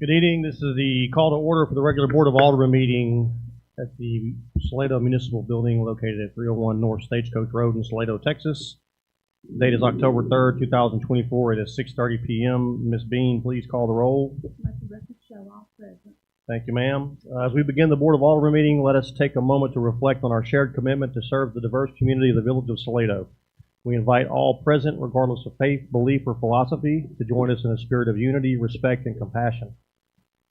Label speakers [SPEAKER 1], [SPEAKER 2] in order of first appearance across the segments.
[SPEAKER 1] Good evening. This is the call to order for the regular Board of Aldermen meeting at the Salado Municipal Building located at 301 North Stagecoach Road in Salado, Texas. The date is October 3rd, 2024. It is 6:30 p.m. Ms. Bean, please call the roll.
[SPEAKER 2] Let the record show all present.
[SPEAKER 1] Thank you, ma'am. As we begin the Board of Aldermen meeting, let us take a moment to reflect on our shared commitment to serve the diverse community of the Village of Salado. We invite all present, regardless of faith, belief, or philosophy, to join us in a spirit of unity, respect, and compassion.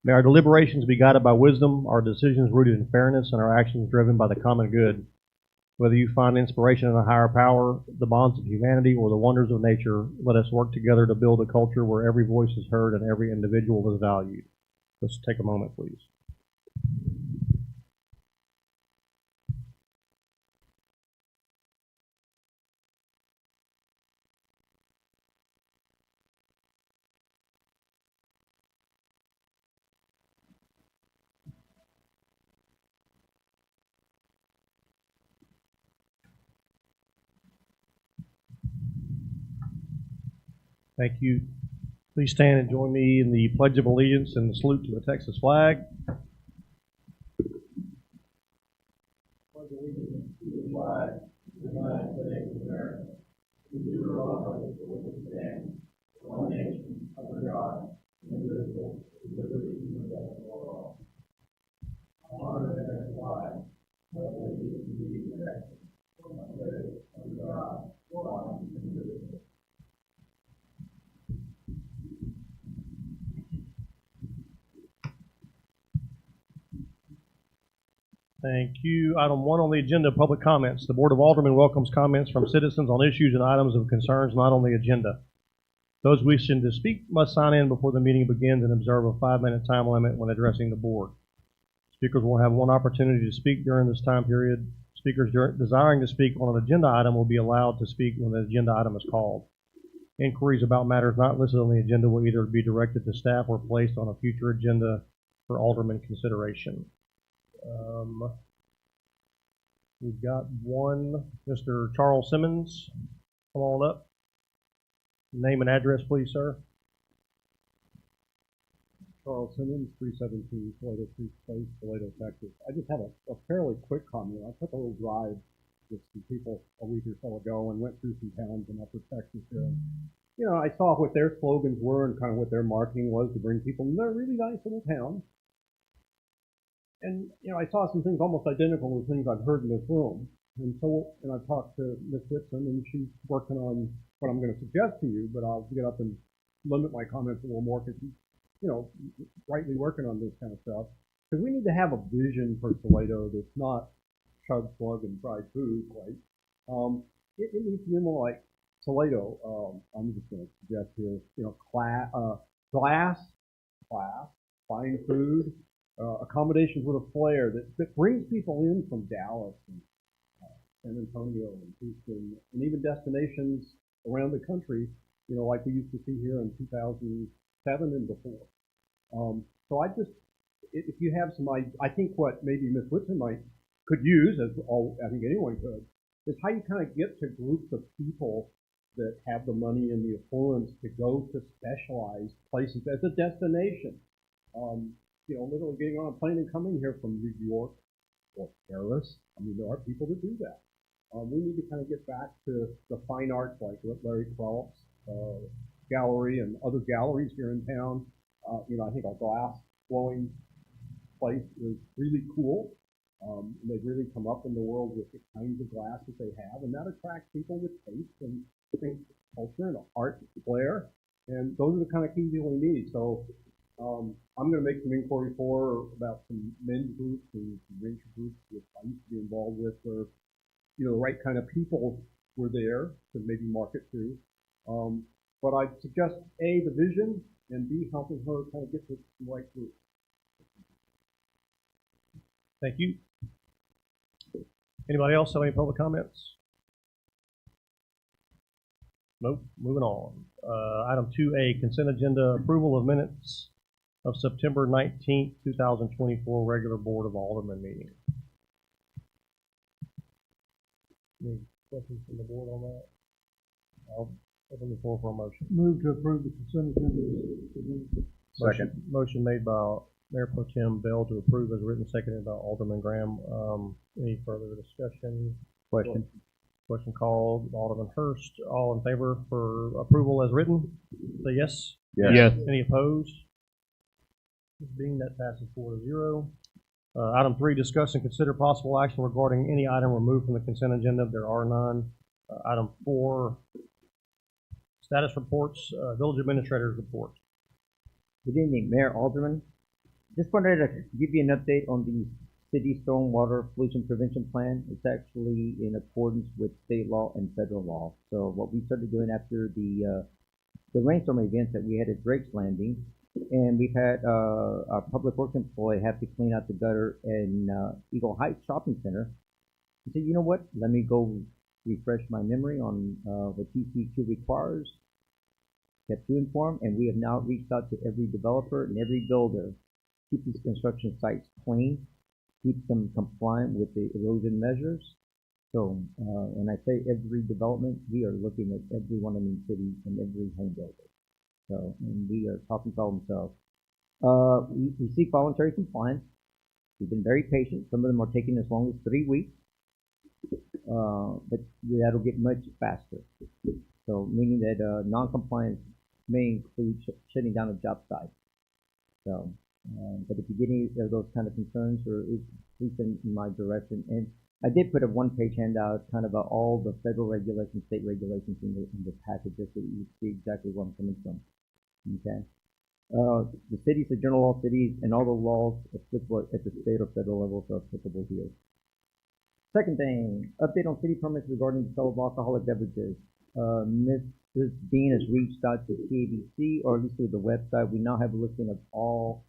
[SPEAKER 1] May our deliberations be guided by wisdom, our decisions rooted in fairness, and our actions driven by the common good. Whether you find inspiration in a higher power, the bonds of humanity, or the wonders of nature, let us work together to build a culture where every voice is heard and every individual is valued. Let's take a moment, please. Thank you. Please stand and join me in the Pledge of Allegiance and the salute to the Texas flag. Pledge allegiance to the flag of the United States of America, to the republic for which it stands, one nation, under God, indivisible, with liberty and justice for all. Honor that flag, pledge allegiance to the Texas, one nation, under God, one indivisible. Thank you. Item 1 on the agenda, public comments. The Board of Aldermen welcomes comments from citizens on issues and items of concerns not on the agenda. Those wishing to speak must sign in before the meeting begins and observe a 5-minute time limit when addressing the board. Speakers will have one opportunity to speak during this time period. Speakers desiring to speak on an agenda item will be allowed to speak when the agenda item is called. Inquiries about matters not listed on the agenda will either be directed to staff or placed on a future agenda for Alderman consideration. We've got one, Mr. Charles Simmons. Come on up. Name and address, please, sir.
[SPEAKER 3] Charles Simmons, 317 Salado Creek Place, Salado, Texas. I just have a fairly quick comment. I took a little drive with some people a week or so ago and went through some towns in Upper Texas here. And, you know, I saw what their slogans were and kind of what their marketing was to bring people in. They're really nice little towns. And, you know, I saw some things almost identical to things I've heard in this room. And I talked to Ms. Whitson, and she's working on what I'm going to suggest to you, but I'll get up and limit my comments a little more because she's, you know, rightly working on this kind of stuff. Because we need to have a vision for Salado that's not chug, slug, and fried food, right? It needs to be more like Salado. I'm just going to suggest here, you know, class, fine food, accommodations with a flair that brings people in from Dallas and San Antonio and Houston and even destinations around the country, you know, like we used to see here in 2007 and before. So if you have some, I think what maybe Ms. Whitson could use, as I think anyone could, is how you kind of get to groups of people that have the money and the affluence to go to specialized places as a destination. You know, literally getting on a plane and coming here from New York or Paris. I mean, there are people that do that. We need to kind of get back to the fine arts like Larry Krauss gallery and other galleries here in town. You know, I think our glass blowing place is really cool. They've really come up in the world with the kinds of glass that they have, and that attracts people with taste and culture and art flair. And those are the kind of keys we need. So I'm going to make some inquiry about some men's groups and some ranger groups that I used to be involved with where, you know, the right kind of people were there to maybe market to. But I suggest A, the vision, and B, helping her kind of get to the right group.
[SPEAKER 1] Thank you. Anybody else have any public comments? Nope. Moving on. Item 2A, consent agenda, approval of minutes of September 19th, 2024 regular Board of Aldermen meeting. Any questions from the board on that? I'll open the floor for a motion.
[SPEAKER 3] Move to approve the consent agenda.
[SPEAKER 1] Motion made by Mayor Pro Tem Bell to approve as written, seconded by Alderman Graham. Any further discussion? Question called. Alderman Hurst, all in favor for approval as written? Say yes.
[SPEAKER 4] Yes.
[SPEAKER 1] Any opposed? This being that passes 4-0. Item 3, discuss and consider possible action regarding any item removed from the consent agenda. There are none. Item 4, status reports, village administrator's report.
[SPEAKER 5] Good evening, Mayor, Alderman. Just wanted to give you an update on the city stormwater pollution prevention plan. It's actually in accordance with state law and federal law. So what we started doing after the rainstorm events that we had at Drake's Landing, and we've had our public works employee have to clean out the gutter in Eagle Heights Shopping Center. I said, you know what? Let me go refresh my memory on what TCQ requires. Kept you informed, and we have now reached out to every developer and every builder. Keep these construction sites clean, keep them compliant with the erosion measures. So when I say every development, we are looking at every one of the cities and every home builder. So, and we are talking to all themselves. We seek voluntary compliance. We've been very patient. Some of them are taking as long as 3 weeks, but that'll get much faster. So, meaning that non-compliance may include shutting down a job site. So, but if you get any of those kind of concerns, or please send in my direction. And I did put a one-page handout, kind of all the federal regulations, state regulations in the package, just so you see exactly where I'm coming from. Okay. The city's a general law city, and all the laws applicable at the state or federal levels are applicable here. Second thing, update on city permits regarding the sale of alcoholic beverages. Mrs. Dean has reached out to CABC, or at least through the website. We now have a listing of all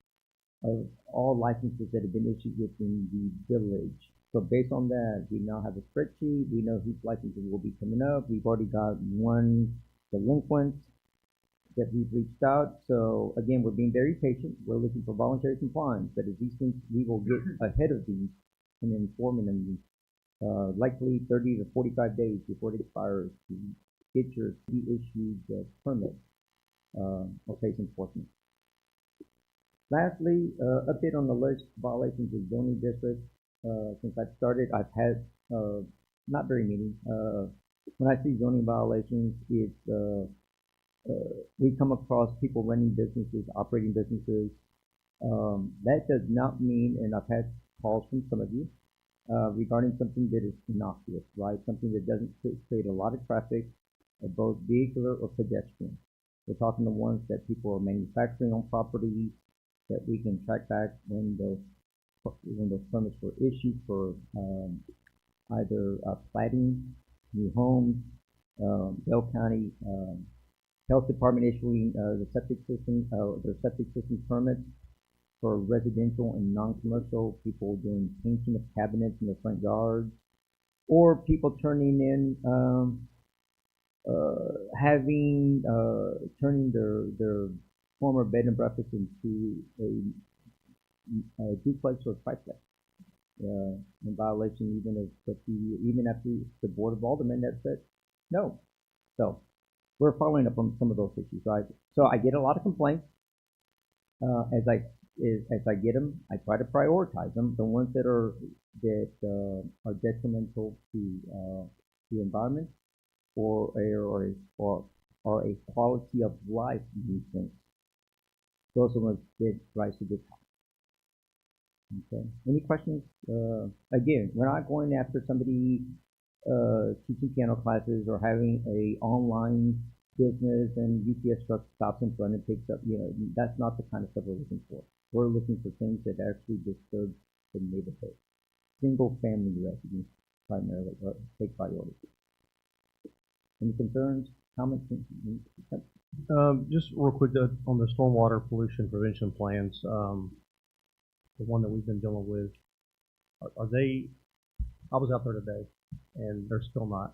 [SPEAKER 5] licenses that have been issued within the village. So based on that, we now have a spreadsheet. We know whose licenses will be coming up. We've already got one delinquent that we've reached out. So again, we're being very patient. We're looking for voluntary compliance. But as these things, we will get ahead of these and informing them likely 30 to 45 days before it expires to get your issued permit or face enforcement. Lastly, update on the alleged violations of zoning districts. Since I've started, I've had not very many. When I see zoning violations, it's we come across people running businesses, operating businesses. That does not mean, and I've had calls from some of you regarding something that is innocuous, right? Something that doesn't create a lot of traffic, both vehicular or pedestrian. We're talking the ones that people are manufacturing on properties that we can track back when those permits were issued for either platting new homes, Bell County Health Department issuing their septic system permits for residential and non-commercial, people doing painting of cabinets in their front yards, or people turning in turning their former bed and breakfast into a duplex or triplex. In violation even after the Board of Aldermen that said no. So we're following up on some of those issues, right? So I get a lot of complaints. As I get them, I try to prioritize them. The ones that are detrimental to the environment or a quality of life nuisance. Those are the ones that rise to the top. Okay. Any questions? Again, we're not going after somebody teaching piano classes or having a online business and UPS truck stops in front and picks up. That's not the kind of stuff we're looking for. We're looking for things that actually disturb the neighborhood. Single family residents primarily take priority. Any concerns, comments?
[SPEAKER 1] Just real quick on the stormwater pollution prevention plans, the one that we've been dealing with, are they? I was out there today, and they're still not.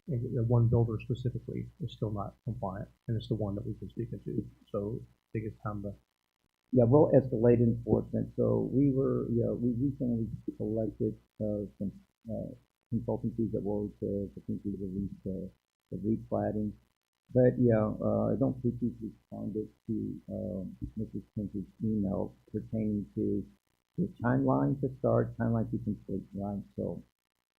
[SPEAKER 1] And one builder specifically is still not compliant, and it's the one that we've been speaking to. So I think it's time to.
[SPEAKER 5] Yeah, we'll escalate enforcement. So we recently collected some consultancies that were to potentially release the replatting. But yeah, I don't think he's responded to Mrs. Pinker's email pertaining to the timeline to start, timeline to complete, right? So,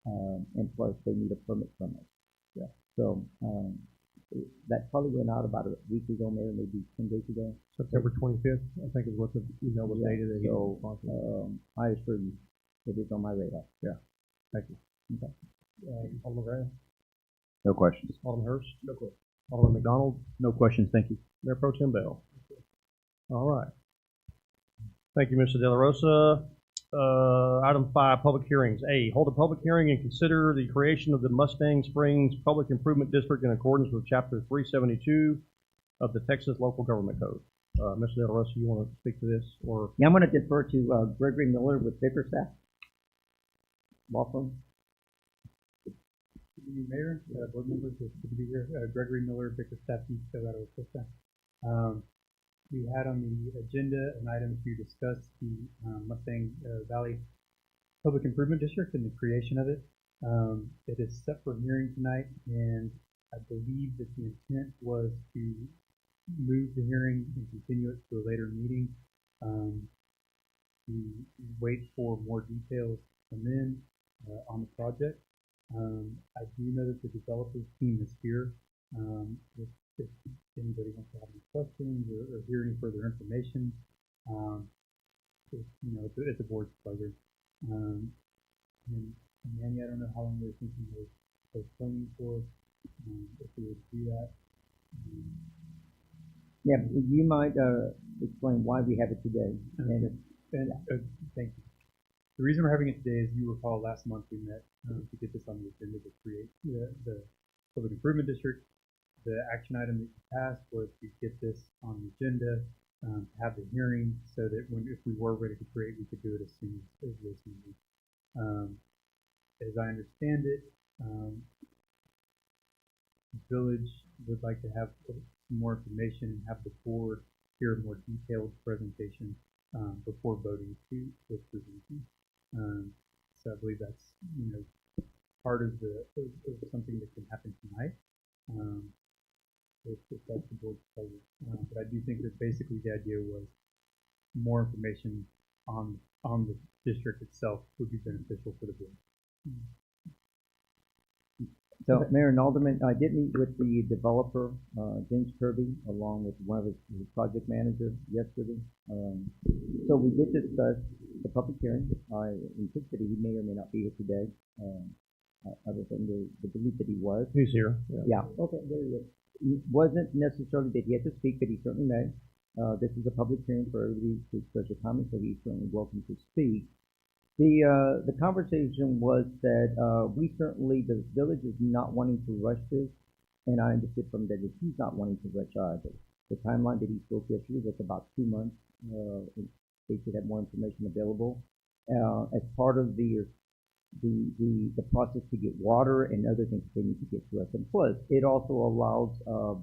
[SPEAKER 5] and plus they need a permit from us. Yeah. So, that probably went out about a week ago, maybe 10 days ago.
[SPEAKER 1] September 25th, I think is what the email was
[SPEAKER 5] Yeah,
[SPEAKER 1] dated. that he was
[SPEAKER 5] so,
[SPEAKER 1] responsible.
[SPEAKER 5] I assure you, it is on my radar.
[SPEAKER 1] Thank you.
[SPEAKER 5] Okay.
[SPEAKER 1] Alderman Graham?
[SPEAKER 4] No questions.
[SPEAKER 1] Alderman Hurst? No question. Alderman McDonald?
[SPEAKER 4] No questions, thank you.
[SPEAKER 1] Mayor Pro Tem Bell? All right. Thank you, Mr. De La Rosa. Item 5, public hearings. A, hold a public hearing and consider the creation of the Mustang Springs Public Improvement District in accordance with Chapter 372 of the Texas Local Government Code. Mr. De La Rosa, you want to speak to this, or?
[SPEAKER 5] Yeah, I'm gonna defer to, Gregory Miller with Bickerstaff. Law firm.
[SPEAKER 6] Good evening, Mayor, board members, it's good to be here. Gregory Miller, Bickerstaff, East Salado, Costa. We had on the agenda an item to discuss the Mustang Valley Public Improvement District and the creation of it. It is set for hearing tonight, and I believe that the intent was to move the hearing and continue it to a later meeting. To wait for more details to come in on the project. I do know that the developers team is here. If anybody wants to have any questions or hear any further information, it's a board's pleasure. And Manny, I don't know how long we're thinking of postponing for, if we would do that.
[SPEAKER 5] Yeah, you might, explain why we have it today. And
[SPEAKER 6] Thank you. The reason we're having it today is you recall last month we met to get this on the agenda to create the Public Improvement District. The action item that you passed was to get this on the agenda, to have the hearing so that if we were ready to create, we could do it as soon as this meeting. As I understand it, the village would like to have some more information and have the board hear a more detailed presentation before voting to approve anything. So I believe that's part of something that can happen tonight. If that's the board's pleasure. But I do think that basically the idea was more information on the district itself would be beneficial for the board.
[SPEAKER 5] so, Mayor and Alderman, I did meet with the developer, James Kirby, along with one of his project managers yesterday. So we did discuss the public hearing. I anticipated he may or may not be here today. I was under the belief that he was.
[SPEAKER 1] He's here.
[SPEAKER 5] Yeah, okay, there he is. It wasn't necessarily that he had to speak, but he certainly may. This is a public hearing for everybody to express their comments, so he's certainly welcome to speak. The conversation was that we certainly, the village is not wanting to rush this, and I understood from that he's not wanting to rush either. The timeline that he spoke yesterday was about 2 months. They should have more information available as part of the process to get water and other things they need to get to us. And plus, it also allows,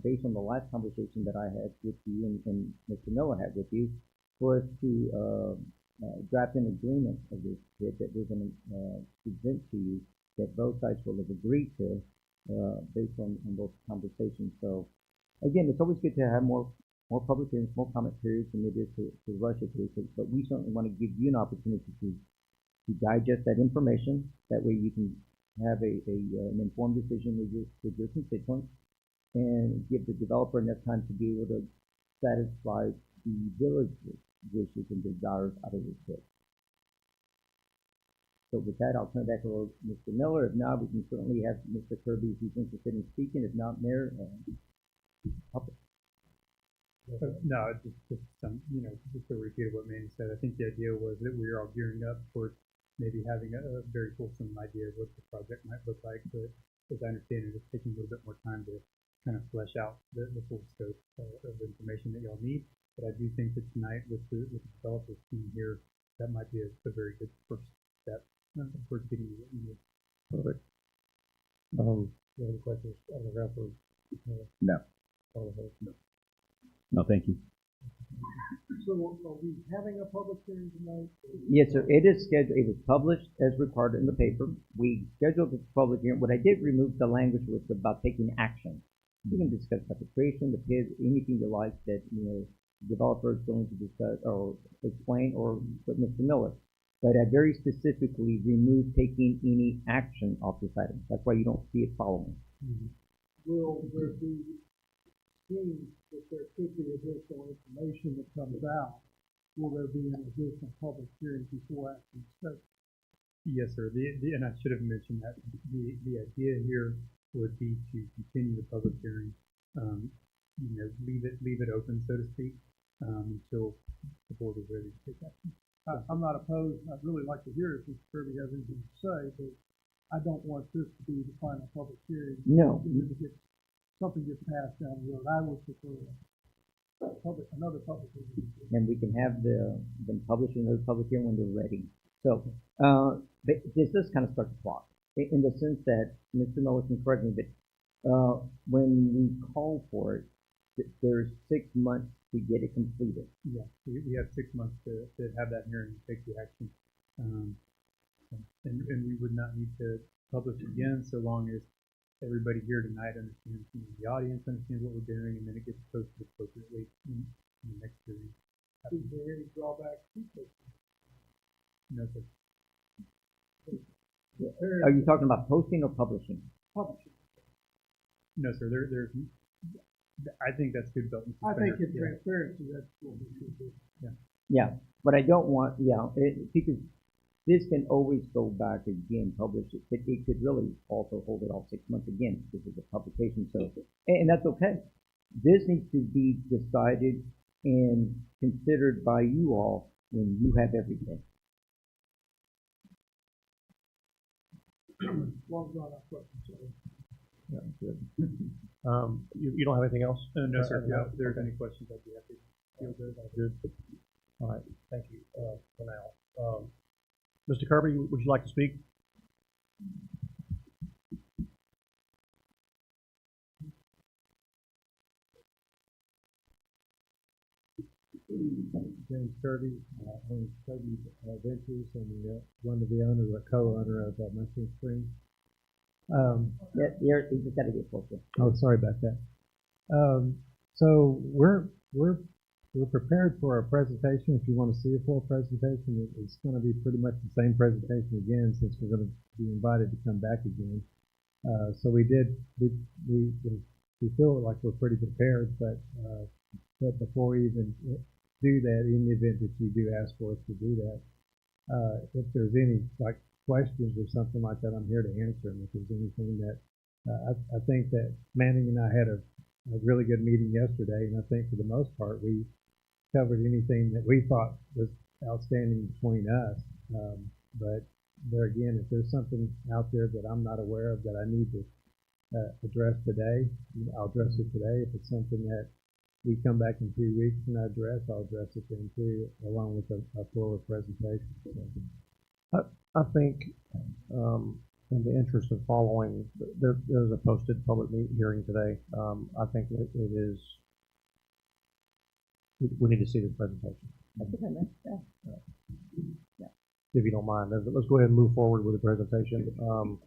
[SPEAKER 5] based on the last conversation that I had with you and Mr. Miller had with you, for us to draft an agreement of this that we're going to present to you that both sides will have agreed to based on those conversations. So again, it's always good to have more public hearings, more comment periods than it is to rush it through. But we certainly want to give you an opportunity to digest that information. That way you can have an informed decision with your constituents and give the developer enough time to be able to satisfy the village's wishes and desires out of this case. So with that, I'll turn it back over to Mr. Miller. If not, we can certainly have Mr. Kirby if he's interested in speaking. If not, Mayor, help us.
[SPEAKER 6] No, just a repeat of what Manny said. I think the idea was that we are all gearing up for maybe having a very fulsome idea of what the project might look like. But as I understand it, it's taking a little bit more time to kind of flesh out the full scope of information that y'all need. But I do think that tonight with the developers team here, that might be a very good first step towards getting you what you need.
[SPEAKER 1] Perfect. You have any questions on the ground for?
[SPEAKER 4] No.
[SPEAKER 1] No.
[SPEAKER 4] No, thank you.
[SPEAKER 3] So are we having a public hearing tonight?
[SPEAKER 5] Yes, sir. It is scheduled. It was published as required in the paper. We scheduled this public hearing. What I did remove the language was about taking action. You can discuss arbitration, the bids, anything you like that, developer is going to discuss or explain, or with Mr. Miller. But I very specifically remove taking any action off this item. That's why you don't see it following.
[SPEAKER 3] Will there be, seeing that there could be additional information that comes out, will there be an additional public hearing before action is taken?
[SPEAKER 6] Yes, sir. And I should have mentioned that the idea here would be to continue the public hearing, leave it open, so to speak, until the board is ready to take action.
[SPEAKER 3] I'm not opposed. I'd really like to hear if Mr. Kirby has anything to say, but I don't want this to be the final public hearing.
[SPEAKER 5] No.
[SPEAKER 3] Something gets passed down the road. I would prefer another public hearing.
[SPEAKER 5] And we can have them publish another public hearing when they're ready. So, this does kind of start the clock, in the sense that, Mr. Miller can correct me, but when we call for it, there's 6 months to get it completed.
[SPEAKER 6] Yeah, we have 6 months to have that hearing and take the action. And we would not need to publish again so long as everybody here tonight understands, the audience understands what we're doing, and then it gets posted appropriately in the next hearing.
[SPEAKER 3] Is there any drawback to posting?
[SPEAKER 6] No, sir.
[SPEAKER 5] Are you talking about posting or publishing?
[SPEAKER 3] Publishing.
[SPEAKER 6] No, sir. There's. I think that's good belt and
[SPEAKER 3] I
[SPEAKER 6] suspender.
[SPEAKER 3] think in transparency, that's what we should do.
[SPEAKER 5] Yeah, but I don't want, because this can always go back again, publish it, but it could really also hold it all 6 months again, because of the publication, so, and that's okay. This needs to be decided and considered by you all when you have everything.
[SPEAKER 3] Long drawn out question, sorry.
[SPEAKER 1] Yeah, good. You don't have anything else?
[SPEAKER 6] No, sir. If there's any questions, I'd be happy to field those.
[SPEAKER 1] Good. All right, thank you for now. Mr. Kirby, would you like to speak?
[SPEAKER 7] James Kirby, owns Kirby Ventures, and one of the owners, a co-owner of Mushroom Springs.
[SPEAKER 5] You just gotta get closer.
[SPEAKER 7] Oh, sorry about that. So we're prepared for a presentation. If you want to see a full presentation, it's going to be pretty much the same presentation again, since we're going to be invited to come back again. So we feel like we're pretty prepared, but before we even do that, in the event that you do ask for us to do that, if there's any questions or something like that, I'm here to answer them. If there's anything that I think that Manning and I had a really good meeting yesterday, and I think for the most part we covered anything that we thought was outstanding between us. But there again, if there's something out there that I'm not aware of that I need to address today, I'll address it today. If it's something that we come back in 2 weeks and I'll address it then too, along with a fuller presentation.
[SPEAKER 1] I think, in the interest of following, there's a posted public hearing today. I think it is, we need to see the presentation.
[SPEAKER 5] That's okay, man. Yeah.
[SPEAKER 1] If you don't mind, let's go ahead and move forward with the presentation.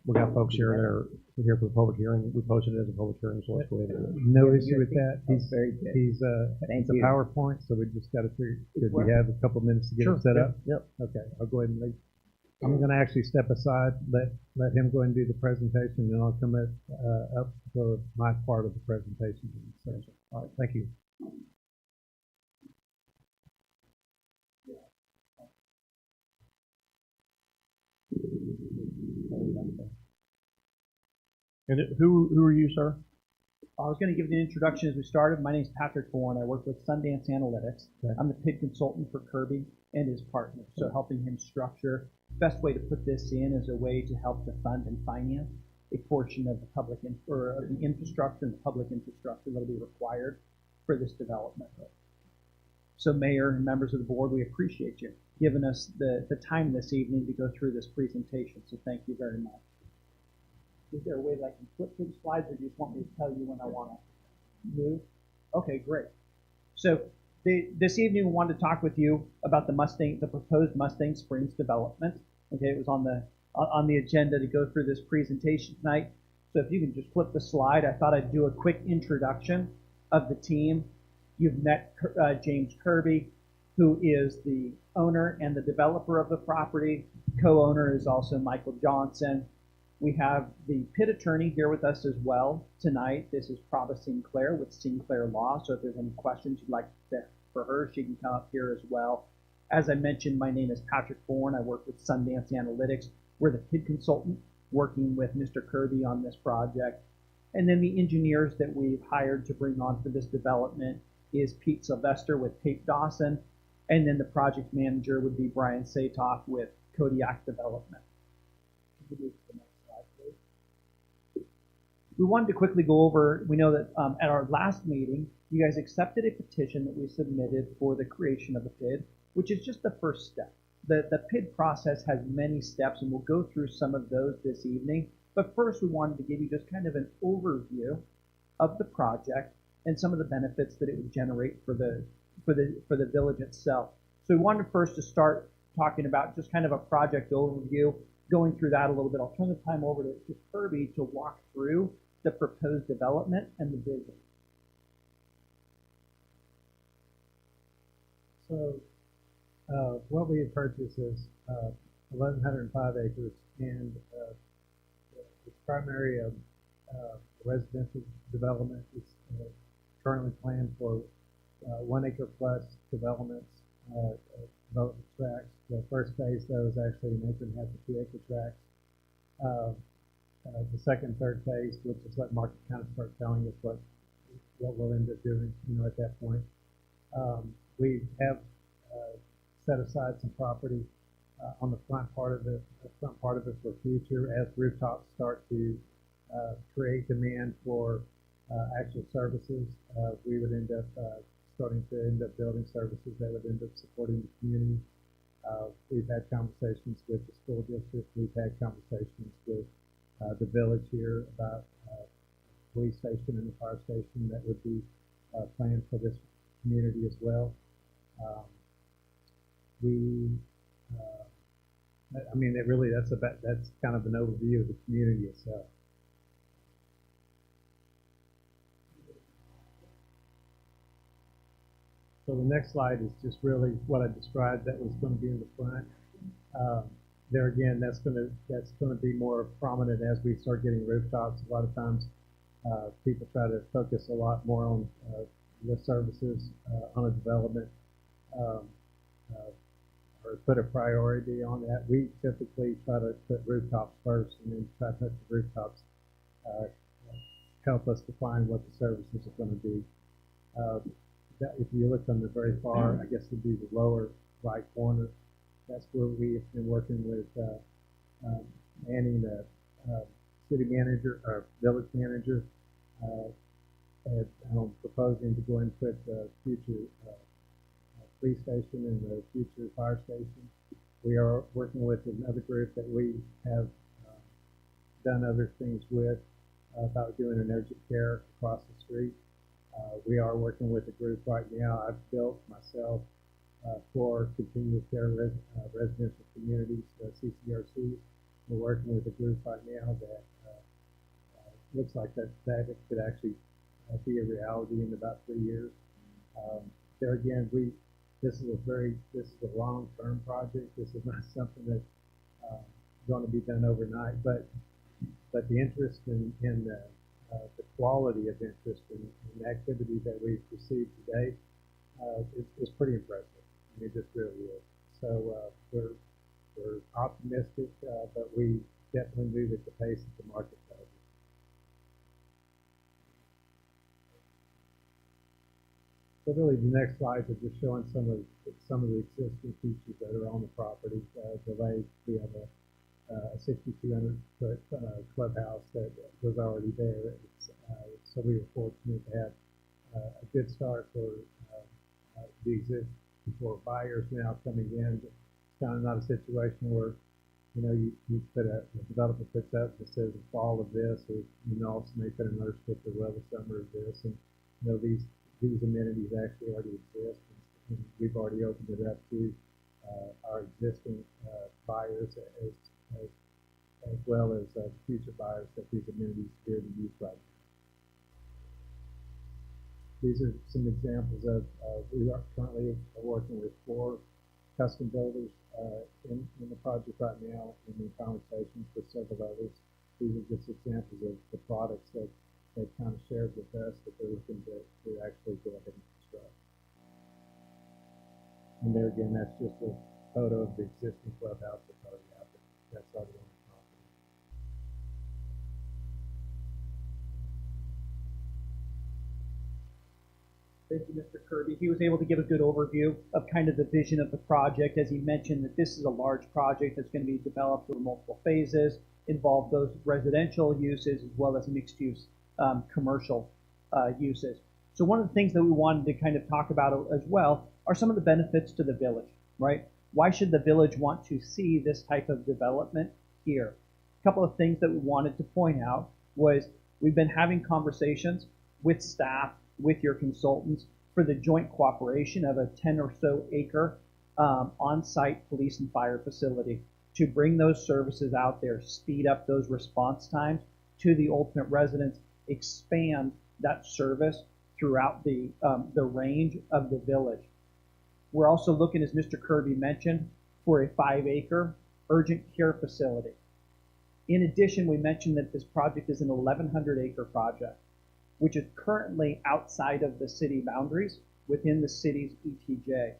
[SPEAKER 1] We got folks here that are here for the public hearing. We posted it as a public hearing, so let's go ahead and do it.
[SPEAKER 7] No issue with that.
[SPEAKER 5] He's very good.
[SPEAKER 7] He's
[SPEAKER 5] Thank
[SPEAKER 7] it's a
[SPEAKER 5] you.
[SPEAKER 7] PowerPoint, so we just got to figure. Could we have a couple minutes to get it set up?
[SPEAKER 1] Yep.
[SPEAKER 7] Okay, I'll go ahead and leave. I'm going to actually step aside, let him go ahead and do the presentation, and then I'll come up for my part of the presentation. So,
[SPEAKER 1] All right, thank you. And who are you, sir?
[SPEAKER 8] I was going to give an introduction as we started. My name is Patrick Bourne. I work with Sundance Analytics.
[SPEAKER 1] Okay.
[SPEAKER 8] I'm the PID consultant for Kirby and his partner, so helping him structure. Best way to put this in is a way to help to fund and finance a portion of the public or of the infrastructure and the public infrastructure that will be required for this development. So, Mayor and members of the board, we appreciate you giving us the time this evening to go through this presentation. So, thank you very much. Is there a way that I can flip through the slides, or do you just want me to tell you when I want to move? Okay, great. So this evening we wanted to talk with you about the proposed Mustang Springs development. Okay, it was on the agenda to go through this presentation tonight. So if you can just flip the slide, I thought I'd do a quick introduction of the team. You've met James Kirby, who is the owner and the developer of the property. Co-owner is also Michael Johnson. We have the pit attorney here with us as well tonight. This is Prava Sinclair with Sinclair Law. So if there's any questions you'd like for her, she can come up here as well. As I mentioned, my name is Patrick Bourne. I work with Sundance Analytics. We're the PID consultant working with Mr. Kirby on this project. And then the engineers that we've hired to bring on for this development is Pete Sylvester with Tate Dawson. And then the project manager would be Brian Satoff with Kodiak Development. We wanted to quickly go over, we know that at our last meeting, you guys accepted a petition that we submitted for the creation of the PID, which is just the first step. The PID process has many steps, and we'll go through some of those this evening. But first, we wanted to give you just kind of an overview of the project and some of the benefits that it would generate for the village itself. So we wanted first to start talking about just kind of a project overview, going through that a little bit. I'll turn the time over to Kirby to walk through the proposed development and the vision.
[SPEAKER 7] So, what we have purchased is 1,105 acres, and it's primary residential development. It's currently planned for 1 acre plus development tracts. The first phase, though, is actually 1.5 acre to 2 acre tracts. The second and third phase, which is let Mark kind of start telling us what we'll end up doing, at that point. We have set aside some property on the front part of it for future as rooftops start to create demand for actual services. We would end up starting to building services that would end up supporting the community. We've had conversations with the school district. We've had conversations with the village here about police station and the fire station that would be planned for this community as well. That's kind of an overview of the community itself. So the next slide is just really what I described that was going to be in the front. There again, that's going to be more prominent as we start getting rooftops. A lot of times, people try to focus a lot more on the services on a development, or put a priority on that. We typically try to put rooftops first, and then try to let the rooftops help us define what the services are going to be. If you look on the very far, I guess it'd be the lower right corner. That's where we've been working with Annie, the city manager or village manager, and I'm proposing to go and put the future police station and the future fire station. We are working with another group that we have done other things with about doing an urgent care across the street. We are working with a group right now. I've built myself 4 continuous care residential communities, CCRCs. We're working with a group right now that looks like that could actually be a reality in about 3 years. There again, this is a long-term project. This is not something that's going to be done overnight, but the interest in the quality of interest in the activity that we've received today is pretty impressive. I mean, it just really is. So we're optimistic, but we definitely move at the pace that the market does. So really, the next slides are just showing some of the existing features that are on the property. The lake, we have a 6,200 foot clubhouse that was already there. So we were fortunate to have a good start for for buyers now coming in. It's kind of not a situation where you put a developer puts up that says the fall of this, or also may put another sticker, well, the summer of this, and these amenities actually already exist, and we've already opened it up to our existing buyers as as well as future buyers that these amenities here to use right now. These are some examples of, we are currently working with 4 custom builders in the project right now, and in conversations with several others. These are just examples of the products that they've kind of shared with us that they're looking to actually go ahead and construct. And there again, that's just a photo of the existing clubhouse that's already out there. That's already on the property.
[SPEAKER 8] Thank you, Mr. Kirby. He was able to give a good overview of kind of the vision of the project, as he mentioned that this is a large project that's going to be developed over multiple phases, involve both residential uses as well as mixed-use commercial uses. So one of the things that we wanted to kind of talk about as well are some of the benefits to the village, right? Why should the village want to see this type of development here? A couple of things that we wanted to point out was we've been having conversations with staff, with your consultants, for the joint cooperation of a 10 or so acre on-site police and fire facility to bring those services out there, speed up those response times to the ultimate residents, expand that service throughout the range of the village. We're also looking, as Mr. Kirby mentioned, for a 5-acre urgent care facility. In addition, we mentioned that this project is an 1,100-acre project, which is currently outside of the city boundaries within the city's ETJ.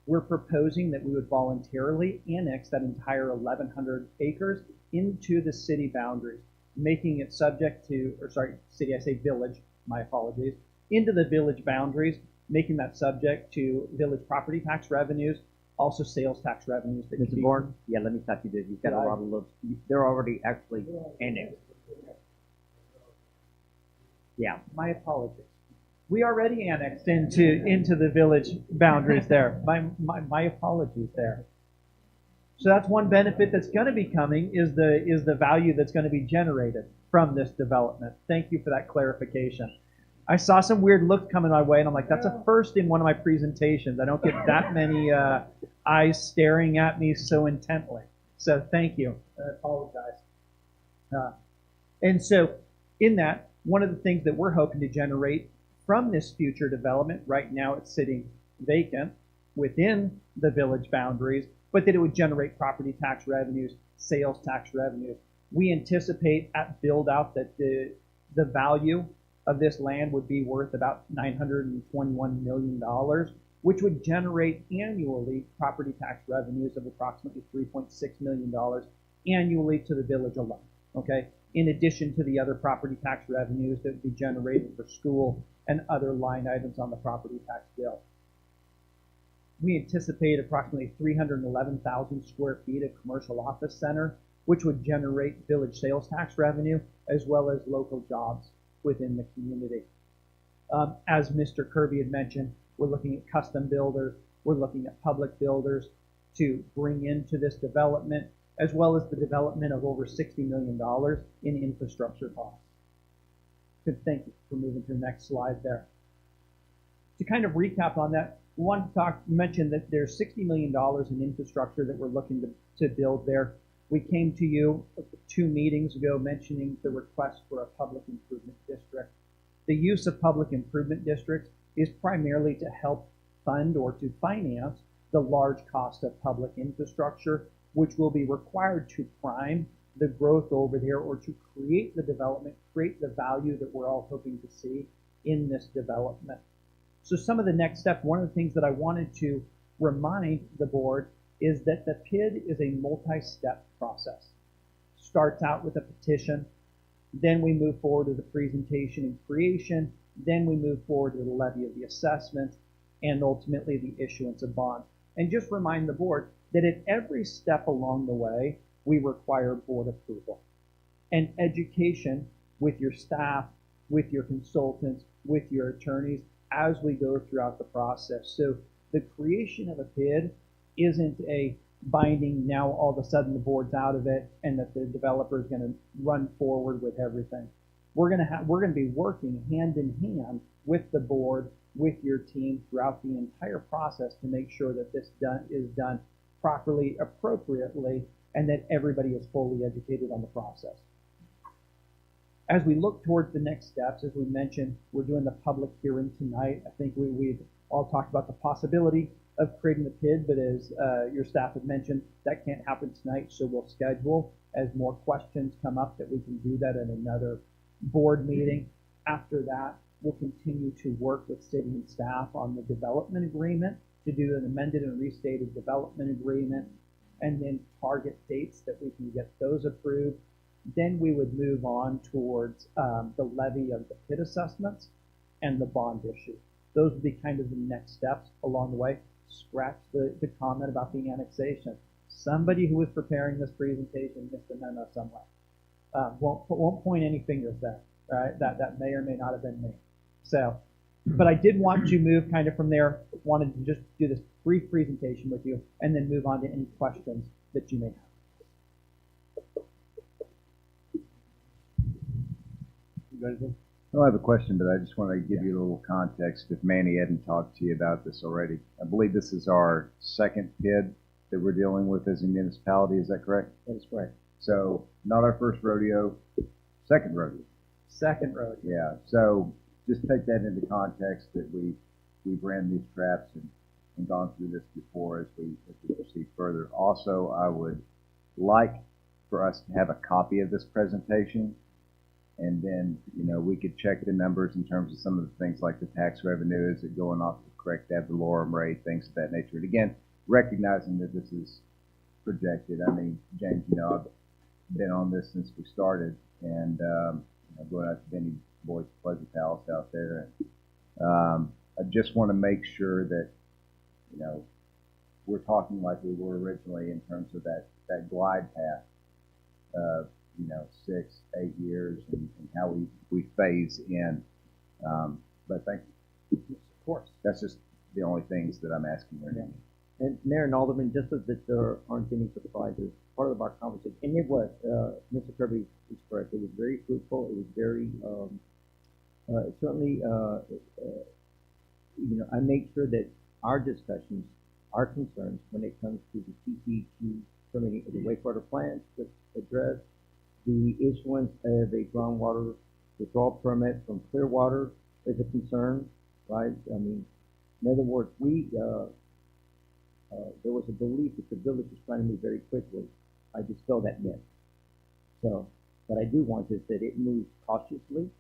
[SPEAKER 8] We're proposing that we would voluntarily annex that entire 1,100 acres into the city boundaries, making it subject to, or sorry, city, I say village, my apologies, into the village boundaries, making that subject to village property tax revenues, also sales tax revenues.
[SPEAKER 5] Mr. Bourne, yeah, let me stop you there. You've got a lot of those. They're already actually annexed. Yeah.
[SPEAKER 8] My apologies. We already annexed into the village boundaries there. My apologies there. So that's one benefit that's going to be coming is the value that's going to be generated from this development. Thank you for that clarification. I saw some weird looks coming my way, and I'm like, that's a first in one of my presentations. I don't get that many eyes staring at me so intently. So thank you. I apologize. And so in that, one of the things that we're hoping to generate from this future development, right now it's sitting vacant within the village boundaries, but that it would generate property tax revenues, sales tax revenues. We anticipate at build out that the value of this land would be worth about $921 million, which would generate annually property tax revenues of approximately $3.6 million annually to the village alone, okay? In addition to the other property tax revenues that would be generated for school and other line items on the property tax bill. We anticipate approximately 311,000 square feet of commercial office center, which would generate village sales tax revenue as well as local jobs within the community. As Mr. Kirby had mentioned, we're looking at custom builders, we're looking at public builders to bring into this development, as well as the development of over $60 million in infrastructure costs. Good, thank you for moving to the next slide there. To kind of recap on that, we want to mention that there's $60 million in infrastructure that we're looking to build there. We came to you 2 meetings ago mentioning the request for a public improvement district. The use of public improvement districts is primarily to help fund or to finance the large cost of public infrastructure, which will be required to prime the growth over there or to create the development, create the value that we're all hoping to see in this development. So some of the next steps, one of the things that I wanted to remind the board is that the PID is a multi-step process. Starts out with a petition, then we move forward to the presentation and creation, then we move forward to the levy of the assessments, and ultimately the issuance of bonds. And just remind the board that at every step along the way, we require board approval and education with your staff, with your consultants, with your attorneys as we go throughout the process. So the creation of a PID isn't a binding, now all of a sudden the board's out of it and that the developer is going to run forward with everything. We're going to be working hand in hand with the board, with your team throughout the entire process to make sure that this is done properly, appropriately, and that everybody is fully educated on the process. As we look towards the next steps, as we mentioned, we're doing the public hearing tonight. I think we've all talked about the possibility of creating the PID, but as your staff had mentioned, that can't happen tonight, so we'll schedule as more questions come up that we can do that in another board meeting. After that, we'll continue to work with city and staff on the development agreement to do an amended and restated development agreement, and then target dates that we can get those approved. Then we would move on towards the levy of the PID assessments and the bond issue. Those would be kind of the next steps along the way. Scratch the comment about the annexation. Somebody who was preparing this presentation missed a memo somewhere. Won't point any fingers there, right? That may or may not have been me. So, but I did want to move kind of from there. Wanted to just do this brief presentation with you and then move on to any questions that you may have.
[SPEAKER 4] I have a question, but I just want to give you a little context if Manny hadn't talked to you about this already. I believe this is our second PID that we're dealing with as a municipality. Is that correct?
[SPEAKER 8] That's right.
[SPEAKER 4] So not our first rodeo, second rodeo.
[SPEAKER 8] Second road.
[SPEAKER 4] Yeah. So just take that into context that we've ran these traps and gone through this before as we proceed further. Also, I would like for us to have a copy of this presentation. And then, we could check the numbers in terms of some of the things like the tax revenue, is it going off the correct ad valorem rate, things of that nature. And again, recognizing that this is projected. I mean, James, I've been on this since we started, and going out to Benny Boyd's Pleasure Palace out there. And I just want to make sure that, we're talking like we were originally in terms of that glide path of 6, 8 years and how we phase in. But thank you.
[SPEAKER 8] Of course.
[SPEAKER 4] That's just the only things that I'm asking right now.
[SPEAKER 5] And Mayor and Alderman, just so that there aren't any surprises, part of our conversation, and it was, Mr. Kirby is correct, it was very fruitful, it was very, certainly, I made sure that our discussions, our concerns when it comes to the CCQ permitting the wastewater plants was addressed, the issuance of a groundwater withdrawal permit from Clearwater is a concern, right? I mean, in other words, there was a belief that the village was trying to move very quickly. I dispel that myth. So, what I do want is that it moves cautiously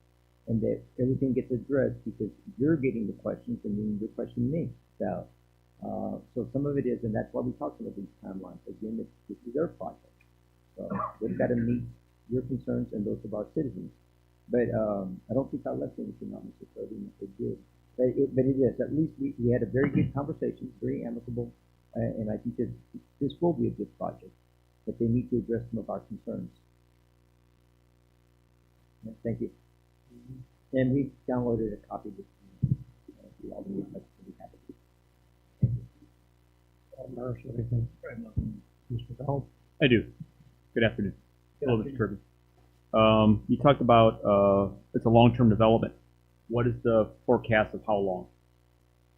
[SPEAKER 5] and that everything gets addressed because you're getting the questions and then you're questioning me. So some of it is, and that's why we talked about these timelines. Again, this is their project. So we've got to meet your concerns and those of our citizens. But I don't think I left anything on Mr. Kirby. It did. But it is. At least we had a very good conversation, very amicable, and I think that this will be a good project. But they need to address some of our concerns. Yeah, thank you. And we downloaded a copy of this. All the requests to be happy. Thank you.
[SPEAKER 3] Nurse, anything? Mr. Bell?
[SPEAKER 1] I do. Good afternoon. Hello, Mr. Kirby. You talked about it's a long-term development. What is the forecast of how long?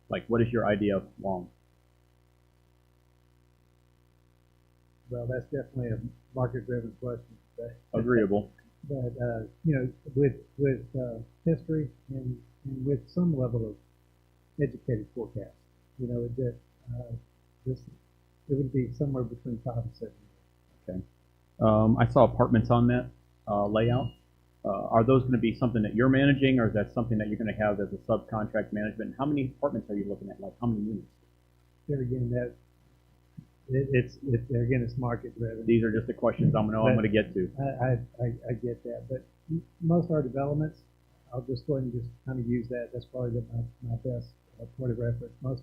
[SPEAKER 1] Like, what is your idea of long?
[SPEAKER 7] Well, that's definitely a market-driven question today.
[SPEAKER 1] Agreeable.
[SPEAKER 7] But with history and with some level of educated forecast, that it would be somewhere between 5 and 7 years.
[SPEAKER 1] Okay. I saw apartments on that layout. Are those going to be something that you're managing, or is that something that you're going to have as a subcontract management? How many apartments are you looking at? Like, how many units?
[SPEAKER 7] There again, it's market driven.
[SPEAKER 1] These are just the questions I'm going to get to.
[SPEAKER 7] I get that, but most of our developments, I'll just go ahead and just kind of use that. That's probably my best point of reference. Most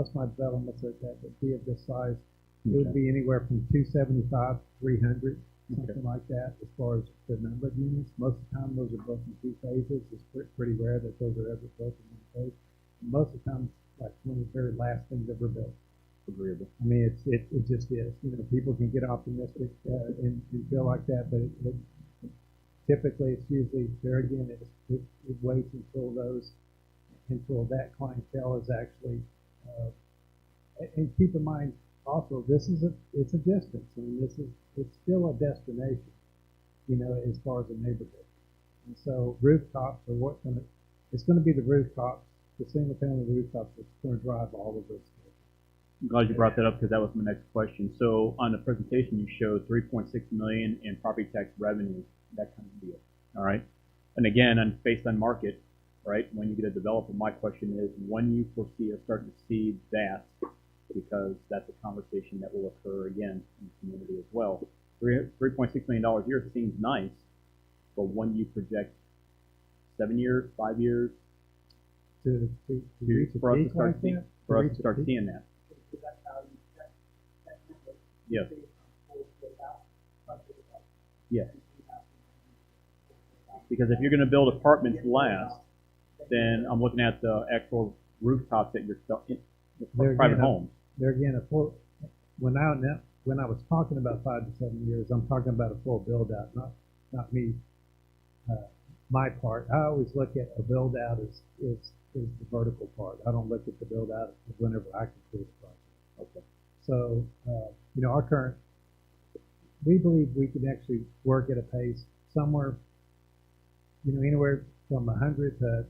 [SPEAKER 7] of my developments that would be of this size, it would be anywhere from 275 to 300, something like that, as far as the number of units. Most of the time, those are built in 2 phases. It's pretty rare that those are ever built in 1 phase. And most of the time, it's like one of the very last things ever built.
[SPEAKER 1] Agreeable.
[SPEAKER 7] I mean, it just is. People can get optimistic and feel like that, but typically it's usually there again. It waits until that clientele is actually. And keep in mind also, it's a distance. I mean, it's still a destination, you know, as far as a neighborhood. And so rooftops are it's gonna be the rooftops, the single family rooftops that's gonna drive all of this.
[SPEAKER 9] I'm glad you brought that up because that was my next question. So on the presentation, you showed 3.6 million in property tax revenue, that kind of deal. All right. And again, based on market, right? When you get a developer, my question is when you foresee us starting to see that, because that's a conversation that will occur again in the community as well. $3.6 million a year seems nice, but when you project 7 years, 5 years,
[SPEAKER 7] To reach a
[SPEAKER 9] for us
[SPEAKER 7] peak
[SPEAKER 9] to start
[SPEAKER 7] like
[SPEAKER 9] seeing,
[SPEAKER 7] that?
[SPEAKER 9] for us
[SPEAKER 7] reach
[SPEAKER 9] to
[SPEAKER 7] a
[SPEAKER 9] start
[SPEAKER 7] peak?
[SPEAKER 9] seeing that. Yes. Yes. Because if you're going to build apartments last, then I'm looking at the actual rooftops that you're in
[SPEAKER 7] They're
[SPEAKER 9] private
[SPEAKER 7] again,
[SPEAKER 9] homes.
[SPEAKER 7] They're again when I was talking about 5 to 7 years, I'm talking about a full build out, not me. My part. I always look at a build out as the vertical part. I don't look at the build out as whenever I complete a project.
[SPEAKER 9] Okay.
[SPEAKER 7] So you know, we believe we can actually work at a pace somewhere, you know, anywhere from 100 to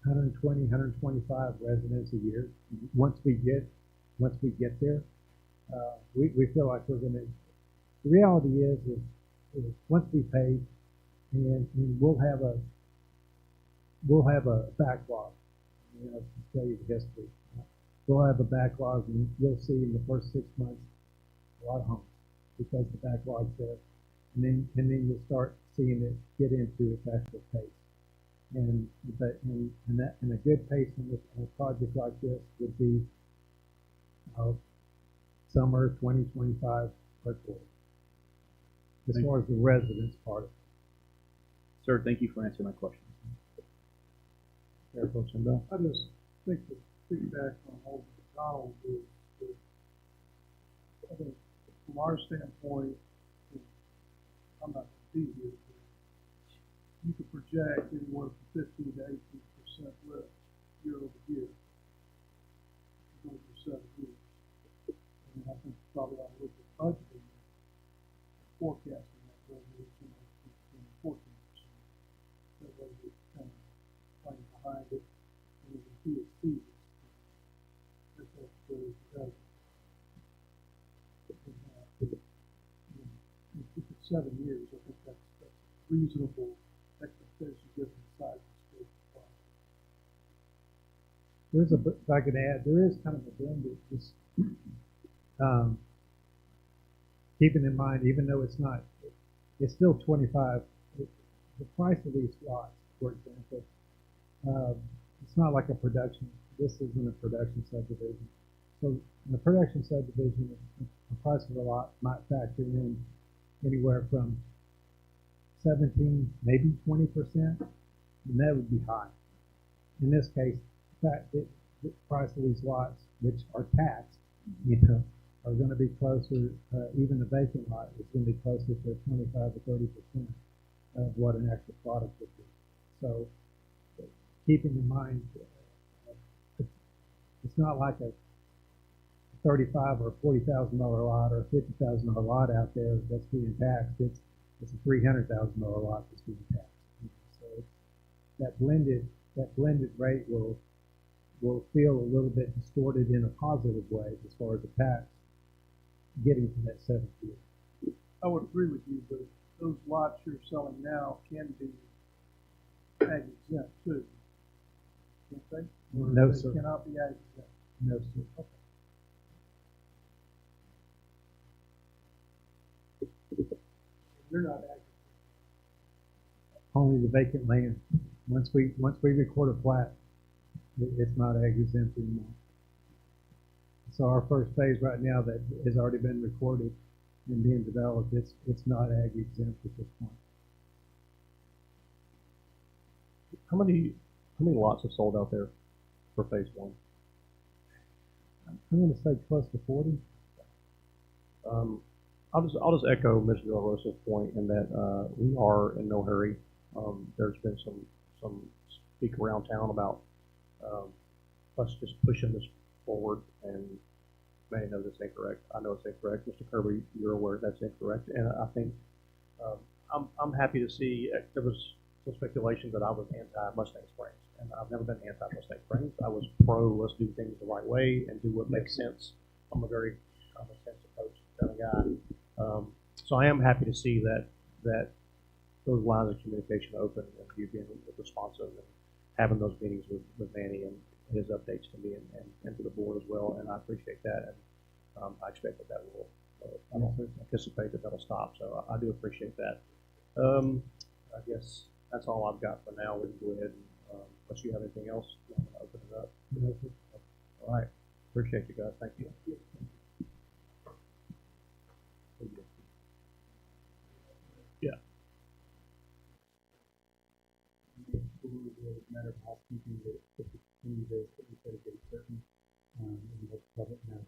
[SPEAKER 7] 120, 125 residents a year. Once we get there, we feel like we're going to. The reality is once we pay, and we'll have a backlog. You know, to tell you the history, we'll have a backlog, and you'll see in the first 6 months a lot of homes because the backlog's there, and then you'll start seeing it get into its actual pace. And a good pace in a project like this would be somewhere 20, 25 per quarter. As far as the residents part of it.
[SPEAKER 9] Sir, thank you for answering my question.
[SPEAKER 3] I just think the feedback on Alderman McDonald is that I think from our standpoint, I'm not going to be here, but you could project anywhere from 15 to 18% lift year over year over 7 years. And I think probably ought to look at budgeting, forecasting that revenue to 14%. That way we kind of playing behind it, and we can see it seasons. That's what goes together. If it's 7 years, I think that's reasonable expectation given the size of the state.
[SPEAKER 7] If I could add, there is kind of a blended, just keeping in mind, even though it's still 25. The price of these lots, for example, it's not like a production. This isn't a production subdivision. So in a production subdivision, the price of a lot might factor in anywhere from 17, maybe 20%, and that would be high. In this case, the price of these lots, which are taxed, you know, are going to be closer. Even a vacant lot is going to be closer to 25 to 30% of what an actual product would be. So, keeping in mind, it's not like a $35,000 or $40,000 lot or a $50,000 lot out there that's being taxed. It's a $300,000 lot that's being taxed. So that blended rate will feel a little bit distorted in a positive way as far as the tax getting to that 7 years.
[SPEAKER 3] I would agree with you, but those lots you're selling now can be ag exempt too. Can't they? Or
[SPEAKER 7] No,
[SPEAKER 3] they
[SPEAKER 7] sir.
[SPEAKER 3] cannot be ag exempt.
[SPEAKER 7] No, sir.
[SPEAKER 3] Okay. You're not ag exempt.
[SPEAKER 7] Only the vacant land. Once we record a plat, it's not ag exempt anymore. So our first phase right now that has already been recorded and being developed, it's not ag exempt at this point.
[SPEAKER 1] How many lots have sold out there for phase one?
[SPEAKER 7] I'm going to say close to 40.
[SPEAKER 1] I'll just echo Mr. De La Rosa's point in that we are in no hurry. There's been some speak around town about us just pushing this forward, and Manny knows it's incorrect. I know it's incorrect. Mr. Kirby, you're aware that's incorrect. And I think I'm happy to see there was some speculation that I was anti-Mustang Springs, and I've never been anti-Mustang Springs. I was pro let's do things the right way and do what makes sense. I'm a very common sense approach kind of guy. So I am happy to see that those lines of communication open and you being responsive and having those meetings with Manny and his updates to me and to the board as well. And I appreciate that. And I expect that will, I don't anticipate that'll stop. So I do appreciate that. I guess that's all I've got for now. We can go ahead and, unless you have anything else, I'm going to open it up. All right. Appreciate you guys. Thank you. Yeah.
[SPEAKER 6] Matter of housekeeping that if we continue this, that we set a date certain, and let the public know.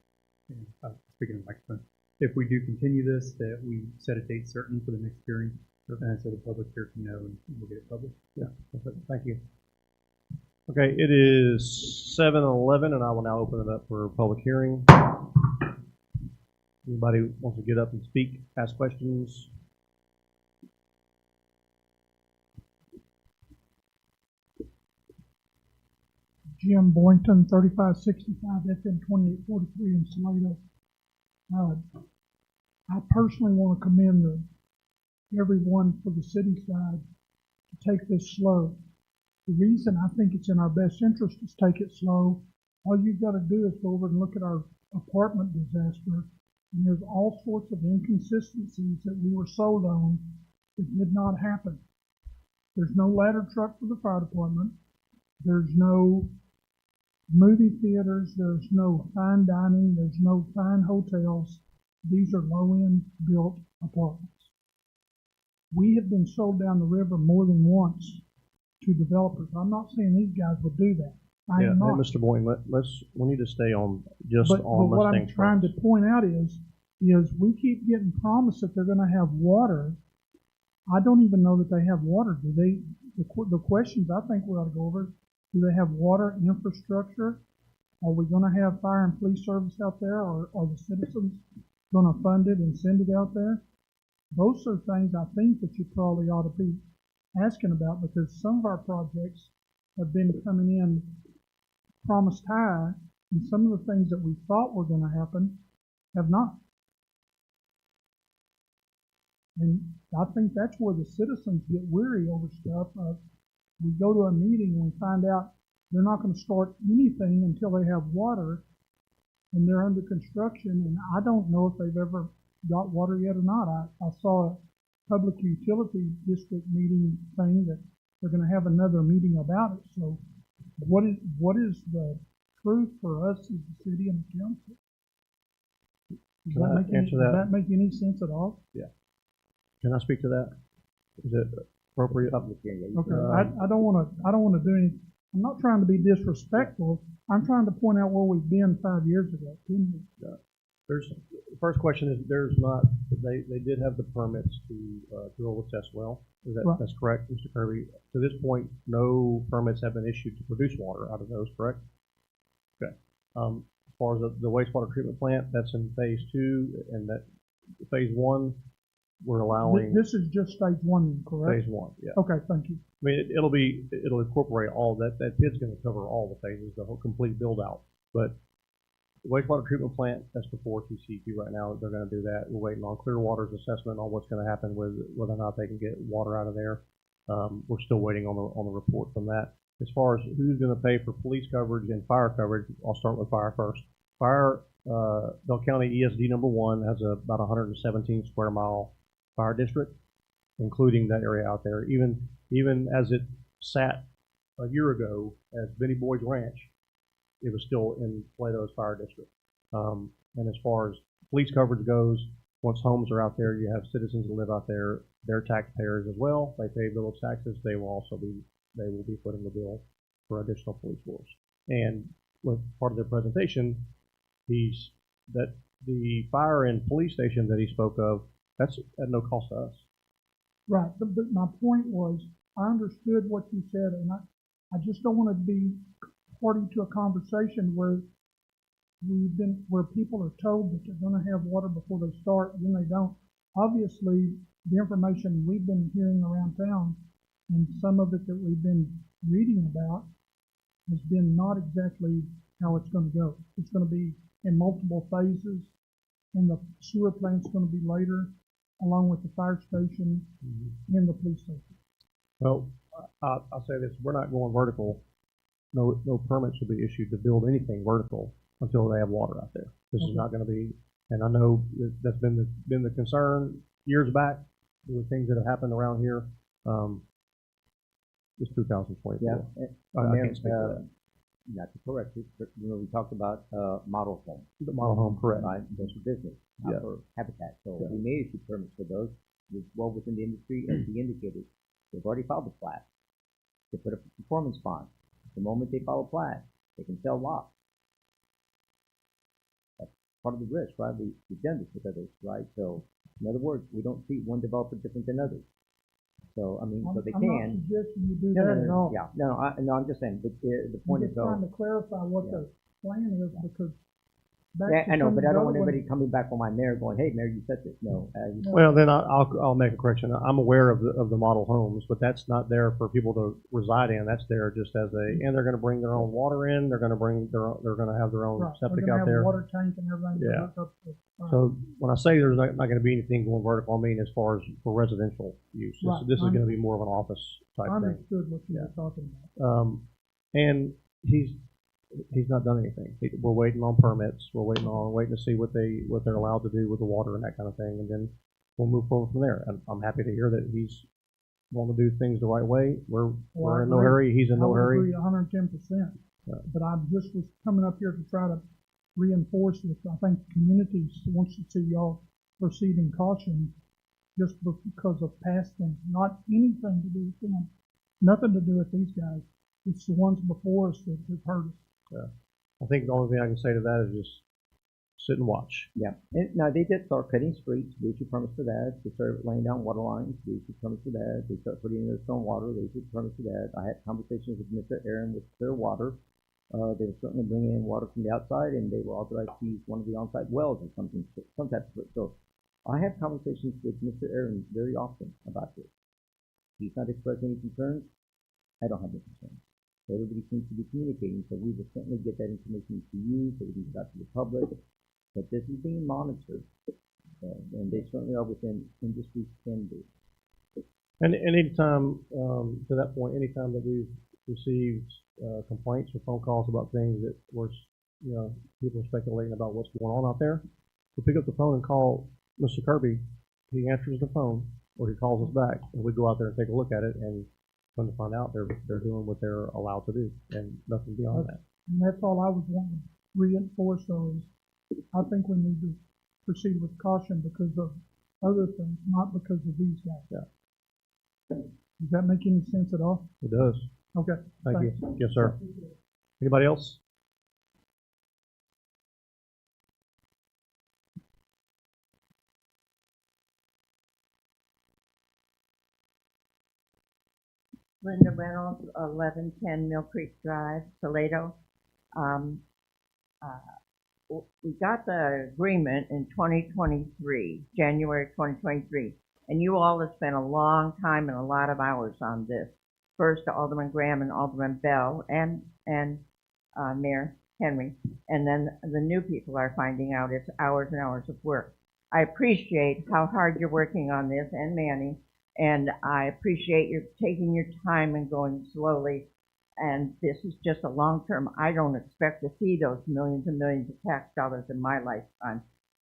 [SPEAKER 6] And, speaking of microphone, if we do continue this, that we set a date certain for the next hearing, so the public here can know and we'll get it published.
[SPEAKER 1] Yeah. Thank you. Okay, it is 7:11, and I will now open it up for public hearing. Anybody wants to get up and speak, ask questions?
[SPEAKER 2] Jim Boynton, 3565 FM 2843 in Salado. I personally want to commend everyone for the city side to take this slow. The reason I think it's in our best interest is take it slow. All you've got to do is go over and look at our apartment disaster, and there's all sorts of inconsistencies that we were sold on that did not happen. There's no ladder truck for the fire department. There's no movie theaters. There's no fine dining. There's no fine hotels. These are low-end built apartments. We have been sold down the river more than once to developers. I'm not saying these guys would do that. I am not.
[SPEAKER 1] Hey, Mr. Boyne, we need to stay on just
[SPEAKER 2] but
[SPEAKER 1] on
[SPEAKER 2] what
[SPEAKER 1] Mustang
[SPEAKER 2] I'm trying to
[SPEAKER 1] Springs.
[SPEAKER 2] point out is we keep getting promised that they're going to have water. I don't even know that they have water. Do they? The questions I think we ought to go over: do they have water infrastructure? Are we going to have fire and police service out there, or are the citizens going to fund it and send it out there? Those are things I think that you probably ought to be asking about, because some of our projects have been coming in promised high, and some of the things that we thought were going to happen have not. And I think that's where the citizens get weary over stuff. We go to a meeting and we find out they're not going to start anything until they have water, and they're under construction, and I don't know if they've ever got water yet or not. I saw a public utility district meeting thing that they're going to have another meeting about it. So what is the truth for us as the city and the council? Does that make any sense at all?
[SPEAKER 1] Yeah. Can I speak to that? Is it appropriate?
[SPEAKER 2] Okay. I don't want to do anything. I'm not trying to be disrespectful. I'm trying to point out where we've been 5 years ago.
[SPEAKER 1] The first question is they did have the permits to drill the test well.
[SPEAKER 2] Right.
[SPEAKER 1] That's correct, Mr. Kirby? To this point, no permits have been issued to produce water out of those, correct? Okay. As far as the wastewater treatment plant, that's in phase 2, and that phase 1, we're allowing.
[SPEAKER 2] This is just stage 1, correct?
[SPEAKER 1] Phase 1, yeah.
[SPEAKER 2] Okay, thank you.
[SPEAKER 1] I mean, it'll incorporate all that. That pit's going to cover all the phases, the whole complete build out. But the wastewater treatment plant, that's before TCEQ right now. They're going to do that. We're waiting on Clearwater's assessment on what's going to happen with whether or not they can get water out of there. We're still waiting on the report from that. As far as who's going to pay for police coverage and fire coverage, I'll start with fire first. Fire, Bell County ESD number 1 has about 117 square mile fire district, including that area out there. Even as it sat a year ago as Benny Boyd's Ranch, it was still in Salato's fire district. And as far as police coverage goes, once homes are out there, you have citizens that live out there. They're taxpayers as well. They pay village taxes. They will be footing the bill for additional police force. And with part of their presentation, that the fire and police station that he spoke of, that's at no cost to us.
[SPEAKER 2] Right, but my point was, I understood what you said, and I just don't want to be party to a conversation where where people are told that they're gonna have water before they start, then they don't. Obviously, the information we've been hearing around town, and some of it that we've been reading about, has been not exactly how it's gonna go. It's gonna be in multiple phases, and the sewer plant's gonna be later, along with the fire station and the police station.
[SPEAKER 1] Well, I'll say this, we're not going vertical. No permits will be issued to build anything vertical until they have water out there. This is not gonna be, and I know that's been the concern years back with things that have happened around here. It's 2024.
[SPEAKER 5] Yeah.
[SPEAKER 1] I can't speak to that.
[SPEAKER 5] Not to correct it, but we talked about model home.
[SPEAKER 1] The model home, correct.
[SPEAKER 5] Right, those for business, not
[SPEAKER 1] Yeah.
[SPEAKER 5] for habitat. So
[SPEAKER 1] Yeah.
[SPEAKER 5] we may issue permits for those. It's well within the industry, as we indicated. They've already filed the plat. They put up a performance bond. The moment they file a plat, they can sell lots. That's part of the risk, right? We've done this with others, right? So, in other words, we don't treat one developer different than others. So, I mean, so they
[SPEAKER 2] I'm
[SPEAKER 5] can.
[SPEAKER 2] not suggesting you do
[SPEAKER 5] No,
[SPEAKER 2] that
[SPEAKER 5] no,
[SPEAKER 2] at
[SPEAKER 5] no,
[SPEAKER 2] all.
[SPEAKER 5] yeah, no, I'm just saying, but the point
[SPEAKER 2] I'm
[SPEAKER 5] is
[SPEAKER 2] just
[SPEAKER 5] though.
[SPEAKER 2] trying to clarify what
[SPEAKER 5] Yeah.
[SPEAKER 2] the plan is, because back
[SPEAKER 5] Yeah,
[SPEAKER 2] to
[SPEAKER 5] I know,
[SPEAKER 2] some
[SPEAKER 5] but
[SPEAKER 2] of
[SPEAKER 5] I
[SPEAKER 2] the
[SPEAKER 5] don't want
[SPEAKER 2] other ones-
[SPEAKER 5] anybody coming back on my mayor going, hey, mayor, you said this. No.
[SPEAKER 1] Well, then I'll make a correction. I'm aware of the model homes, but that's not there for people to reside in. That's there just as and they're gonna bring their own water in, they're gonna have their own
[SPEAKER 2] Right,
[SPEAKER 1] septic
[SPEAKER 2] they're
[SPEAKER 1] out
[SPEAKER 2] gonna have
[SPEAKER 1] there.
[SPEAKER 2] a water tank and everything. to
[SPEAKER 1] Yeah.
[SPEAKER 2] hook up to- right.
[SPEAKER 1] So when I say there's not gonna be anything going vertical, I mean as far as for residential use.
[SPEAKER 2] Right.
[SPEAKER 1] This is gonna be more of an office
[SPEAKER 2] I
[SPEAKER 1] type thing.
[SPEAKER 2] understood what you
[SPEAKER 1] Yeah.
[SPEAKER 2] were talking about.
[SPEAKER 1] And he's not done anything. We're waiting on permits. We're waiting to see what they're allowed to do with the water and that kind of thing, and then we'll move forward from there. And I'm happy to hear that he's wanting to do things the right way. We're in no hurry. He's in no
[SPEAKER 2] I
[SPEAKER 1] hurry.
[SPEAKER 2] would agree 110%.
[SPEAKER 1] Yeah.
[SPEAKER 2] But I just was coming up here to try to reinforce this. I think the community wants to see y'all proceed in caution just because of past things, not anything to do with them, nothing to do with these guys. It's the ones before us that have hurt us.
[SPEAKER 1] Yeah. I think the only thing I can say to that is just sit and watch.
[SPEAKER 5] Yeah, and now they did start cutting streets. We issued permits for that. They started laying down water lines. We issued permits for that. They started putting in their storm water. They issued permits for that. I had conversations with Mr. Aaron with Clearwater. They were certainly bringing in water from the outside, and they were authorized to use one of the on-site wells or something, some type of. So I have conversations with Mr. Aaron very often about this. He's not expressed any concerns. I don't have any concerns. Everybody seems to be communicating, so we will certainly get that information to you so we can get out to the public. But this is being monitored, and they certainly are within industry standards.
[SPEAKER 1] And anytime, to that point, anytime that we've received complaints or phone calls about things that were, people are speculating about what's going on out there, we pick up the phone and call Mr. Kirby. He answers the phone, or he calls us back, and we go out there and take a look at it, and come to find out they're doing what they're allowed to do, and nothing beyond that.
[SPEAKER 2] And that's all I was wanting to reinforce, though, is I think we need to proceed with caution because of other things, not because of these guys.
[SPEAKER 1] Yeah.
[SPEAKER 2] Does that make any sense at all?
[SPEAKER 1] It does.
[SPEAKER 2] Okay.
[SPEAKER 1] Thank
[SPEAKER 2] thanks.
[SPEAKER 1] you. Yes, sir. Anybody else?
[SPEAKER 10] Linda Reynolds, 1110 Mill Creek Drive, Salado. We got the agreement in 2023, January 2023, and you all have spent a long time and a lot of hours on this. First, Alderman Graham and Alderman Bell and Mayor Henry, and then the new people are finding out it's hours and hours of work. I appreciate how hard you're working on this, and Manny, and I appreciate you taking your time and going slowly. And this is just a long term. I don't expect to see those millions and millions of tax dollars in my lifetime.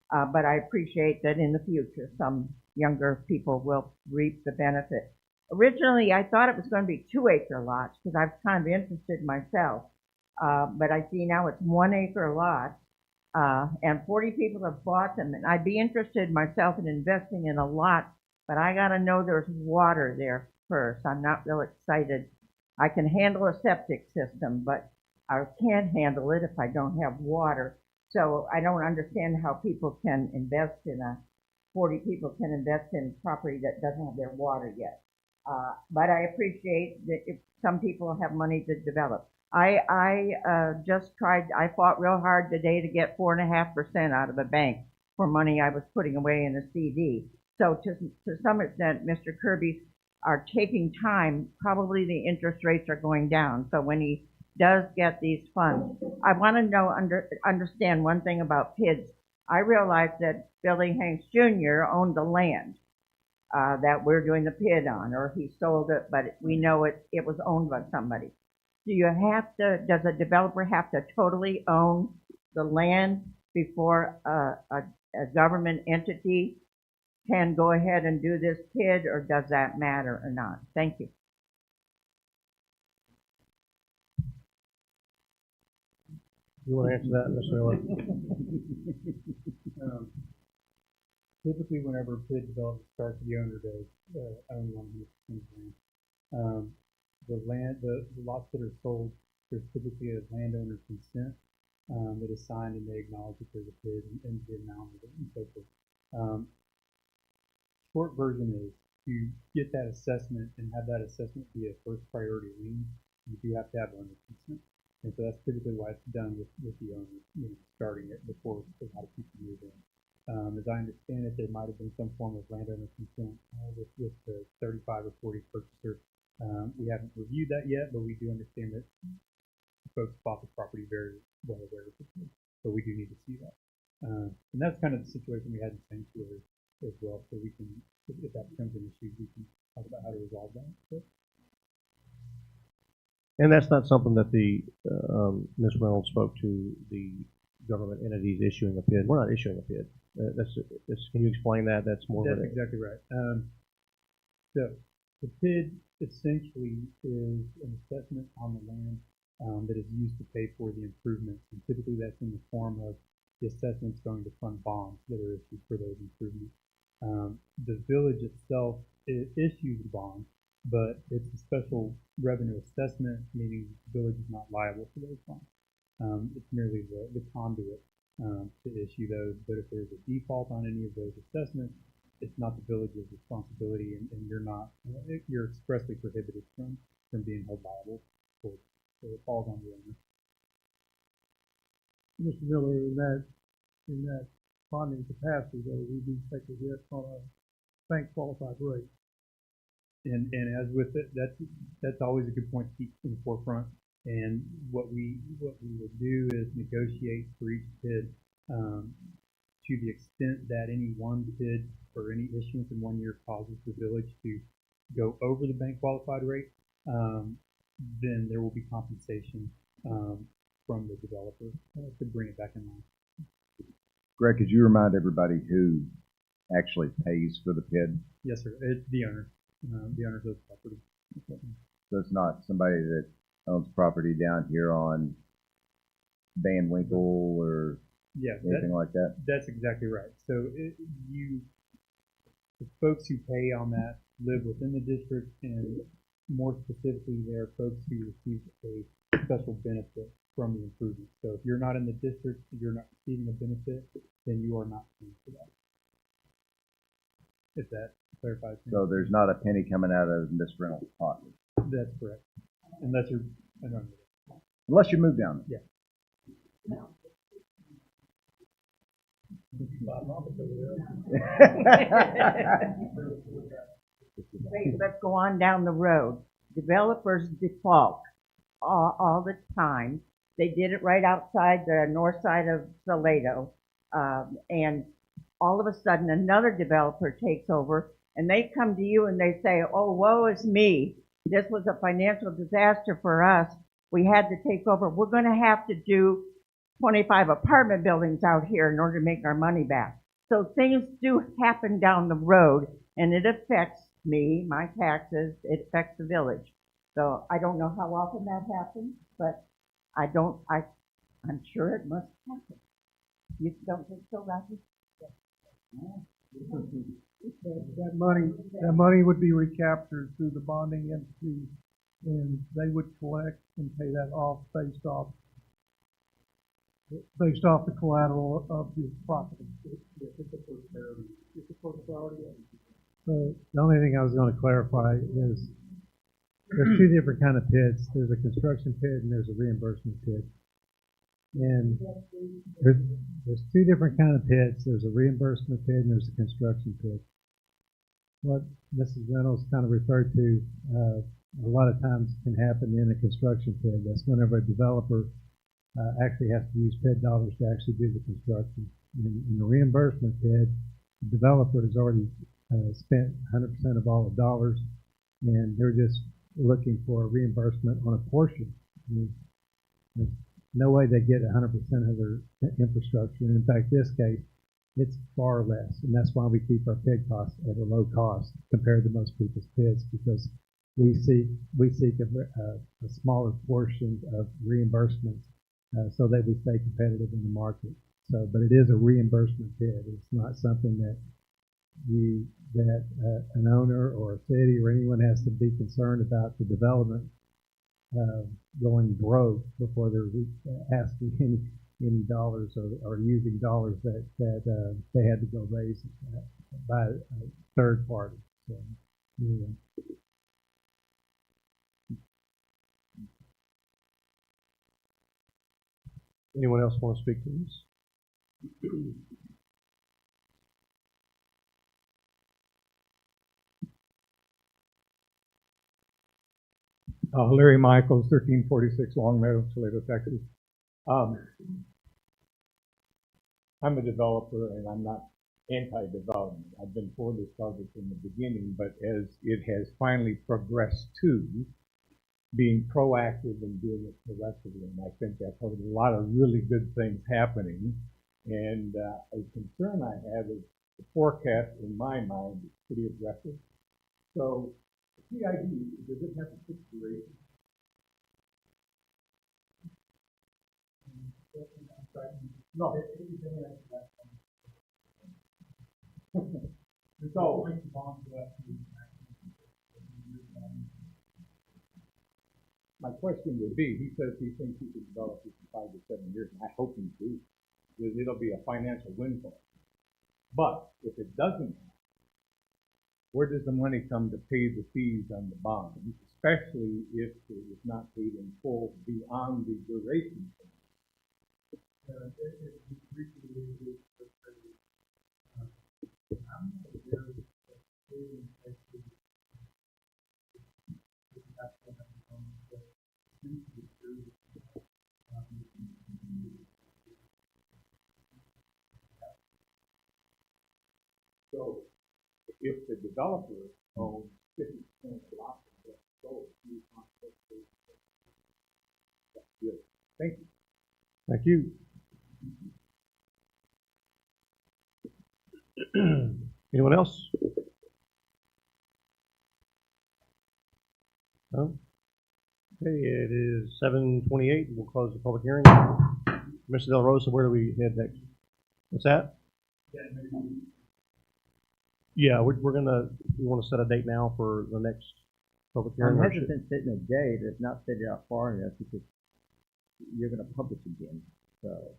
[SPEAKER 10] But I appreciate that in the future, some younger people will reap the benefit. Originally, I thought it was going to be 2-acre lots because I was kind of interested myself. But I see now it's 1-acre lots. And 40 people have bought them. And I'd be interested myself in investing in a lot, but I got to know there's water there first. I'm not real excited. I can handle a septic system, but I can't handle it if I don't have water. So I don't understand how people can invest in 40 people can invest in property that doesn't have their water yet. But I appreciate that if some people have money to develop. I just I fought real hard today to get 4.5% out of a bank for money I was putting away in a CD. So to some extent, Mr. Kirby are taking time. Probably the interest rates are going down. So when he does get these funds, I want to understand one thing about PIDs. I realized that Billy Hanks Jr. owned the land that we're doing the PID on, or he sold it, but we know it was owned by somebody. Does a developer have to totally own the land before a government entity can go ahead and do this PID, or does that matter or not? Thank you.
[SPEAKER 1] You want to answer that, Mr. Miller?
[SPEAKER 6] Typically, whenever a PID development starts, the owner does own 100% of land. The lots that are sold, there's typically a landowner consent that is signed, and they acknowledge that there's a PID and the amount of it and so forth. Short version is to get that assessment and have that assessment be a first priority lien, you do have to have owner consent. And so that's typically why it's done with the owner, starting it before a lot of people move in. As I understand it, there might have been some form of landowner consent with the 35 or 40 purchaser. We haven't reviewed that yet, but we do understand that folks bought the property very well aware of it. So we do need to see that. And that's kind of the situation we had in Sanctuary as well. So we can, if that becomes an issue, we can talk about how to resolve that. But,
[SPEAKER 1] And that's not something that the Ms. Reynolds spoke to the government entities issuing a PID. We're not issuing a PID. Can you explain that? That's more.
[SPEAKER 6] That's exactly right. So the PID essentially is an assessment on the land that is used to pay for the improvements, and typically that's in the form of the assessments going to fund bonds that are issued for those improvements. The village itself issues the bonds, but it's a special revenue assessment, meaning the village is not liable for those bonds. It's merely the conduit to issue those, but if there's a default on any of those assessments, it's not the village's responsibility, and you're expressly prohibited from being held liable for it. So it falls on the owner.
[SPEAKER 2] Mr. Miller, in that bonding capacity, though, we do take a hit on a bank qualified rate.
[SPEAKER 6] And as with it, that's always a good point to keep in the forefront. And what we will do is negotiate for each PID to the extent that any one PID or any issuance in 1 year causes the village to go over the bank qualified rate, then there will be compensation from the developer to bring it back in line.
[SPEAKER 4] Greg, could you remind everybody who actually pays for the PID?
[SPEAKER 6] Yes, sir. It's the owner. The owner of the property.
[SPEAKER 4] So it's not somebody that owns property down here on Van Winkle or anything like that?
[SPEAKER 6] That's exactly right. So the folks who pay on that live within the district, and more specifically, there are folks who receive a special benefit from the improvement. So if you're not in the district, you're not receiving a benefit, then you are not paying for that. If that clarifies things.
[SPEAKER 4] So there's not a penny coming out of Miss Reynolds' pocket?
[SPEAKER 6] That's correct. Unless you're, I don't know.
[SPEAKER 4] Unless you move down there.
[SPEAKER 6] Yeah.
[SPEAKER 10] Wait, let's go on down the road. Developers default all the time. They did it right outside the north side of Salado, and all of a sudden another developer takes over, and they come to you and they say, "Oh, woe is me. This was a financial disaster for us. We had to take over. We're going to have to do 25 apartment buildings out here in order to make our money back." So things do happen down the road, and it affects me, my taxes, it affects the village. So I don't know how often that happens, but I'm sure it must happen. You don't think so, Roger?
[SPEAKER 2] That money would be recaptured through the bonding entity, and they would collect and pay that off based off the collateral of the property.
[SPEAKER 7] So the only thing I was going to clarify is there's two different kind of pits. There's a construction pit and there's a reimbursement pit. And there's two different kind of pits. There's a reimbursement pit and there's a construction pit. What Mrs. Reynolds kind of referred to, a lot of times can happen in a construction pit. That's whenever a developer actually has to use PED dollars to actually do the construction. In the reimbursement pit, the developer has already spent 100% of all the dollars, and they're just looking for a reimbursement on a portion. I mean, there's no way they get 100% of their infrastructure. And in fact, this case, it's far less, and that's why we keep our PED costs at a low cost compared to most people's PEDs, because we seek a smaller portion of reimbursements so that we stay competitive in the market. So, but it is a reimbursement PED. It's not something that an owner or a city or anyone has to be concerned about the development going broke before they're asking any dollars or using dollars that they had to go raise by a third party. So, anyway.
[SPEAKER 1] Anyone else want to speak to this?
[SPEAKER 3] Larry Michaels, 1346 Long Meadow, Salado, Texas. I'm a developer and I'm not anti-development. I've been for this project from the beginning, but as it has finally progressed to being proactive and doing it progressively, and I think I've heard a lot of really good things happening. And a concern I have is the forecast in my mind is pretty aggressive. So the PID, does it have a fixed duration? No. So, my question would be, he says he thinks he could develop this in 5 to 7 years, and I hope he do. It'll be a financial windfall. But if it doesn't, where does the money come to pay the fees on the bonds, especially if it is not paid in full beyond the duration? So, if the developer owns 50% of the lot, that's good. Thank you.
[SPEAKER 1] Thank you. Anyone else? No? Okay, it is 7:28. We'll close the public hearing. Mr. Del Rosa, where do we head next? What's that? Yeah, we want to set a date now for the next public hearing.
[SPEAKER 5] I'm hesitant setting a date if not set it out far enough because you're going to publish again. So.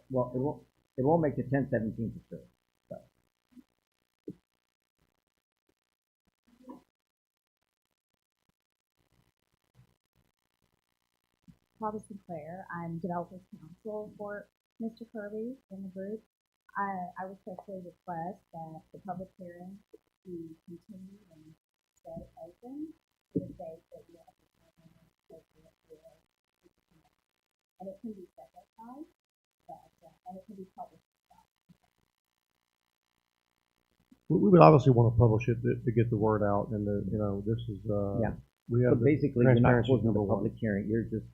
[SPEAKER 5] Well, it won't make the 10/17 for sure. So.
[SPEAKER 11] Barbara Sinclair. I'm developers counsel for Mr. Kirby in the group. I respectfully request that the public hearing be continued and stay open to the date that you have determined appropriate for. And it can be separate time, and it can be published.
[SPEAKER 1] We would obviously want to publish it to get the word out, and this is
[SPEAKER 5] yeah.
[SPEAKER 1] We have
[SPEAKER 5] so basically, you're not closing the
[SPEAKER 1] number
[SPEAKER 5] public hearing. You're just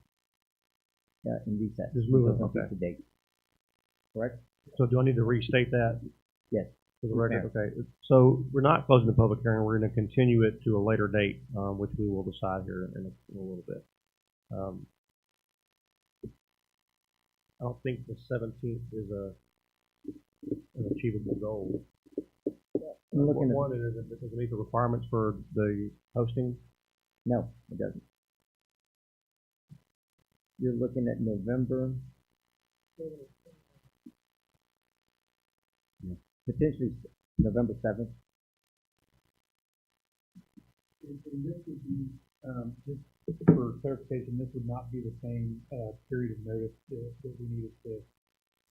[SPEAKER 5] in recess.
[SPEAKER 1] Just moving. Okay.
[SPEAKER 5] The date. Correct.
[SPEAKER 1] So do I need to restate that?
[SPEAKER 5] Yes.
[SPEAKER 1] For the record. Okay. So we're not closing the public hearing. We're going to continue it to a later date, which we will decide here in a little bit. I don't think the 17th is an achievable goal. One is it doesn't meet the requirements for the hosting.
[SPEAKER 5] No, it doesn't. You're looking at November. potentially November 7th.
[SPEAKER 6] And this would be, just for clarification, this would not be the same, period of notice that we needed to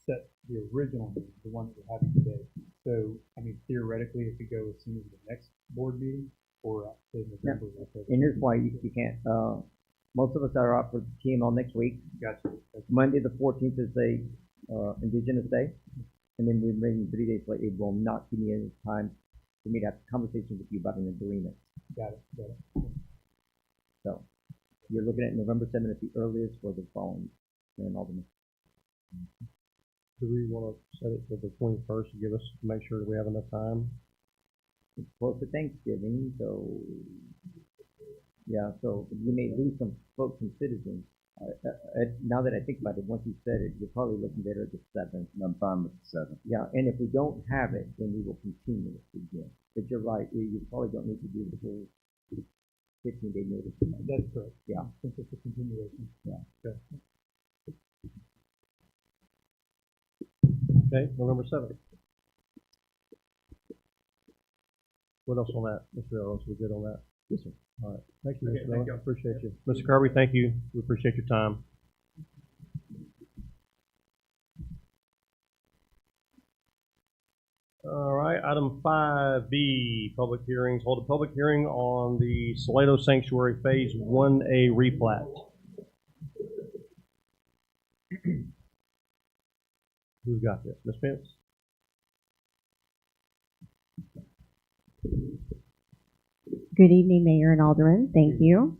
[SPEAKER 6] set the original meeting, the one that we're having today. So, I mean, theoretically, it could go as soon as the next board meeting or say November.
[SPEAKER 5] And here's why you can't, most of us are out for TML next week.
[SPEAKER 6] Gotcha.
[SPEAKER 5] Monday, the 14th is a, Indigenous Day. And then we're meeting 3 days later. It will not give me any time for me to have a conversation with you about an agreement.
[SPEAKER 6] Got it.
[SPEAKER 5] So you're looking at November 7th at the earliest for the following, and Alderman.
[SPEAKER 1] Do we want to set it for the 21st to give us, make sure that we have enough time?
[SPEAKER 5] It's close to Thanksgiving, so, yeah, so you may lose some folks and citizens. Now that I think about it, once you said it, you're probably looking better at the 7th.
[SPEAKER 4] I'm fine with the 7th.
[SPEAKER 5] Yeah, and if we don't have it, then we will continue it again. But you're right, you probably don't need to do the whole 15-day notice.
[SPEAKER 6] That's correct.
[SPEAKER 5] Yeah.
[SPEAKER 6] Since it's a continuation.
[SPEAKER 5] Yeah.
[SPEAKER 1] Okay, November 7th. What else on that, Mr. Ellis? We good on that?
[SPEAKER 5] Yes, sir.
[SPEAKER 1] All right. Thank you,
[SPEAKER 6] Okay,
[SPEAKER 1] Mr.
[SPEAKER 6] thank
[SPEAKER 1] Ellis.
[SPEAKER 6] you.
[SPEAKER 1] Appreciate you. Mr. Kirby, thank you. We appreciate your time. All right, item 5B, public hearings. Hold a public hearing on the Salado Sanctuary Phase 1A replat. Who's got this? Ms. Pence?
[SPEAKER 12] Good evening, Mayor and Alderman. Thank you.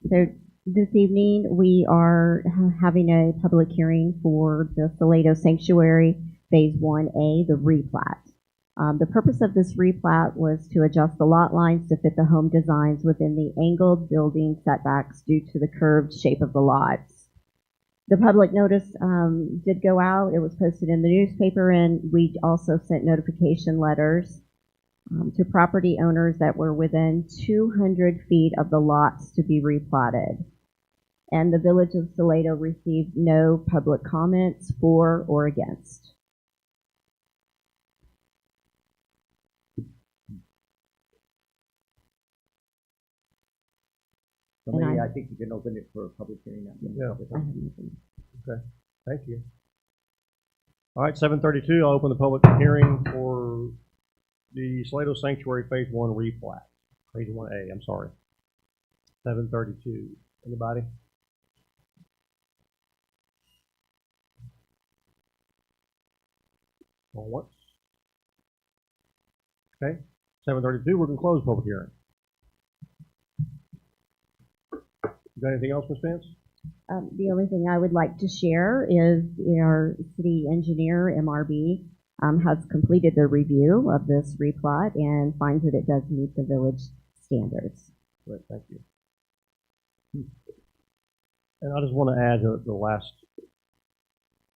[SPEAKER 12] So this evening, we are having a public hearing for the Salado Sanctuary Phase 1A, the replat. The purpose of this replat was to adjust the lot lines to fit the home designs within the angled building setbacks due to the curved shape of the lots. The public notice did go out. It was posted in the newspaper, and we also sent notification letters to property owners that were within 200 feet of the lots to be replatted. And the Village of Salado received no public comments for or against.
[SPEAKER 5] So maybe I think you can open it for a public hearing now.
[SPEAKER 1] Yeah. Okay, thank you. All right, 7:32, I'll open the public hearing for the Salado Sanctuary Phase 1 replat. Phase 1A, I'm sorry. 7:32. Anybody? Going once? Okay, 7:32, we're going to close the public hearing. You got anything else, Ms. Pence?
[SPEAKER 12] The only thing I would like to share is our city engineer, MRB, has completed the review of this replat and finds that it does meet the village standards.
[SPEAKER 1] Great, thank you. And I just want to add the last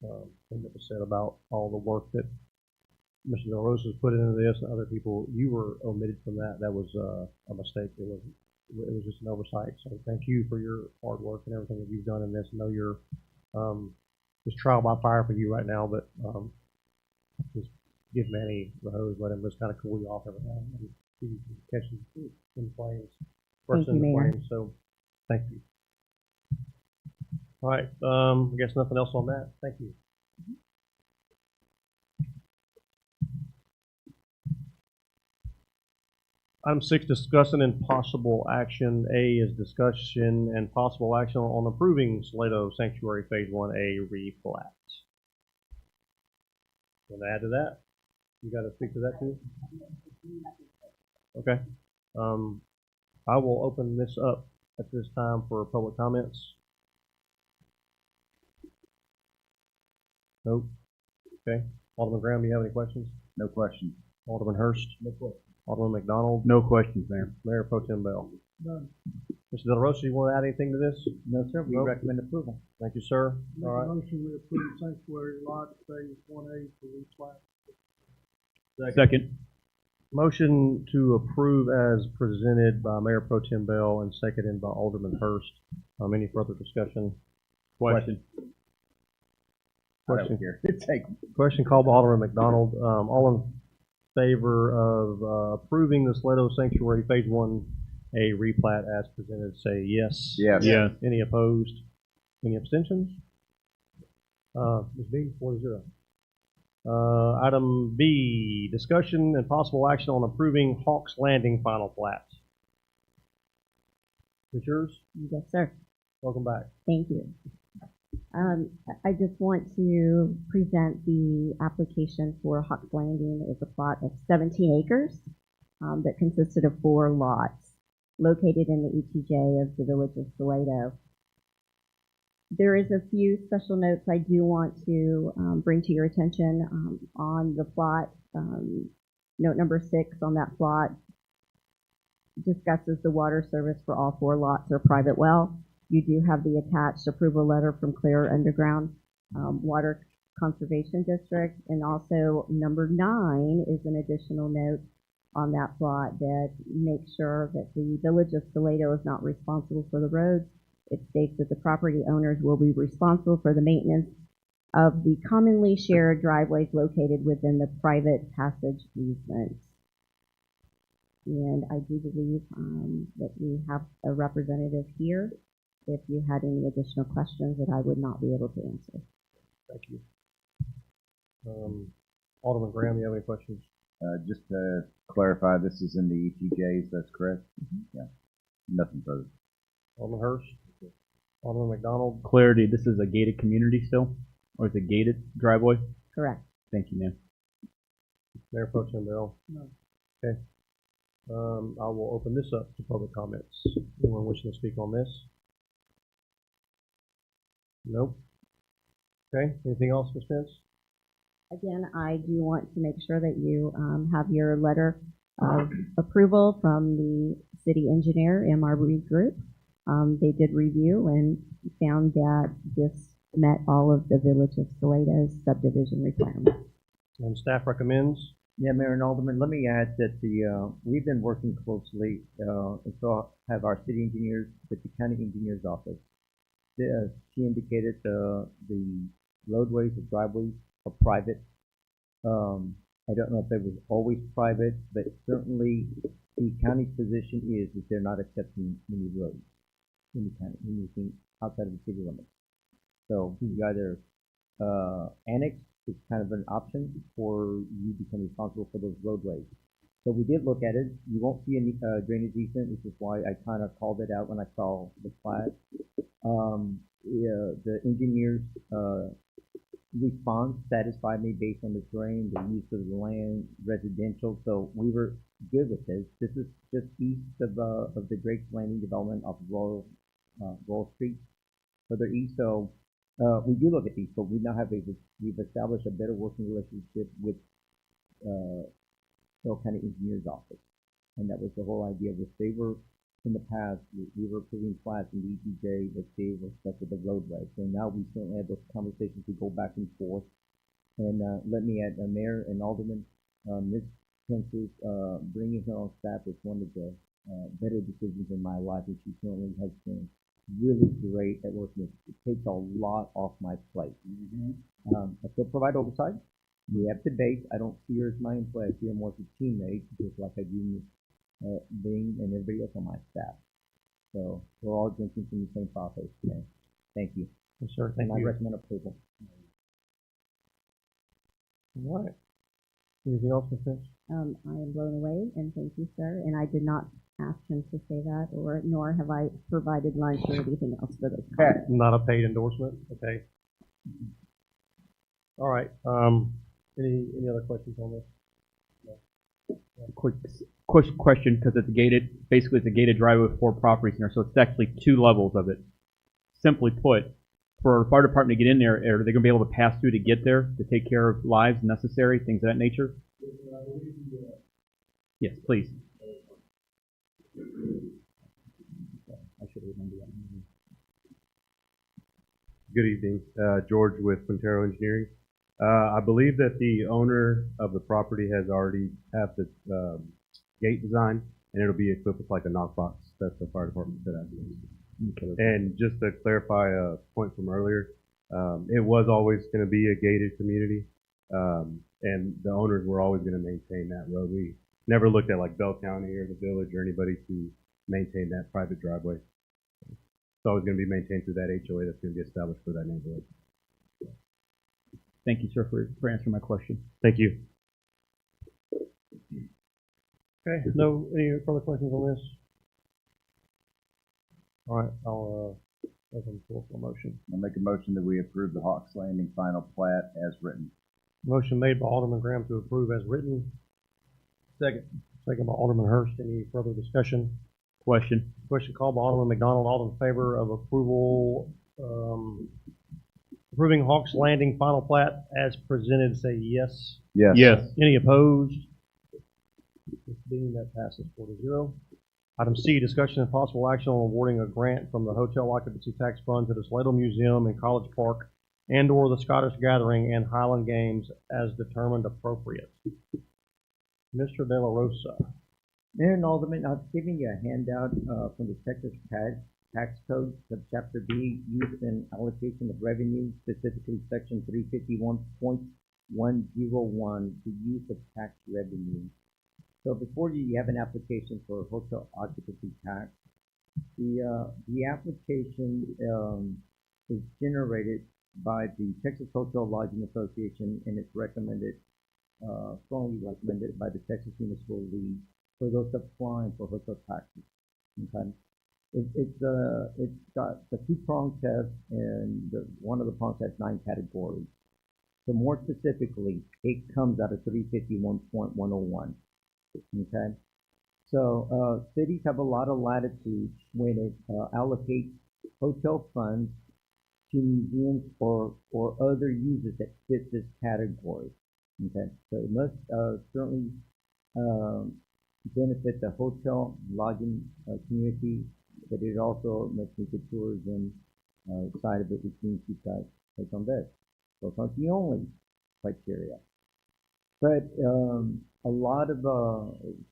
[SPEAKER 1] thing that was said about all the work that Mr. Del Rosa's put into this and other people. You were omitted from that. That was a mistake. It was just an oversight. So thank you for your hard work and everything that you've done in this. I know you're it's trial by fire for you right now, but just give Manny the hose, let him just kind of cool you off every now and then. He catches in flames, bursts into flames. So thank you. All right, I guess nothing else on that. Thank you. Item 6, discussion and possible action. A is discussion and possible action on approving Salado Sanctuary Phase 1A replat. Want to add to that? You got to speak to that too? Okay. I will open this up at this time for public comments. Nope. Okay. Alderman Graham, do you have any questions?
[SPEAKER 4] No questions.
[SPEAKER 1] Alderman Hurst?
[SPEAKER 5] No question.
[SPEAKER 1] Alderman McDonald?
[SPEAKER 9] No questions, Mayor.
[SPEAKER 1] Mayor Pro Tem Bell?
[SPEAKER 2] None.
[SPEAKER 1] Mr. Del Rosa, you want to add anything to this?
[SPEAKER 5] No, sir. We
[SPEAKER 1] Nope.
[SPEAKER 5] recommend approval.
[SPEAKER 1] Thank you, sir.
[SPEAKER 2] Make
[SPEAKER 1] All
[SPEAKER 2] a
[SPEAKER 1] right.
[SPEAKER 2] motion, we approve sanctuary lot phase 1A for replat.
[SPEAKER 9] Second.
[SPEAKER 1] Motion to approve as presented by Mayor Pro Tem Bell and seconded by Alderman Hurst. Any further discussion?
[SPEAKER 9] Question.
[SPEAKER 1] Question.
[SPEAKER 4] Here.
[SPEAKER 1] Question called by Alderman McDonald. All in favor of approving the Salado Sanctuary Phase 1A replat as presented, say yes.
[SPEAKER 4] Yes.
[SPEAKER 9] Yes.
[SPEAKER 1] Any opposed? Any abstentions? Ms. B, 4-0. Item B, discussion and possible action on approving Hawks Landing final plat. Is yours?
[SPEAKER 12] Yes, sir.
[SPEAKER 1] Welcome back.
[SPEAKER 12] Thank you. I just want to present the application for Hawks Landing. It's a plot of 17 acres that consisted of 4 lots located in the ETJ of the Village of Salado. There is a few special notes I do want to bring to your attention on the plot. Note number 6 on that plot discusses the water service for all 4 lots or private well. You do have the attached approval letter from Clear Underground Water Conservation District, and also number 9 is an additional note on that plot that makes sure that the Village of Salado is not responsible for the roads. It states that the property owners will be responsible for the maintenance of the commonly shared driveways located within the private passage easements. And I do believe that we have a representative here if you had any additional questions that I would not be able to answer.
[SPEAKER 1] Thank you. Alderman Graham, you have any questions?
[SPEAKER 4] Just to clarify, this is in the ETJs, that's correct?
[SPEAKER 12] Mm-hmm.
[SPEAKER 4] Yeah. Nothing further.
[SPEAKER 1] Alderman Hurst? Alderman McDonald?
[SPEAKER 9] Clarity, this is a gated community still? Or is it gated driveway?
[SPEAKER 12] Correct.
[SPEAKER 9] Thank you, ma'am.
[SPEAKER 1] Mayor Pro Tem Bell?
[SPEAKER 2] No.
[SPEAKER 1] Okay. I will open this up to public comments. Anyone wishing to speak on this? Nope. Okay. Anything else, Ms. Pence?
[SPEAKER 12] Again, I do want to make sure that you have your letter of approval from the city engineer, MR Reed Group. They did review and found that this met all of the Village of Salado's subdivision requirements.
[SPEAKER 1] And staff recommends?
[SPEAKER 5] Yeah, Mayor and Alderman, let me add that we've been working closely, and so have our city engineers with the county engineer's office. She indicated the roadways, the driveways are private. I don't know if they was always private, but certainly the county's position is that they're not accepting any roads in the county, anything outside of the city limits. So you either annex is kind of an option, or you become responsible for those roadways. So we did look at it. You won't see any drainage easement, which is why I kind of called it out when I saw the plat. The engineer's response satisfied me based on the terrain, the use of the land, residential. So we were good with this. This is just east of the Drake's Landing development off of Royal Street, further east. So we do look at these, but we now have we've established a better working relationship with Hill County Engineer's Office, and that was the whole idea. Was they were in the past we were putting plats in the ETJ that they were stuck with the roadway. So now we certainly have those conversations to go back and forth. And let me add, Mayor and Alderman, Ms. Pence's bringing her on staff was one of the better decisions in my life, and she certainly has been really great at working. It takes a lot off my plate. I still provide oversight. We have debate. I don't see her as my employee. I see her more as a teammate, just like I do Ms. Bing and everybody else on my staff. So we're all drinking from the same process today. Thank you.
[SPEAKER 1] Yes, sir. Thank you.
[SPEAKER 5] I recommend approval.
[SPEAKER 1] All right. Anything else, Ms. Pence?
[SPEAKER 12] I am blown away, and thank you, sir. And I did not ask him to say that, nor have I provided lunch or anything else for those comments.
[SPEAKER 1] Not a paid endorsement? Okay. All right. Any other questions on this?
[SPEAKER 9] Quick question, because it's gated, basically it's a gated driveway with 4 properties in there, so it's actually 2 levels of it. Simply put, for our fire department to get in there, are they going to be able to pass through to get there, to take care of lives necessary, things of that nature? Yes, please. I should remember that.
[SPEAKER 13] Good evening, George with Quintero Engineering. I believe that the owner of the property has already have the gate design, and it'll be equipped with like a knockbox that the fire department said afterwards. And just to clarify a point from earlier, It was always going to be a gated community, and the owners were always going to maintain that road. We never looked at like Bell County or the village or anybody to maintain that private driveway. It's always going to be maintained through that HOA that's going to be established for that neighborhood.
[SPEAKER 9] Thank you, sir, for answering my question.
[SPEAKER 13] Thank you.
[SPEAKER 1] Okay, any further questions on this? All right, I'll open the floor for a motion.
[SPEAKER 4] I'll make a motion that we approve the Hawks Landing final plat as written.
[SPEAKER 1] Motion made by Alderman Graham to approve as written. Second. Second by Alderman Hurst. Any further discussion?
[SPEAKER 9] Question.
[SPEAKER 1] Question called by Alderman McDonald. All in favor of approval, approving Hawks Landing final plat as presented, say yes.
[SPEAKER 4] Yes.
[SPEAKER 9] Yes.
[SPEAKER 1] Any opposed? This being that passes 4-0. Item C, discussion and possible action on awarding a grant from the Hotel Occupancy Tax Fund to the Salado Museum and College Park and/or the Scottish Gathering and Highland Games as determined appropriate. Mr. De La Rosa.
[SPEAKER 5] Mayor and Alderman, I've given you a handout from the Texas Tax Code, Chapter B, Use and Allocation of Revenue, specifically Section 351.101, the use of tax revenue. So before you have an application for a hotel occupancy tax, the application is generated by the Texas Hotel Lodging Association, and it's recommended, strongly recommended by the Texas Municipal League for those applying for hotel taxes. Okay, it's got a two-prong test, and one of the prongs has 9 categories. So more specifically, it comes out of 351.101. Okay, so cities have a lot of latitude when it allocates hotel funds to museums or other users that fit this category. Okay, so it must certainly benefit the hotel lodging community, but it also must meet the tourism side of it, which means you guys take on this. So it's not the only criteria. But a lot of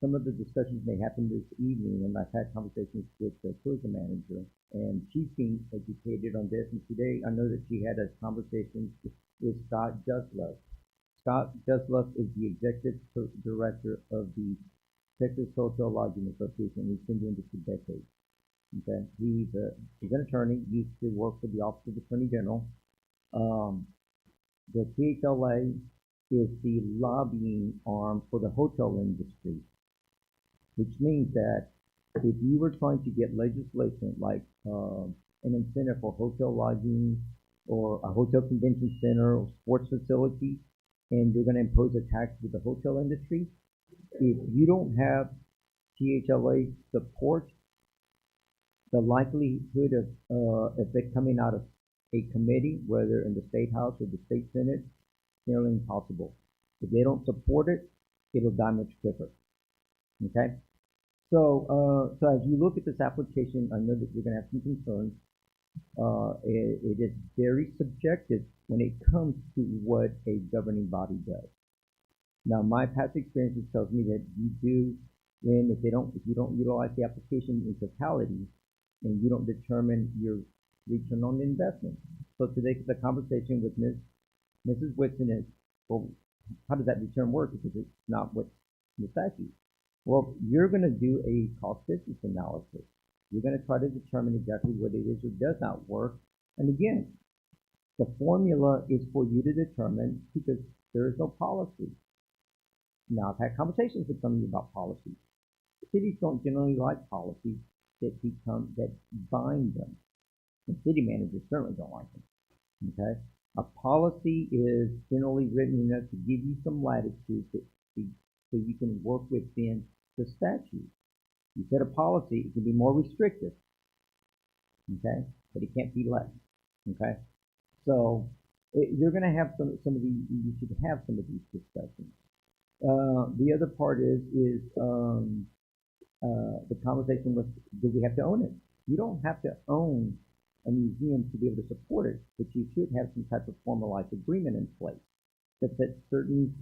[SPEAKER 5] some of the discussions may happen this evening, and I've had conversations with the tourism manager, and she's being educated on this. And today, I know that she had a conversation with Scott Jusluff. Scott Jusluff is the executive director of the Texas Hotel Lodging Association. He's been doing this for decades. Okay, he's an attorney. Used to work for the Office of the Attorney General. The THLA is the lobbying arm for the hotel industry, which means that if you were trying to get legislation like an incentive for hotel lodging or a hotel convention center or sports facility, and you're going to impose a tax to the hotel industry, if you don't have THLA support, the likelihood of it coming out of a committee, whether in the State House or the State Senate, nearly impossible. If they don't support it, it'll die much quicker. Okay? So, so as you look at this application, I know that you're going to have some concerns. It is very subjective when it comes to what a governing body does. Now, my past experiences tells me that you do, if you don't utilize the application in totality, and you don't determine your return on investment. So today, the conversation with Mrs. Whitson is, well, how does that return work? Because it's not what's in the statute. Well, you're going to do a cost-business analysis. You're going to try to determine exactly what it is or does not work. And again, the formula is for you to determine because there is no policy. Now, I've had conversations with some of you about policy. Cities don't generally like policies that bind them. And city managers certainly don't like them. Okay? A policy is generally written enough to give you some latitude so you can work within the statute. You set a policy, it can be more restrictive. Okay? But it can't be less. Okay? So you're going to have some of these, you should have some of these discussions. The other part is the conversation with, do we have to own it? You don't have to own a museum to be able to support it, but you should have some type of formalized agreement in place that sets certain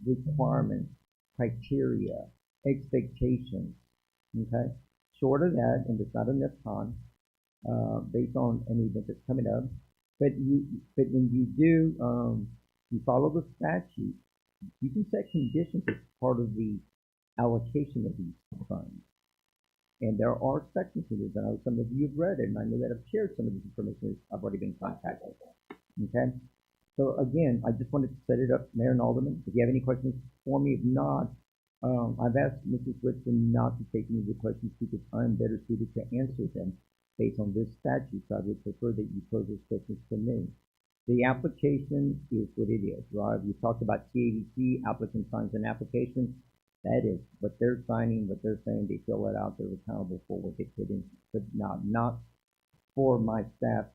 [SPEAKER 5] requirements, criteria, expectations. Okay, short of that, and there's not enough time, based on an event that's coming up. But when you do, you follow the statute, you can set conditions as part of the allocation of these funds. And there are sections to this. I know some of you have read it, and I know that I've shared some of this information. I've already been contacted. Okay? So again, I just wanted to set it up, Mayor and Alderman. If you have any questions for me, if not, I've asked Mrs. Whitson not to take any of the questions because I'm better suited to answer them based on this statute. So I would prefer that you pose those questions to me. The application is what it is, right? We talked about TABC, applicant signs an application. That is what they're signing, what they're saying, they fill it out, they're accountable for what they put in, but not for my staff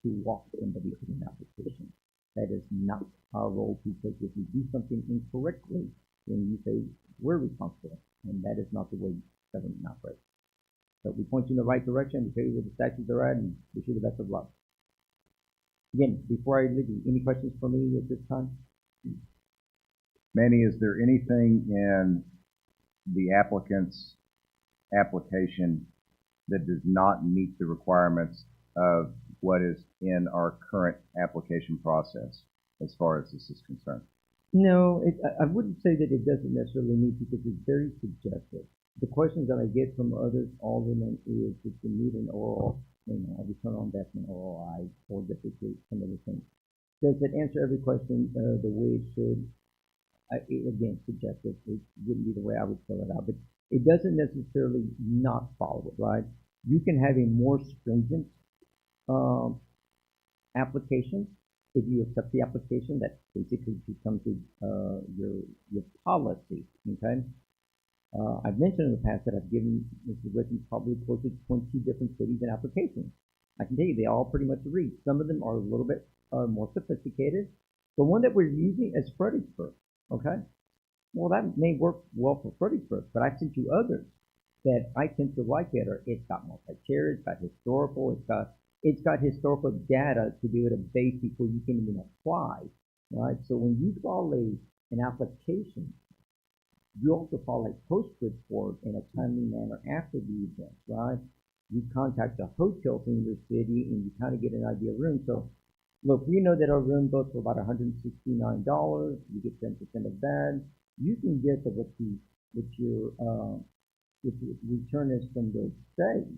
[SPEAKER 5] to walk somebody through an application. That is not our role, because if you do something incorrectly, then you say we're responsible, and that is not the way government operates. So we point you in the right direction, we tell you where the statutes are at, and wish you the best of luck. Again, before I leave you, any questions for me at this time?
[SPEAKER 4] Manny, is there anything in the applicant's application that does not meet the requirements of what is in our current application process as far as this is concerned?
[SPEAKER 5] No, I wouldn't say that it doesn't necessarily meet, because it's very subjective. The questions that I get from others, aldermen, is if you need an oral, a return on investment, ROI, or depreciate some of the things. Does it answer every question the way it should? Again, subjective. It wouldn't be the way I would fill it out, but it doesn't necessarily not follow it, right? You can have a more stringent application if you accept the application that basically becomes your policy. Okay. I've mentioned in the past that I've given Mrs. Whitson probably close to 20 different cities and applications. I can tell you they all pretty much agree. Some of them are a little bit more sophisticated. The one that we're using is Fredericksburg. Okay. Well, that may work well for Fredericksburg, but I sent you others that I tend to like better. It's got multi-chair, it's got historical, it's got historical data to be able to base before you can even apply, right? So when you file an application, you also file a postscript for it in a timely manner after the event, right? You contact the hotels in your city and you kind of get an idea of room. So look, we know that our room goes for about $169. You get 10% of that. You can get what your return is from those states.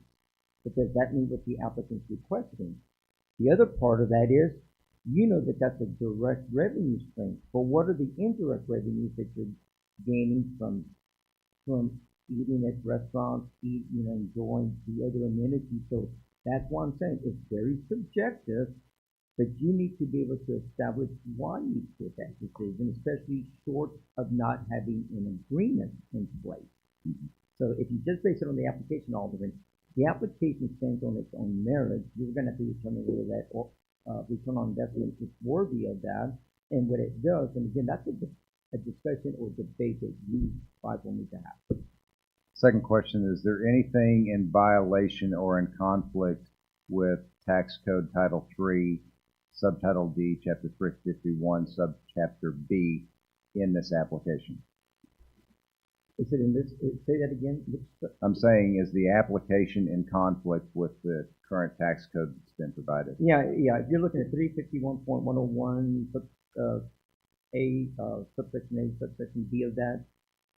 [SPEAKER 5] But does that mean what the applicant's requesting? The other part of that is, you know that that's a direct revenue stream. But what are the indirect revenues that you're gaining from eating at restaurants, enjoying the other amenities? So that's why I'm saying it's very subjective. But you need to be able to establish why you did that decision, especially short of not having an agreement in place. So if you just base it on the application, Alderman, the application stands on its own merits. You're going to have to determine whether that return on investment is worthy of that and what it does. And again, that's a discussion or debate that you five will need to have.
[SPEAKER 4] Second question, is there anything in violation or in conflict with Tax Code Title 3, Subtitle D, Chapter 351, Subchapter B in this application?
[SPEAKER 5] Is it in this? Say that again.
[SPEAKER 4] I'm saying, is the application in conflict with the current tax code that's been provided?
[SPEAKER 5] Yeah. If you're looking at 351.101, subsection A, subsection B of that,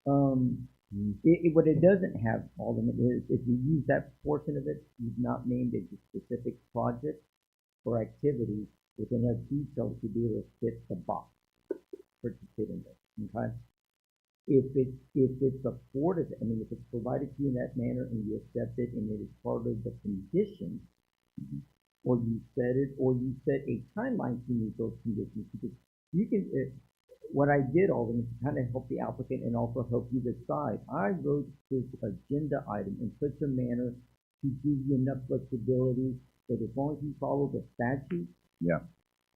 [SPEAKER 5] what it doesn't have, Alderman, is if you use that portion of it, you've not named a specific project or activity with enough detail to be able to fit the box for it to fit in there. Okay. If it's afforded, if it's provided to you in that manner and you accept it and it is part of the conditions, or you set a timeline to meet those conditions, because you can, what I did, Alderman, to kind of help the applicant and also help you decide, I wrote this agenda item in such a manner to give you enough flexibility that as long as you follow the statute,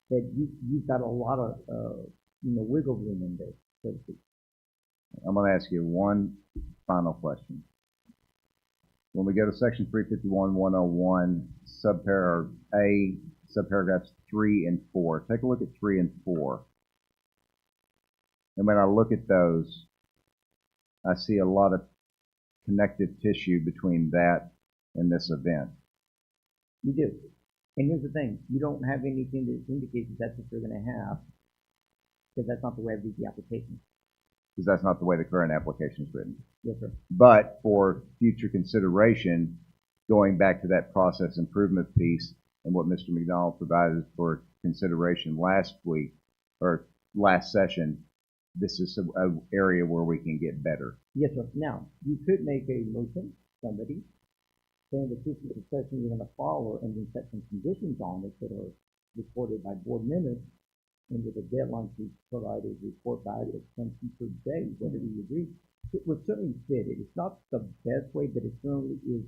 [SPEAKER 5] that you've got a lot of, wiggle room in there, so to speak.
[SPEAKER 4] I'm going to ask you one final question. When we go to section 351.101, subparagraphs 3 and 4, take a look at 3 and 4. And when I look at those, I see a lot of connective tissue between that and this event.
[SPEAKER 5] You do. And here's the thing, you don't have anything that indicates that that's what they're gonna have, because that's not the way I read the application.
[SPEAKER 4] Because that's not the way the current application is written.
[SPEAKER 5] Yes, sir.
[SPEAKER 4] But for future consideration, going back to that process improvement piece and what Mr. McDonald provided for consideration last week or last session, this is an area where we can get better.
[SPEAKER 5] Yes, sir. Now, you could make a motion, somebody, saying that this is the session you're gonna follow, and then set some conditions on it that are recorded by board minutes, and with a deadline to provide a report back at some future day, whether you agree. It would certainly fit it. It's not the best way, but it certainly is,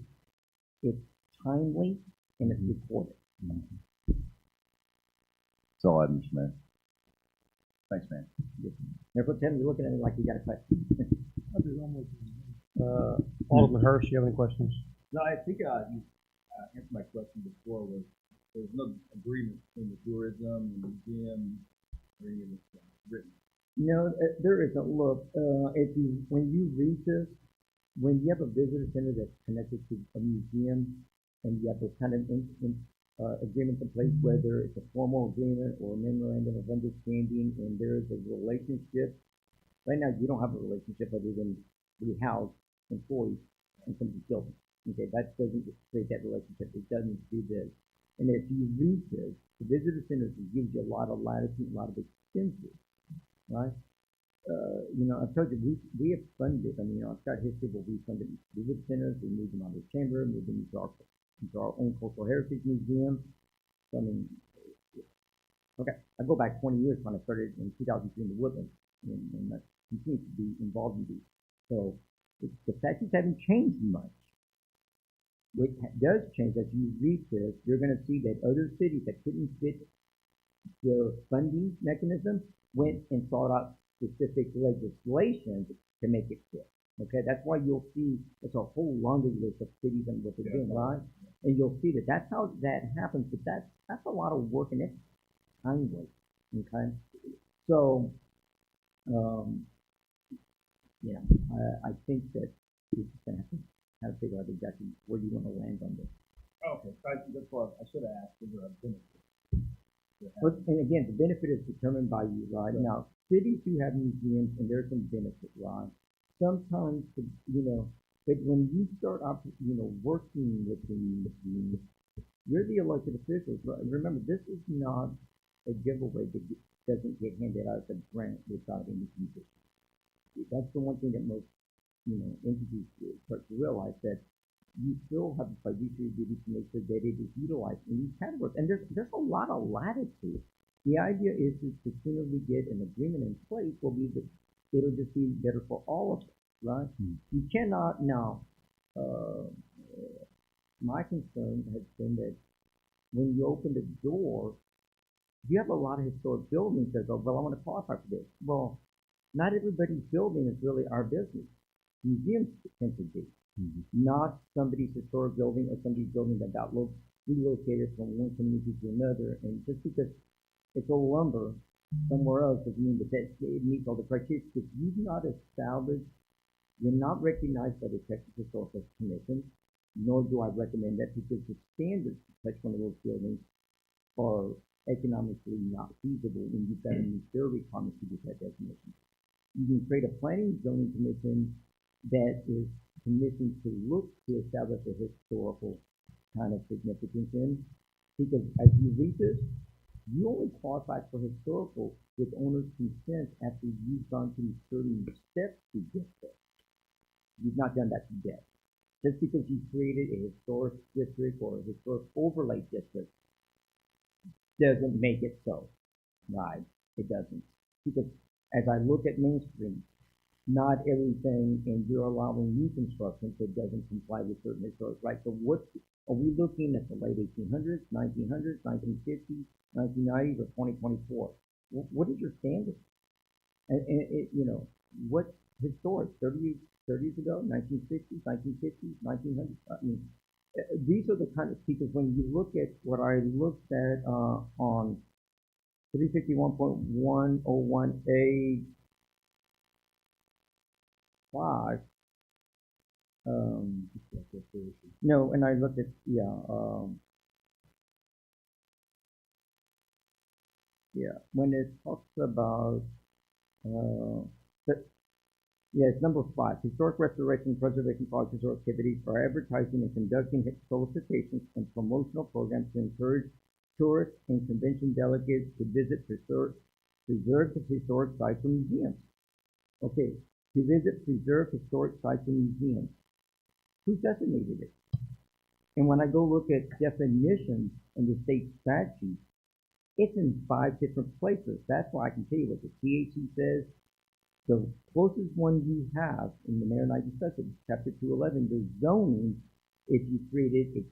[SPEAKER 5] it's timely and it's recorded.
[SPEAKER 4] That's all I have, Mr. Mayor. Thanks, man.
[SPEAKER 5] Mayor Pro Tem, you're looking at me like you got a question.
[SPEAKER 1] Alderman Hurst, you have any questions?
[SPEAKER 14] No, I think you answered my question before. Was there's no agreement between the tourism and the museum or any of this written?
[SPEAKER 5] No, there isn't. Look, when you read this, when you have a visitor center that's connected to a museum, and you have those kind of agreements in place, whether it's a formal agreement or a memorandum of understanding, and there is a relationship. Right now, you don't have a relationship other than we house employees in some of the buildings. Okay, that doesn't create that relationship. It doesn't do this. And if you read this, the visitor center gives you a lot of latitude, a lot of expenses, right? I've told you, we have funded, I've got history where we funded visitor centers, we moved them out of the chamber, moved them into our own cultural heritage museum. So, okay, I go back 20 years when I started in 2003 in the Woodlands, and I continue to be involved in these. So, the statutes haven't changed much. What does change, as you read this, you're going to see that other cities that couldn't fit their funding mechanism went and sought out specific legislation to make it fit. Okay, that's why you'll see it's a whole laundry list of cities and what they're doing, right? And you'll see that that's how that happens, but that's a lot of work and it's time waste. Okay, so I think that you're just gonna have to figure out exactly where you want to land on this.
[SPEAKER 14] Okay, that's what I should have asked. Is there a benefit?
[SPEAKER 5] And again, the benefit is determined by you, right? Now, cities do have museums, and there's some benefit, right? Sometimes, but when you start up, working with the museum, you're the elected officials, right? Remember, this is not a giveaway that doesn't get handed out as a grant without any condition. That's the one thing that most entities start to realize, that you still have a fiduciary duty to make sure that it is utilized in these categories. And there's a lot of latitude. The idea is the sooner we get an agreement in place, it'll just be better for all of us, right? You cannot now. My concern has been that when you open the door, you have a lot of historic buildings that go, well, I want to qualify for this. Well, not everybody's building is really our business. Museums tend to be. Not somebody's historic building or somebody's building that got relocated from one community to another. And just because it's old lumber somewhere else doesn't mean that it meets all the criteria. Because you've not established, you're not recognized by the Texas Historical Commission, nor do I recommend that, because the standards to touch one of those buildings are economically not feasible, and you've got to meet their requirements to get that designation. You can create a planning zoning commission that is commissioned to look to establish a historical kind of significance in, because as you read this, you only qualify for historical with owner's consent after you've gone through certain steps to get there. You've not done that yet. Just because you created a historic district or a historic overlay district doesn't make it so. Right? It doesn't. Because as I look at Main Street, not everything, and you're allowing new construction that doesn't comply with certain historic rights. So what are we looking at? The late 1800s, 1900s, 1950s, 1990s, or 2024? What is your standard? And what's historic? 30 years ago, 1960s, 1950s, 1900s. These are the kind of, because when you look at what I looked at on 351.101A 5. No, and I looked at Yeah, when it talks about, the, yeah, it's number 5. Historic restoration and preservation projects or activities are advertising and conducting solicitations and promotional programs to encourage tourists and convention delegates to visit preserved historic sites or museums. Okay, to visit preserved historic sites or museums. Who designated it? And when I go look at definitions in the state statute, it's in 5 different places. That's why I can tell you what the THC says. The closest one you have in the Mayor and I discussed it, Chapter 211, the zoning, if you created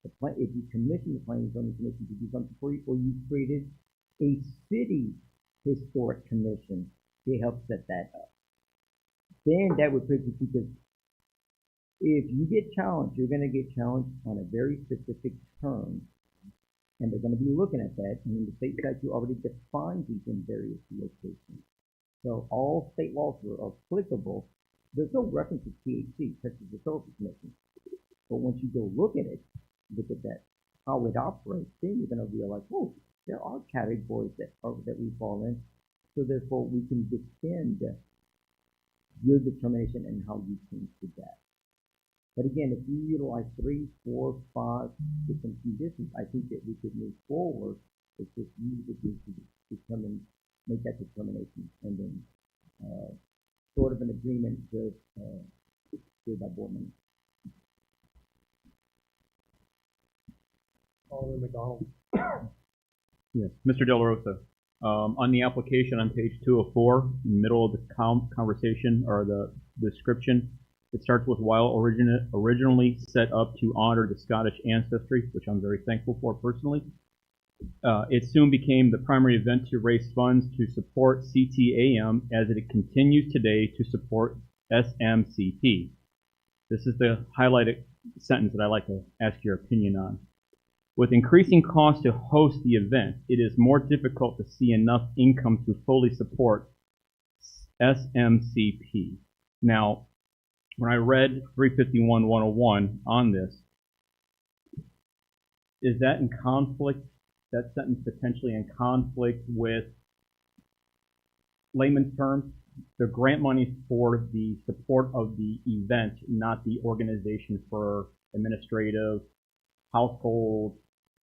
[SPEAKER 5] if you commissioned the Planning and Zoning Commission to do something for you, or you created a city historic commission to help set that up, then that would put you, because if you get challenged, you're going to get challenged on a very specific term, and they're going to be looking at that. And the state statute already defines these in various locations. So all state laws are applicable. There's no reference to THC, Texas Historical Commission. But once you go look at it, look at that, how it operates, then you're going to realize, oh, there are categories that we fall in. So therefore, we can defend your determination and how you came to that. But again, if you utilize 3, 4, 5 different conditions, I think that we could move forward. It's just you would need to make that determination, and then sort of an agreement with by board members.
[SPEAKER 3] Alderman McDonald.
[SPEAKER 9] Yes, Mr. Del Rosa. On the application on page 204, in the middle of the conversation or the description, it starts with while originally set up to honor the Scottish ancestry, which I'm very thankful for personally. It soon became the primary event to raise funds to support CTAM as it continues today to support SMCP. This is the highlighted sentence that I'd like to ask your opinion on. With increasing costs to host the event, it is more difficult to see enough income to fully support SMCP. Now, when I read 351-101 on this, is that in conflict, that sentence potentially in conflict with layman's terms, the grant money for the support of the event, not the organization for administrative, household,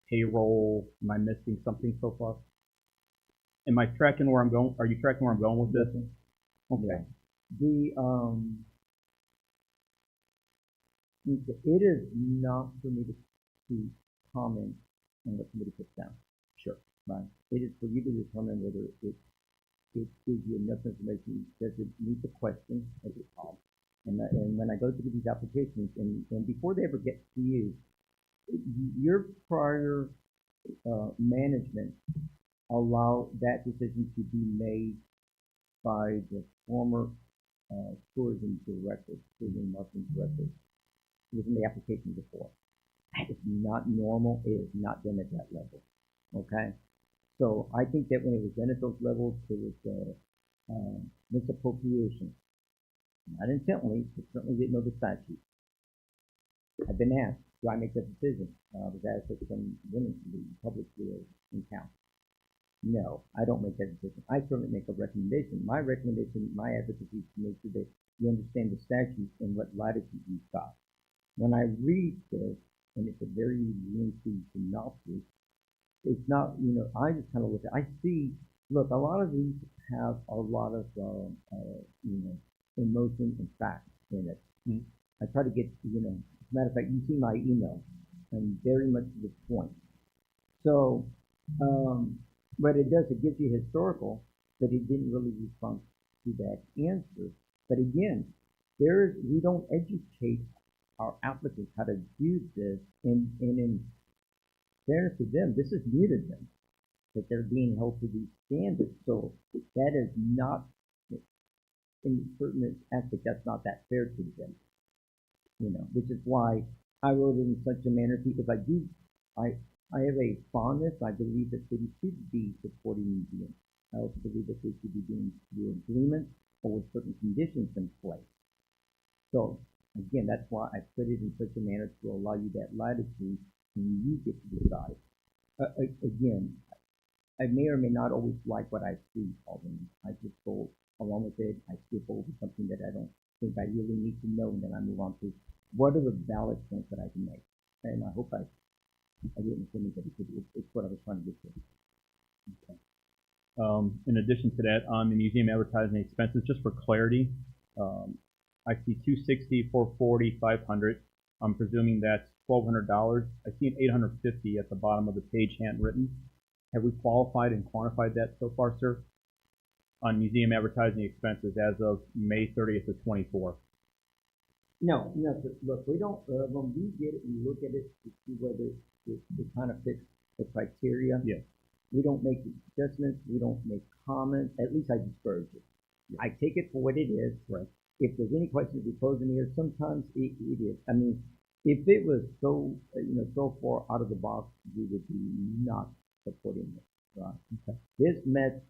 [SPEAKER 9] payroll? Am I missing something so far? Am I tracking where I'm going? Are you tracking where I'm going with this? Okay.
[SPEAKER 5] It is not for me to comment on what somebody puts down.
[SPEAKER 9] Sure.
[SPEAKER 5] Right. It is for you to determine whether it gives you enough information. Does it meet the question as it's called? And when I go through these applications, and before they ever get to you, your prior management allow that decision to be made by the former tourism director, tourism marketing director. It was in the application before. That is not normal. It is not done at that level. Okay? So I think that when it was done at those levels, it was misappropriation. Not intently, but certainly didn't know the statute. I've been asked, do I make that decision? I was asked at some women publicly in town. No, I don't make that decision. I certainly make a recommendation. My recommendation, my advocacy is to make sure that you understand the statute and what latitude you've got. When I read this, and it's a very lengthy synopsis, it's not, I just kind of look at, I see, look, a lot of these have a lot of, emotion and facts in it. Mm-hmm. I try to get, as a matter of fact, you see my email, and very much to the point. So, what it does, it gives you historical, but it didn't really respond to that answer. But again, we don't educate our applicants how to do this, and in fairness to them, this is new to them, that they're being held to these standards. So that is not, in certain aspects, that's not that fair to them. Which is why I wrote it in such a manner, because I have a fondness. I believe that cities should be supporting museums. I also believe that they should be doing through agreements or with certain conditions in place. So again, that's why I put it in such a manner to allow you that latitude, and you get to decide. Again, I may or may not always like what I see, Alderman. I just go along with it. I skip over something that I don't think I really need to know, and then I move on to what are the valid points that I can make. And I hope I didn't say anybody because it's what I was trying to get to.
[SPEAKER 9] Okay. In addition to that, on the museum advertising expenses, just for clarity, I see 260, 440, 500. I'm presuming that's $1,200. I see an 850 at the bottom of the page, handwritten. Have we qualified and quantified that so far, sir? On museum advertising expenses as of May 30th of 24.
[SPEAKER 5] No, sir. Look, we don't, when we get it, we look at it to see whether it kind of fits the criteria.
[SPEAKER 9] Yes.
[SPEAKER 5] We don't make adjustments, we don't make comments, at least I discourage it. Yes. I take it for what it is.
[SPEAKER 9] Right.
[SPEAKER 5] If there's any questions we pose in here, sometimes it is. I mean, if it was so, so far out of the box, we would be not supporting it, right? Okay. This met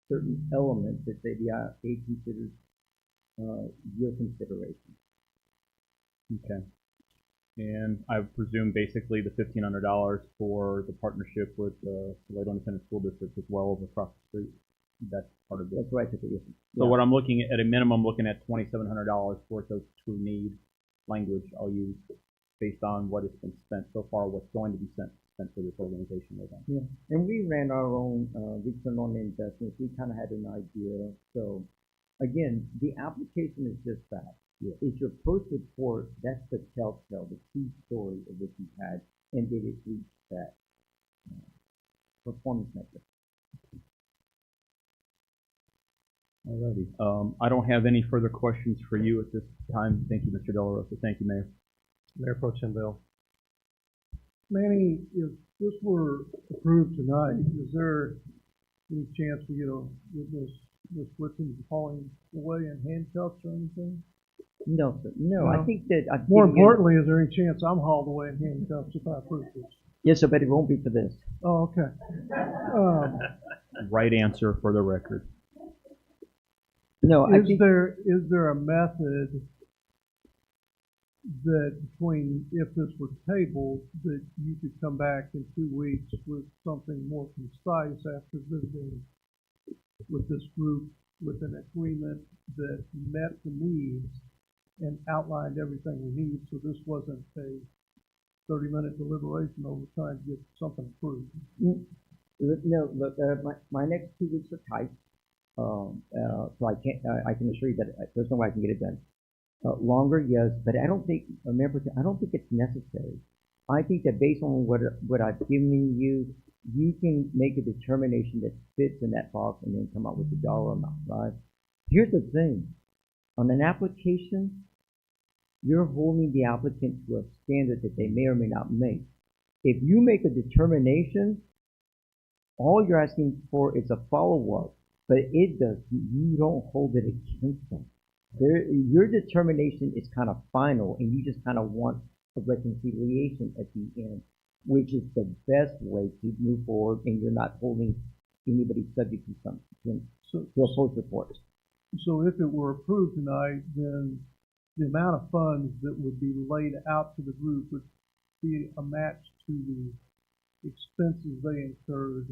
[SPEAKER 5] certain elements that the IA considers your consideration.
[SPEAKER 9] Okay. And I presume basically the $1,500 for the partnership with the Salado Independent School District as well as across the street. That's part of it.
[SPEAKER 5] That's right.
[SPEAKER 9] So what I'm looking at a minimum, looking at $2,700 worth of true need language I'll use based on what has been spent so far, what's going to be spent for this organization right now.
[SPEAKER 5] Yeah, and we ran our own return on investments. We kind of had an idea. So again, the application is just that. Yeah. It's your post report, that's the telltale, the key story of what you had, and did it reach that performance metric.
[SPEAKER 9] Alrighty. I don't have any further questions for you at this time. Thank you, Mr. Dela Rosa. Thank you, Mayor.
[SPEAKER 1] Mayor Pro Tem Bell.
[SPEAKER 3] Manny, if this were approved tonight, is there any chance we get a witness, Ms. Whitson, hauling away in handcuffs or anything?
[SPEAKER 5] No, sir. No, I think that...
[SPEAKER 3] More importantly, is there any chance I'm hauled away in handcuffs if I approve this?
[SPEAKER 5] Yes, sir, but it won't be for this.
[SPEAKER 3] Oh, okay.
[SPEAKER 9] Right answer for the record.
[SPEAKER 5] No,
[SPEAKER 3] is there a method that between, if this were tabled, that you could come back in 2 weeks with something more concise after visiting with this group with an agreement that met the needs and outlined everything we need, so this wasn't a 30-minute deliberation over trying to get something approved?
[SPEAKER 5] No, look, my next 2 weeks are tight. So I can assure you that there's no way I can get it done. Longer, yes, but I don't think it's necessary. I think that based on what I've given you, you can make a determination that fits in that box and then come up with the dollar amount, right? Here's the thing. On an application, you're holding the applicant to a standard that they may or may not make. If you make a determination, all you're asking for is a follow-up, but you don't hold it against them. Your determination is kind of final, and you just kind of want a reconciliation at the end, which is the best way to move forward, and you're not holding anybody subject to something, to a post report.
[SPEAKER 3] So if it were approved tonight, then the amount of funds that would be laid out to the group would be a match to the expenses they incurred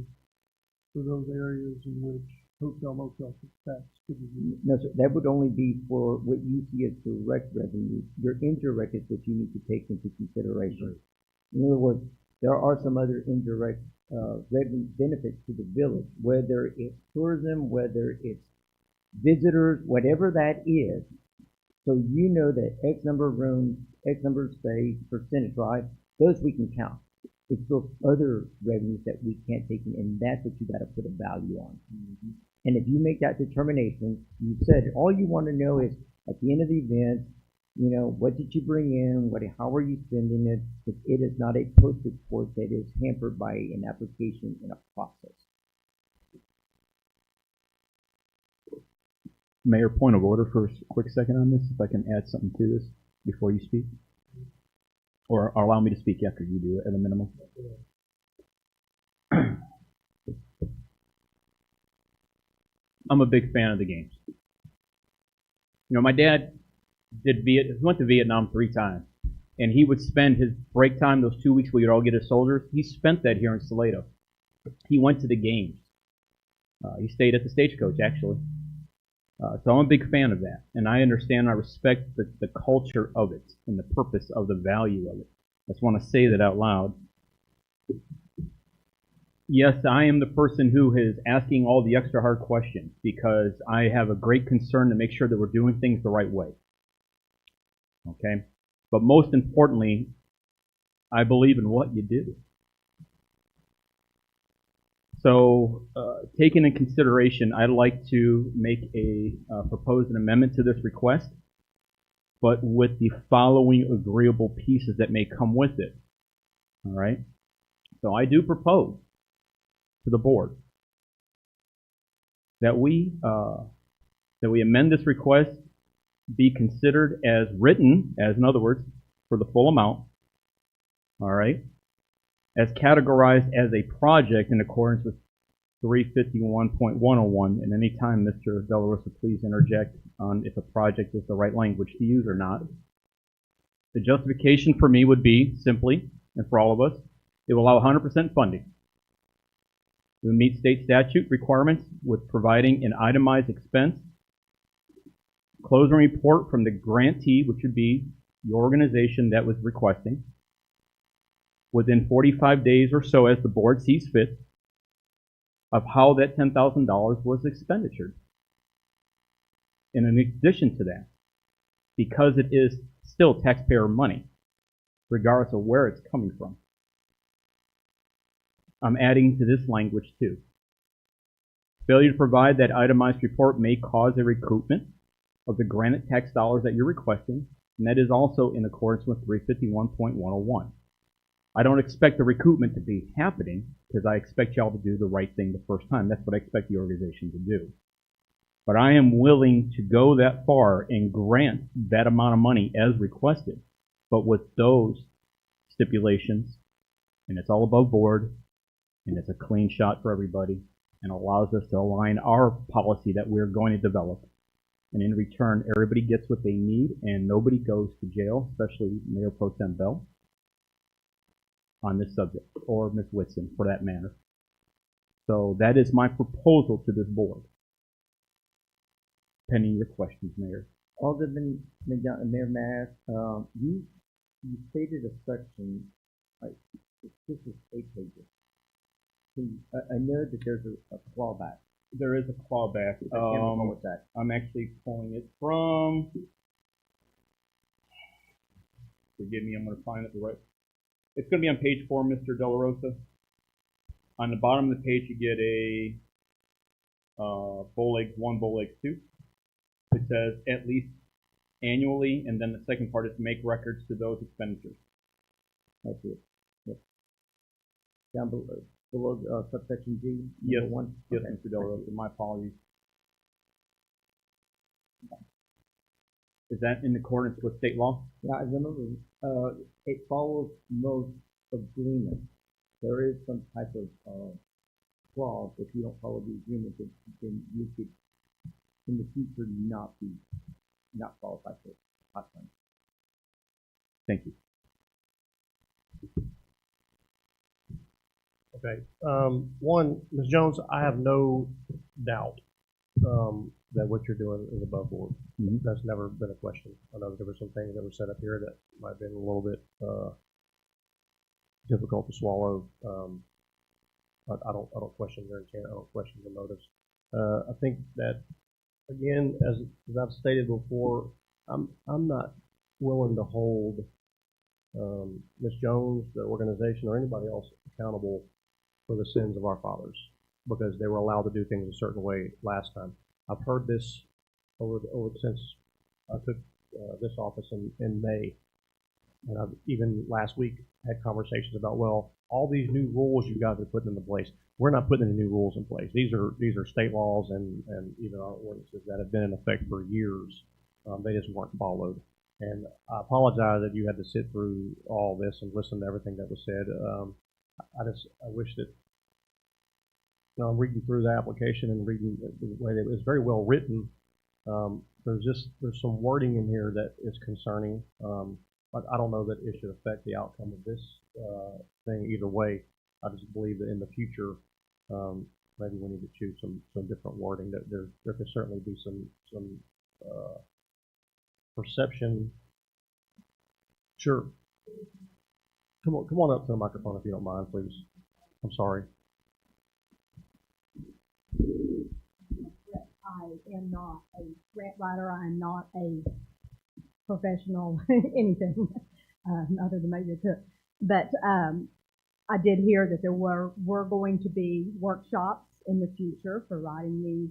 [SPEAKER 3] for those areas in which hotel, motel, tax could be used.
[SPEAKER 5] No, sir, that would only be for what you see as direct revenue. Your indirect is what you need to take into consideration. In other words, there are some other indirect revenue benefits to the village, whether it's tourism, whether it's visitors, whatever that is. So you know that X number of rooms, X number of stays, percentage, right? Those we can count. It's those other revenues that we can't take in, and that's what you got to put a value on. Mm-hmm. And if you make that determination, you said all you want to know is at the end of the event, what did you bring in? How are you spending it? It is not a post report that is hampered by an application in a process.
[SPEAKER 9] Mayor, point of order for a quick second on this, if I can add something to this before you speak. Or allow me to speak after you do it at a minimum. I'm a big fan of the games. My dad went to Vietnam 3 times, and he would spend his break time, those 2 weeks where you'd all get his soldiers, he spent that here in Salado. He went to the games. He stayed at the Stagecoach, actually. So I'm a big fan of that, and I understand and I respect the culture of it and the purpose of the value of it. I just want to say that out loud. Yes, I am the person who is asking all the extra hard questions because I have a great concern to make sure that we're doing things the right way. Okay? But most importantly, I believe in what you do. So, taking in consideration, I'd like to make propose an amendment to this request, but with the following agreeable pieces that may come with it. All right? So I do propose to the board that we amend this request, be considered as written, as in other words, for the full amount. All right? As categorized as a project in accordance with 351.101, and anytime, Mr. De La Rosa, please interject on if a project is the right language to use or not. The justification for me would be simply, and for all of us, it will allow 100% funding. It will meet state statute requirements with providing an itemized expense, closing report from the grantee, which would be the organization that was requesting, within 45 days or so as the board sees fit, of how that $10,000 was expenditured. And in addition to that, because it is still taxpayer money, regardless of where it's coming from, I'm adding to this language too. Failure to provide that itemized report may cause a recoupment of the granted tax dollars that you're requesting, and that is also in accordance with 351.101. I don't expect the recoupment to be happening because I expect y'all to do the right thing the first time. That's what I expect the organization to do. But I am willing to go that far and grant that amount of money as requested, but with those stipulations, and it's all above board, and it's a clean shot for everybody, and allows us to align our policy that we're going to develop. And in return, everybody gets what they need, and nobody goes to jail, especially Mayor Pro Tem Bell, on this subject, or Ms. Whitson, for that matter. So that is my proposal to this board. Pending your questions, Mayor.
[SPEAKER 5] Alderman, Mayor Matt, you stated a section, this is 8 pages. I know that there's a clawback.
[SPEAKER 9] There is a clawback.
[SPEAKER 5] What's that?
[SPEAKER 9] I'm actually pulling it from, forgive me, I'm going to find it the right. It's going to be on page 4, Mr. De La Rosa. On the bottom of the page, you get a bowl eggs 1, bowl eggs 2. It says at least annually, and then the second part is make records to those expenditures.
[SPEAKER 5] That's it. Yep. Down below subsection G.
[SPEAKER 9] Yes,
[SPEAKER 5] 1.
[SPEAKER 9] yes,
[SPEAKER 5] Okay.
[SPEAKER 9] Mr. De La Rosa. My apologies. Is that in accordance with state law?
[SPEAKER 5] Yeah, I remember. It follows most agreements. There is some type of clause if you don't follow the agreement, then you could, in the future, not qualify for hot funds.
[SPEAKER 9] Thank you.
[SPEAKER 1] Okay. One, Ms. Jones, I have no doubt that what you're doing is above board.
[SPEAKER 9] Mm-hmm.
[SPEAKER 1] That's never been a question. I know there were some things that were set up here that might have been a little bit difficult to swallow. But I don't question your intent. I don't question your motives. I think that, again, as I've stated before, I'm not willing to hold Ms. Jones, the organization, or anybody else accountable for the sins of our fathers because they were allowed to do things a certain way last time. I've heard this over since I took this office in May, and I've even last week had conversations about, well, all these new rules you guys are putting into place. We're not putting any new rules in place. These are state laws and even our ordinances that have been in effect for years. They just weren't followed. And I apologize that you had to sit through all this and listen to everything that was said. I wish that, I'm reading through the application and reading the way that it was very well written. There's some wording in here that is concerning. But I don't know that it should affect the outcome of this thing either way. I just believe that in the future, maybe we need to choose some different wording. That there could certainly be some perception. Sure. Come on up to the microphone if you don't mind, please. I'm sorry.
[SPEAKER 15] I am not a grant writer. I am not a professional anything other than maybe a cook. But I did hear that there were going to be workshops in the future for writing these.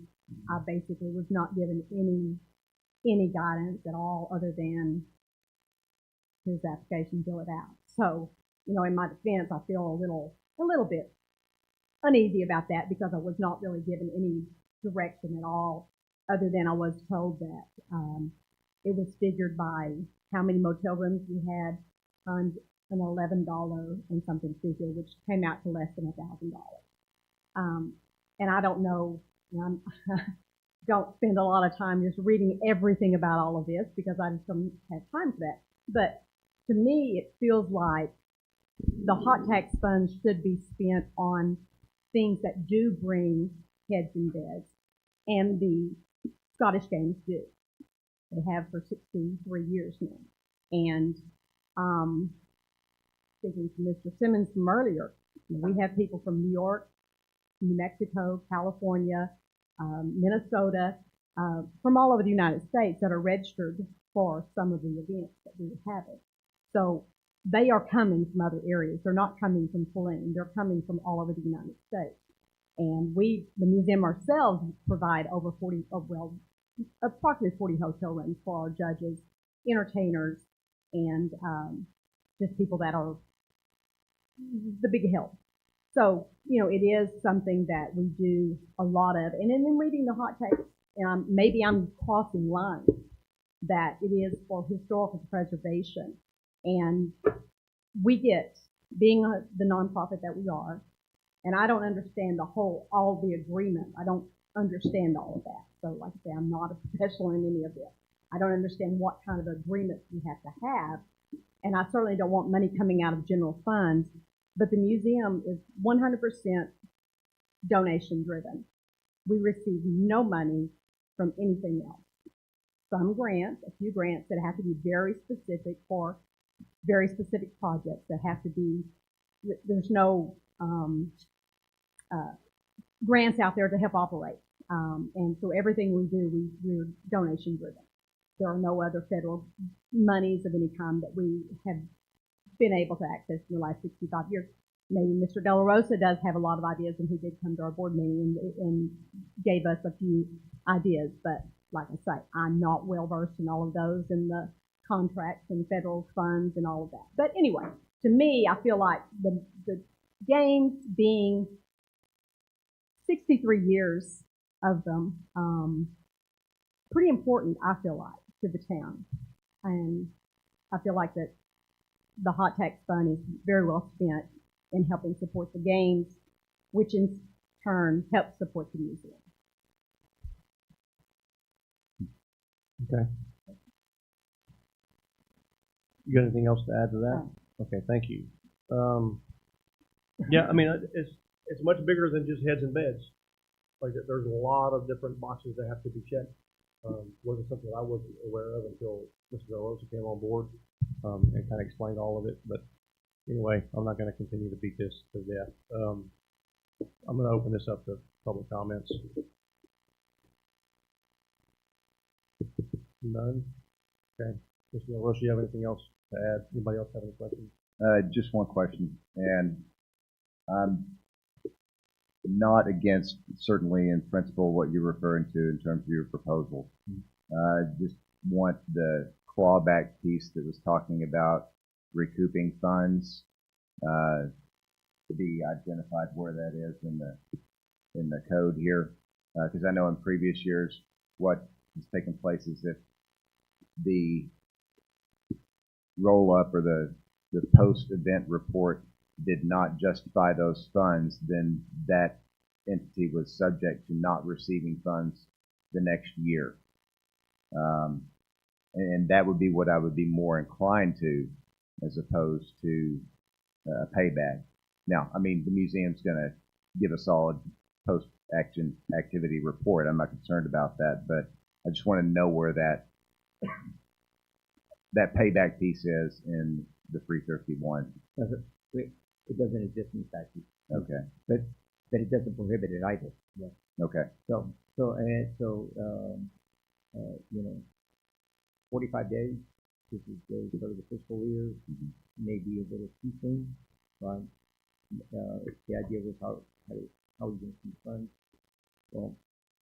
[SPEAKER 15] I basically was not given any guidance at all other than his application, fill it out. So, you know, in my defense, I feel a little bit uneasy about that because I was not really given any direction at all, other than I was told that it was figured by how many motel rooms we had times an $11 and something figure, which came out to less than $1,000. And I don't know, don't spend a lot of time just reading everything about all of this because I just don't have time for that. But to me, it feels like the hot tax funds should be spent on things that do bring heads and beds, and the Scottish Games do. They have for 63 years now. And speaking to Mr. Simmons from earlier, we have people from New York, New Mexico, California, Minnesota, from all over the United States that are registered for some of the events that we are having. So they are coming from other areas. They're not coming from Tulane. They're coming from all over the United States. And we, the museum ourselves, provide over 40, approximately 40 hotel rooms for our judges, entertainers, and just people that are the big help. So, you know, it is something that we do a lot of. And then in reading the hot takes, maybe I'm crossing lines, that it is for historical preservation. And we get, being the nonprofit that we are, and I don't understand all the agreement. I don't understand all of that. So like I say, I'm not a professional in any of this. I don't understand what kind of agreements we have to have. And I certainly don't want money coming out of general funds, but the museum is 100% donation driven. We receive no money from anything else. Some grants, a few grants that have to be very specific for very specific projects that have to be, there's no grants out there to help operate. And so everything we do, we're donation driven. There are no other federal monies of any kind that we have been able to access in the last 65 years. Maybe Mr. De La Rosa does have a lot of ideas, and he did come to our board meeting and gave us a few ideas. But like I say, I'm not well versed in all of those and the contracts and federal funds and all of that. But anyway, to me, I feel like the games being 63 years of them, pretty important, I feel like, to the town. And I feel like that the hot tax fund is very well spent in helping support the games, which in turn helps support the museum.
[SPEAKER 1] Okay. You got anything else to add to that? Okay, thank you. Yeah, I mean, it's much bigger than just heads and beds. Like, there's a lot of different boxes that have to be checked. Wasn't something I wasn't aware of until Mr. Rosa came on board and kind of explained all of it. But anyway, I'm not going to continue to beat this to death. I'm going to open this up to public comments. None? Okay. Mr. Rosa, you have anything else to add? Anybody else have any questions?
[SPEAKER 4] Just one question, and I'm not against, certainly in principle, what you're referring to in terms of your proposal. Just want the clawback piece that was talking about recouping funds to be identified where that is in the code here, because I know in previous years what has taken place is if the roll-up or the post-event report did not justify those funds, then that entity was subject to not receiving funds the next year. And that would be what I would be more inclined to, as opposed to a payback. Now, I mean, the museum's going to give a solid post-action activity report. I'm not concerned about that, but I just want to know where that payback piece is in the 351.
[SPEAKER 5] It doesn't exist in statute.
[SPEAKER 4] Okay.
[SPEAKER 5] But it doesn't prohibit it either. Yeah.
[SPEAKER 4] Okay.
[SPEAKER 5] So, 45 days, this is the start of the fiscal year, maybe a little too soon, but the idea was how are you going to spend the funds? Well,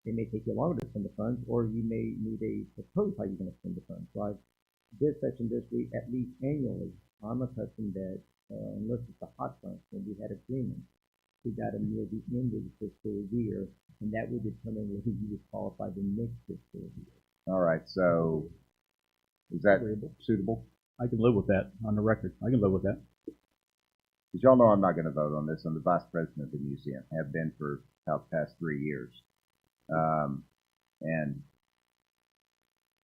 [SPEAKER 5] it may take you longer to spend the funds, or you may need a proposal how you're going to spend the funds. So this session this week, at least annually, I'm accustomed that unless it's a hot fund, when we had agreement, we got to near the end of the fiscal year, and that would determine whether you would qualify the next fiscal year.
[SPEAKER 4] All right, so is that suitable?
[SPEAKER 9] I can live with that on the record. I can live with that.
[SPEAKER 4] Because y'all know I'm not going to vote on this. I'm the vice president of the museum, have been for about the past 3 years. And,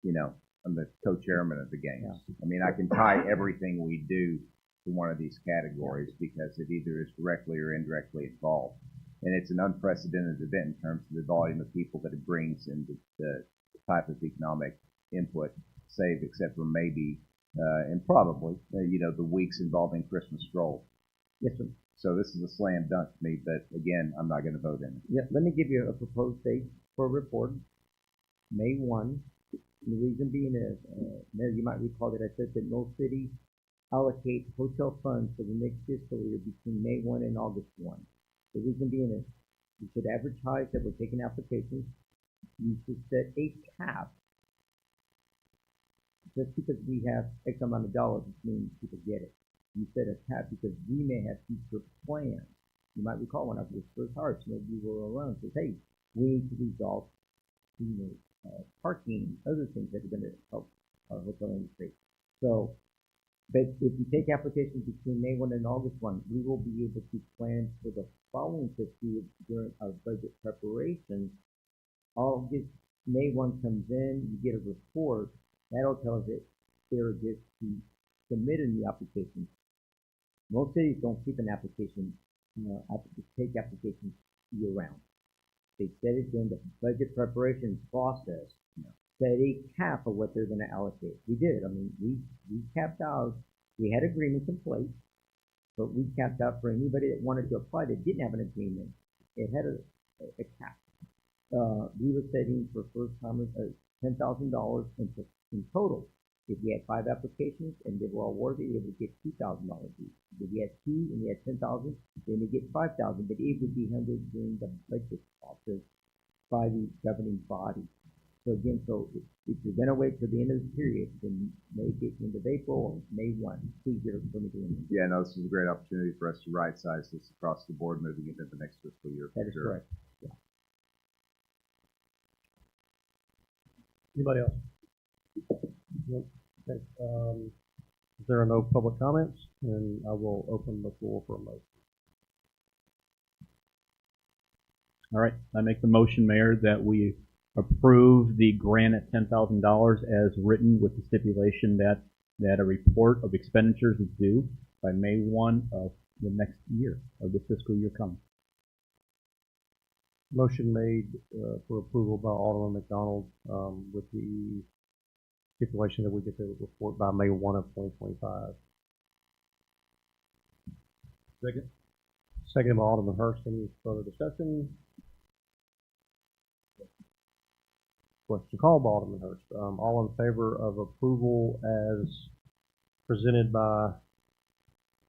[SPEAKER 4] you know, I'm the co-chairman of the games. Yeah. I mean, I can tie everything we do to one of these categories because it either is directly or indirectly involved. And it's an unprecedented event in terms of the volume of people that it brings and the type of economic input, save except for maybe and probably, the weeks involving Christmas stroll.
[SPEAKER 5] Yes, sir.
[SPEAKER 4] So this is a slam dunk to me, but again, I'm not going to vote in it.
[SPEAKER 5] Yeah, let me give you a proposed date for a report, May 1. And the reason being is, Mayor, you might recall that I said that no city allocate hotel funds for the next fiscal year between May 1 and August 1. The reason being is, you should advertise that we're taking applications. You should set a cap. Just because we have X amount of dollars, it means people get it. You set a cap because we may have future plans. You might recall when I was first hired, some of you were around, says, hey, we need to resolve, parking, other things that are going to help our hotel industry. So, but if you take applications between May 1 and August 1, we will be able to plan for the following fiscal year during our budget preparation. May 1 comes in, you get a report, that'll tell us that there is to submit a new application. Most cities don't keep an application, take applications year round. They set it during the budget preparation process, set a cap of what they're going to allocate. We did. I mean, we capped out. We had agreements in place, but we capped out for anybody that wanted to apply that didn't have an agreement. It had a cap. We were setting for first timers $10,000 in total. If we had 5 applications and they were all worthy, they would get $2,000 each. If we had 2 and we had 10,000, then they get 5,000. But it would be handled during the budget process by the governing body. So again, if you're going to wait till the end of the period, then make it end of April or May 1. Please get it for me doing it.
[SPEAKER 4] Yeah, no, this is a great opportunity for us to right-size this across the board moving into the next fiscal year.
[SPEAKER 5] That is correct. Yeah.
[SPEAKER 1] Anybody else? Nope. Okay. If there are no public comments, then I will open the floor for a motion.
[SPEAKER 9] All right, I make the motion, Mayor, that we approve the grant at $10,000 as written with the stipulation that a report of expenditures is due by May 1 of the next year, of the fiscal year coming.
[SPEAKER 1] Motion made for approval by Alderman McDonald with the stipulation that we get the report by May 1 of 2025.
[SPEAKER 3] Second.
[SPEAKER 1] Second by Alderman Hurst. Any further discussion? Question called by Alderman Hurst. All in favor of approval as presented by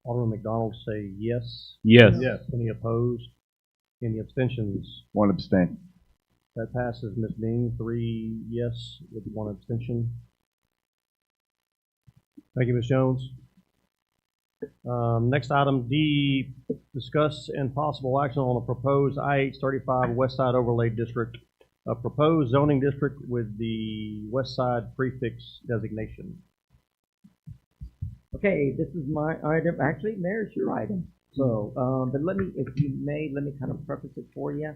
[SPEAKER 1] Alderman McDonald say yes.
[SPEAKER 9] Yes.
[SPEAKER 1] Yes. Any opposed? Any abstentions?
[SPEAKER 4] 1 abstain.
[SPEAKER 1] That passes, Ms. Dean. 3 yes with 1 abstention. Thank you, Ms. Jones. Next item D, discuss and possible action on a proposed IH-35 West Side Overlay District, a proposed zoning district with the West Side prefix designation.
[SPEAKER 5] Okay, this is my item. Actually, Mayor, it's your item. So, but let me, if you may, let me kind of preface it for you.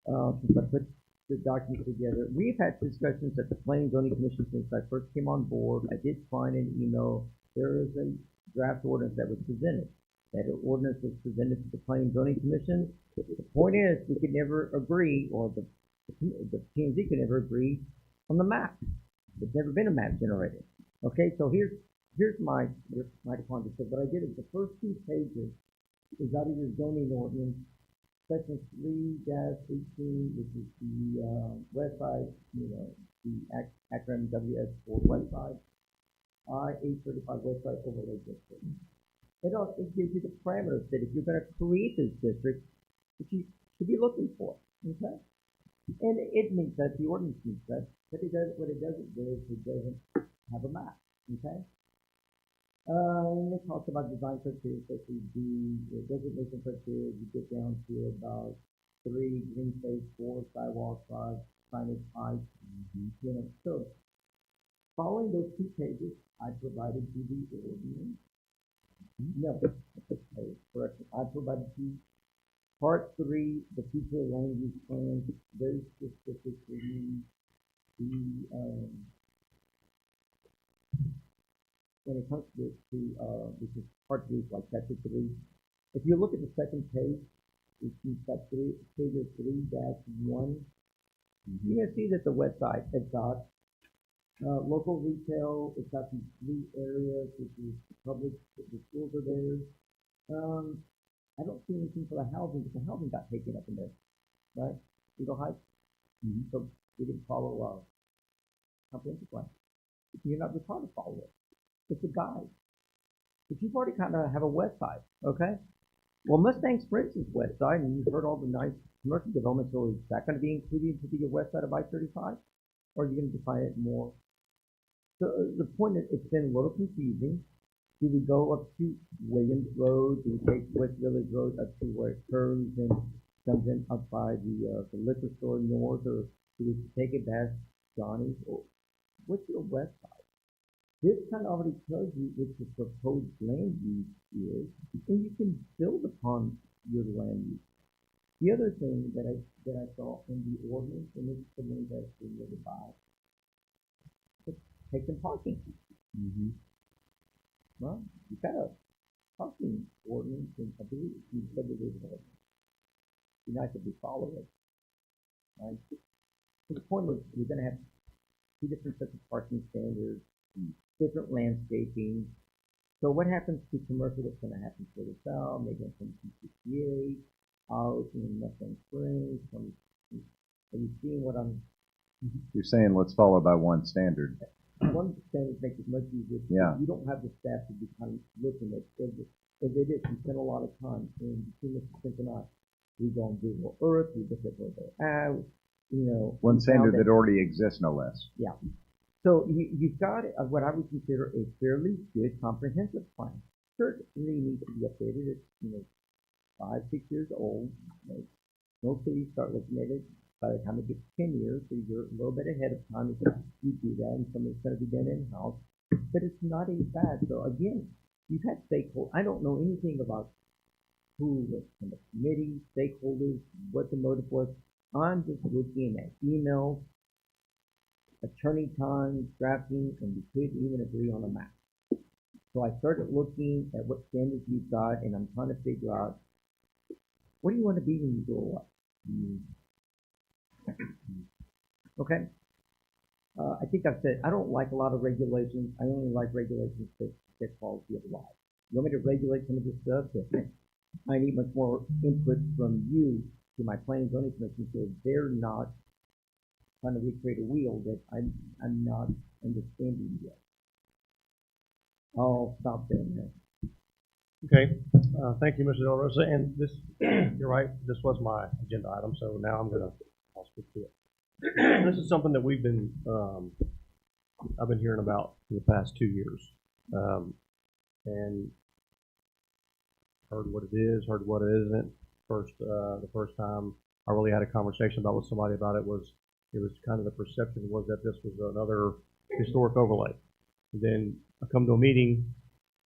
[SPEAKER 5] Since I put the document together, we've had discussions at the Planning and Zoning Commission since I first came on board. I did find an email. There is a draft ordinance that was presented. that an ordinance was presented to the Planning and Zoning Commission. The point is, we could never agree, or the P&Z could never agree on the map. There's never been a map generated. Okay, so here's my quandary. So what I did is the first 2 pages is out of your zoning ordinance, section 3-18, which is the west side, the acronym WS4 west side, I-835 west side overlay district. It gives you the parameters that if you're going to create this district, that you should be looking for. Okay? And it means that the ordinance means that, but what it doesn't do is it doesn't have a map. Okay? And it talks about design criteria, especially the designation criteria. You get down to about 3 green space, 4 sidewalk, 5 signage height. So following those 2 pages, I provided you the ordinance. No, correction. I provided you part 3, the future land use plan, very specifically when it comes to which is part 3, like chapter 3. If you look at the second page, which is got figure 3-1, you're gonna see that the west side has got local retail. It's got these 3 areas, which is public. The schools are there. I don't see anything for the housing, but the housing got taken up in there, right? Eagle Heights. So we didn't follow comprehensive plan. You're not required to follow it. It's a guide. But you've already kind of have a west side, okay? Well, Mustang Springs is west side, and you've heard all the nice commercial development. So is that going to be included into the west side of I-35, or are you going to define it more? So the point is, it's been a little confusing. Do we go up to Williams Road? Do we take West Village Road up to where it curves and comes in up by the liquor store north, or do we take it past Johnny's? Or what's your west side? This kind of already tells you what the proposed land use is, and you can build upon your land use. The other thing that I saw in the ordinance, and this is the one that's related by, take some parking. Well, you've got a parking ordinance, and I believe you subdivision ordinance. It'd be nice if we follow it. Right? So the point is, you're going to have 2 different sets of parking standards, different landscaping. So what happens to commercial? What's going to happen to the south? Maybe from 268 out in Mustang Springs. Are you seeing what I'm?
[SPEAKER 4] You're saying let's follow by one standard.
[SPEAKER 5] One standard makes it much easier.
[SPEAKER 4] Yeah.
[SPEAKER 5] You don't have the staff to be kind of looking at every. If it is, we spend a lot of time, and between Mr. Smith and I, we go on Google Earth, we look at where they're at,
[SPEAKER 4] One standard that already exists, no less.
[SPEAKER 5] Yeah. So you've got what I would consider a fairly good comprehensive plan. Certainly needs to be updated. It's 5, 6 years old. Most cities start looking at it by the time it gets 10 years, so you're a little bit ahead of time if you do that, and some of it's going to be done in-house. But it's not as bad. So again, you've had stakeholders. I don't know anything about who was in the committee, stakeholders, what the motive was. I'm just looking at emails, attorney time, drafting, and we couldn't even agree on a map. So I started looking at what standards you've got, and I'm trying to figure out, what do you want to be when you grow up? Okay. I think I've said, I don't like a lot of regulations. I only like regulations that quality of life. You want me to regulate some of this stuff? I need much more input from you to my planning and zoning commission, so they're not trying to recreate a wheel that I'm not understanding yet. I'll stop there, man.
[SPEAKER 1] Okay, thank you, Mr. Del Rosa, and this, you're right, this was my agenda item, so now I'll speak to it. This is something that I've been hearing about for the past 2 years, and heard what it is, heard what it isn't. The first time I really had a conversation with somebody about it was kind of the perception was that this was another historic overlay. And then I come to a meeting,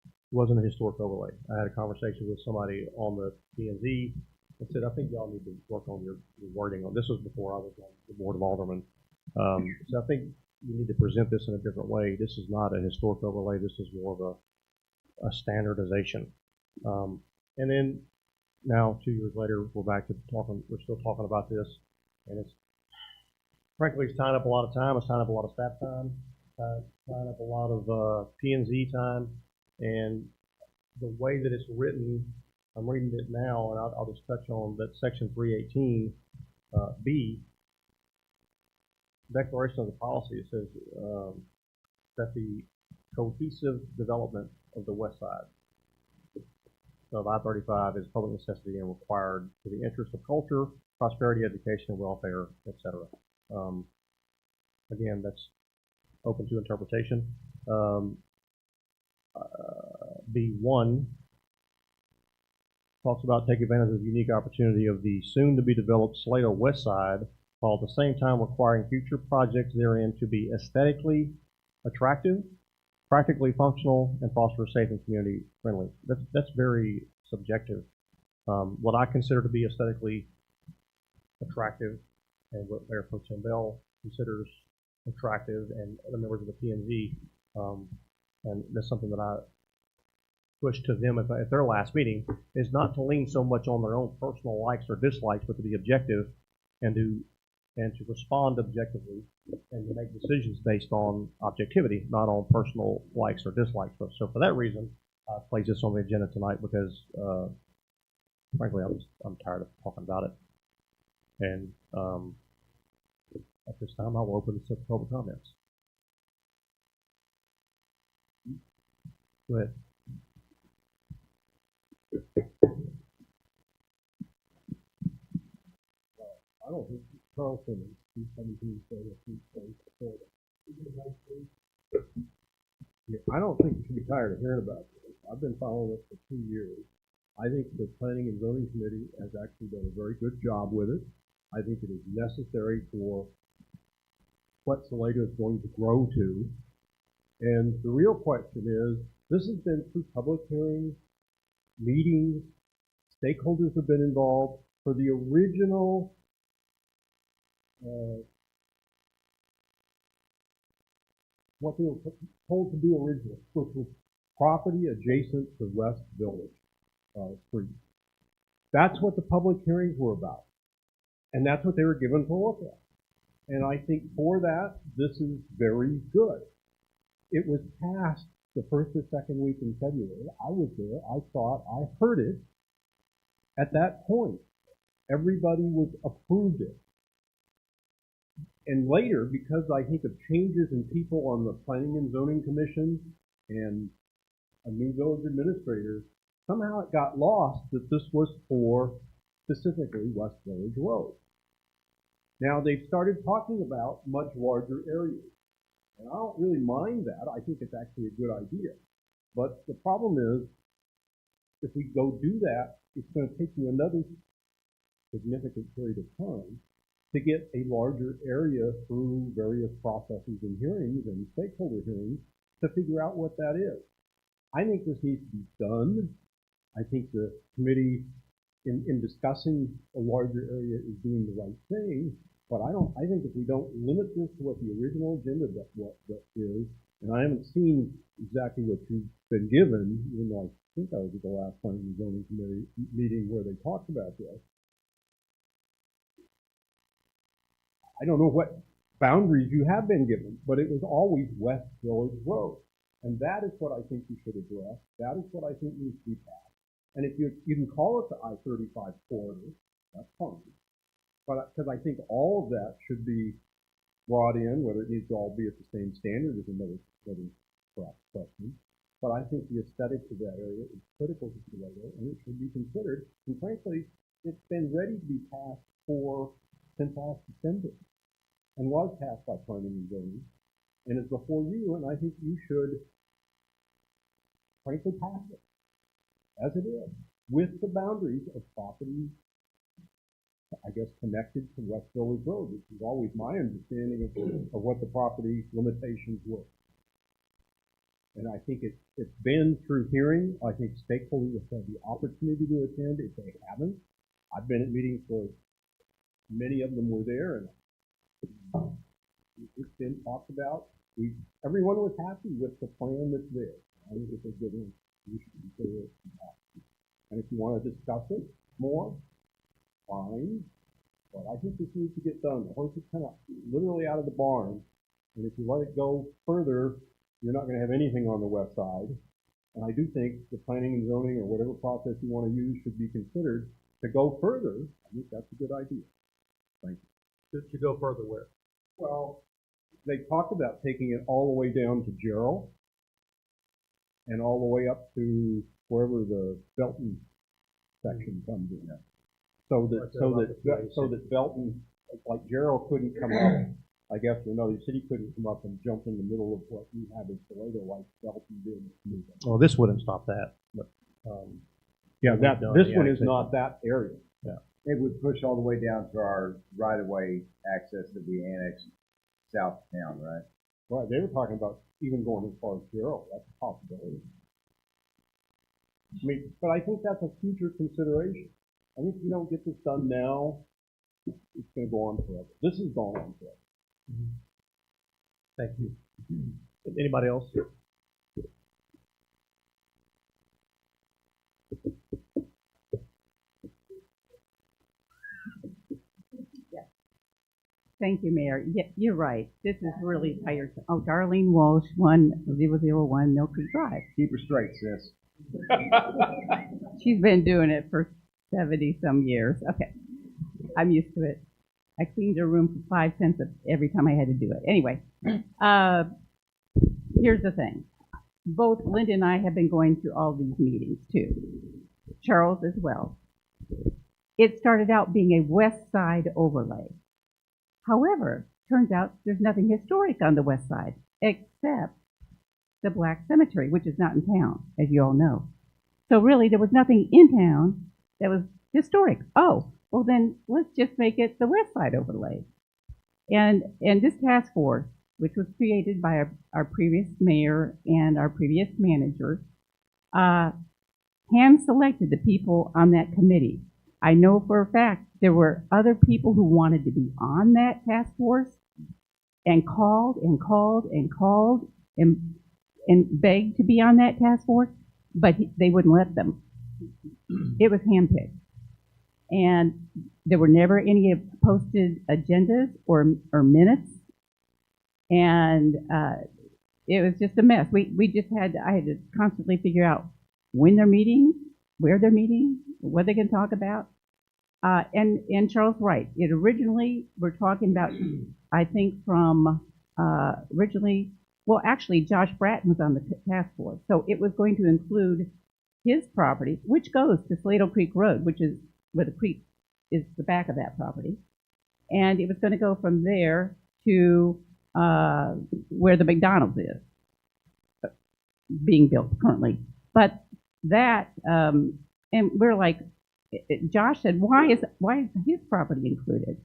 [SPEAKER 1] it wasn't a historic overlay. I had a conversation with somebody on the P&Z and said, I think y'all need to work on your wording on this. Was before I was on the Board of Aldermen. So I think you need to present this in a different way. This is not a historic overlay. This is more of a standardization. And then now, 2 years later, we're back to talking. We're still talking about this, and it's frankly it's tying up a lot of time. It's tying up a lot of staff time, tying up a lot of P&Z time, and the way that it's written, I'm reading it now, and I'll just touch on that section 318 B, declaration of the policy. It says that the cohesive development of the west side of I-35 is public necessity and required for the interest of culture, prosperity, education, welfare, etc. Again, that's open to interpretation. B1 talks about take advantage of the unique opportunity of the soon-to-be-developed Salado West Side, while at the same time requiring future projects therein to be aesthetically attractive, practically functional, and foster safe and community friendly. That's very subjective. What I consider to be aesthetically attractive, and what Mayor Pro Tem Bell considers attractive, and other members of the P&Z, and that's something that I push to them at their last meeting, is not to lean so much on their own personal likes or dislikes, but to be objective and to respond objectively and to make decisions based on objectivity, not on personal likes or dislikes. So for that reason, I placed this on the agenda tonight because, frankly, I'm tired of talking about it. And at this time, I will open this up to public comments. Go ahead.
[SPEAKER 3] I don't think Carlson is 217 Florida, 220 Florida. Yeah, I don't think you should be tired of hearing about this. I've been following this for 2 years. I think the Planning and Zoning Committee has actually done a very good job with it. I think it is necessary for what Salado is going to grow to. And the real question is, this has been through public hearings, meetings, stakeholders have been involved. For the original what they were told to do originally, which was property adjacent to West Village Street. That's what the public hearings were about. And that's what they were given to look at. And I think for that, this is very good. It was passed the first or second week in February. I was there. I saw it. I heard it. At that point, everybody was approved it. And later, because I think of changes in people on the Planning and Zoning Commission and a new village administrator, somehow it got lost that this was for specifically West Village Road. Now they've started talking about much larger areas. And I don't really mind that. I think it's actually a good idea. But the problem is, if we go do that, it's going to take you another significant period of time to get a larger area through various processes and hearings and stakeholder hearings to figure out what that is. I think this needs to be done. I think the committee, in discussing a larger area, is doing the right thing. But I think if we don't limit this to what the original agenda that is, and I haven't seen exactly what you've been given, even though I think I was at the last Planning and Zoning Committee meeting where they talked about this. I don't know what boundaries you have been given, but it was always West Village Road. And that is what I think you should address. That is what I think needs to be passed. And if you can call it the I-35 corridor, that's fine. But because I think all of that should be brought in, whether it needs to all be at the same standard is another perhaps question. But I think the aesthetics of that area is critical to Salado, and it should be considered. And frankly, it's been ready to be passed since last December, and was passed by Planning and Zoning, and is before you, and I think you should frankly pass it as it is, with the boundaries of property, I guess, connected to West Village Road, which is always my understanding of what the property limitations were. And I think it's been through hearing. I think stakeholders have had the opportunity to attend. If they haven't, I've been at meetings where many of them were there, and it's been talked about. Everyone was happy with the plan that's there. I think it's a good one. You should consider it. And if you want to discuss it more, fine. But I think this needs to get done. The horse is kind of literally out of the barn. And if you let it go further, you're not going to have anything on the west side. And I do think the planning and zoning or whatever process you want to use should be considered to go further. I think that's a good idea. Thank you.
[SPEAKER 1] To go further where?
[SPEAKER 3] Well, they talked about taking it all the way down to Gerald and all the way up to wherever the Belton section comes in. So that Belton, like Gerald couldn't come up, I guess, or no, the city couldn't come up and jump in the middle of what we have in Salado like Belton did.
[SPEAKER 1] Well, this wouldn't stop that, but,
[SPEAKER 3] yeah, this one is
[SPEAKER 1] yeah,
[SPEAKER 3] not that area.
[SPEAKER 1] Yeah.
[SPEAKER 4] It would push all the way down to our right-of-way access that we annexed south of town, right?
[SPEAKER 3] Right, they were talking about even going as far as Gerald. That's a possibility. I mean, but I think that's a future consideration. I think if you don't get this done now, it's going to go on forever. This has gone on forever.
[SPEAKER 1] Thank you. Anybody else?
[SPEAKER 16] Thank you, Mayor. Yeah, you're right. This is really tiresome. Oh, Darlene Walsh, 1001 Mill Creek Drive.
[SPEAKER 4] Keep her straight, sis.
[SPEAKER 16] She's been doing it for 70-some years. Okay. I'm used to it. I cleaned her room for 5 cents every time I had to do it. Anyway, here's the thing. Both Linda and I have been going to all these meetings, too. Charles as well. It started out being a west side overlay. However, turns out there's nothing historic on the west side, except the Black Cemetery, which is not in town, as you all know. So really, there was nothing in town that was historic. Oh, well then, let's just make it the west side overlay. And this task force, which was created by our previous mayor and our previous manager, hand-selected the people on that committee. I know for a fact there were other people who wanted to be on that task force and called and called and called and begged to be on that task force, but they wouldn't let them. It was handpicked. And there were never any posted agendas or minutes. And it was just a mess. I had to constantly figure out when they're meeting, where they're meeting, what they're going to talk about. And Charles Wright, it originally, we're talking about, I think from originally, well, actually, Josh Bratton was on the task force. So it was going to include his property, which goes to Salado Creek Road, which is where the creek is the back of that property. And it was going to go from there to where the McDonald's is being built currently. But that, and we're like, Josh said, why is his property included?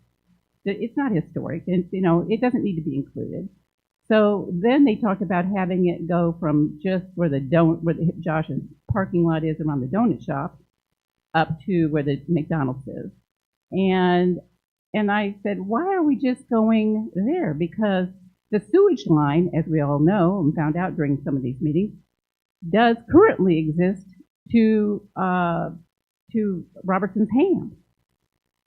[SPEAKER 16] It's not historic, and it doesn't need to be included. So then they talked about having it go from just where Josh's parking lot is around the donut shop up to where the McDonald's is. And I said, why are we just going there? Because the sewage line, as we all know and found out during some of these meetings, does currently exist to Robertson's Ham.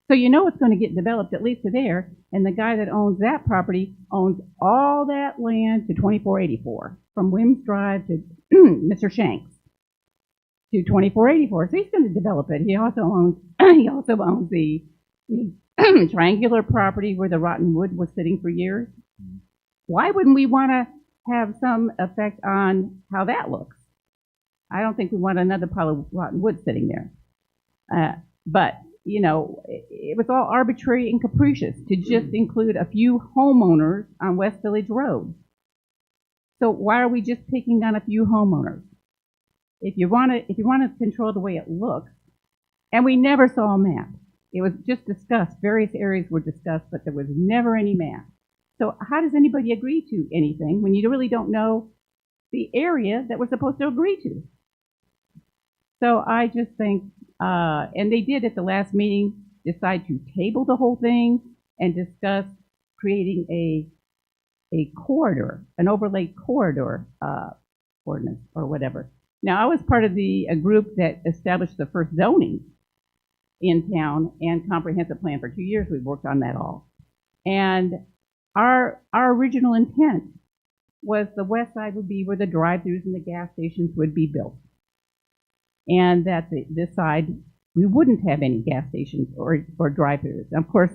[SPEAKER 16] So it's going to get developed at least to there, and the guy that owns that property owns all that land to 2484, from Wims Drive to Mr. Shanks to 2484. So he's going to develop it. He also owns the triangular property where the rotten wood was sitting for years. Why wouldn't we want to have some effect on how that looks? I don't think we want another pile of rotten wood sitting there. But it was all arbitrary and capricious to just include a few homeowners on West Village Road. So why are we just picking on a few homeowners? If you want to control the way it looks, and we never saw a map. It was just discussed. Various areas were discussed, but there was never any map. So how does anybody agree to anything when you really don't know the area that we're supposed to agree to? So I just think, and they did at the last meeting decide to table the whole thing and discuss creating a corridor, an overlay corridor ordinance or whatever. Now, I was part of a group that established the first zoning in town and comprehensive plan. For 2 years, we worked on that all. And our original intent was the west side would be where the drive-throughs and the gas stations would be built. And that this side, we wouldn't have any gas stations or drive-throughs. Of course,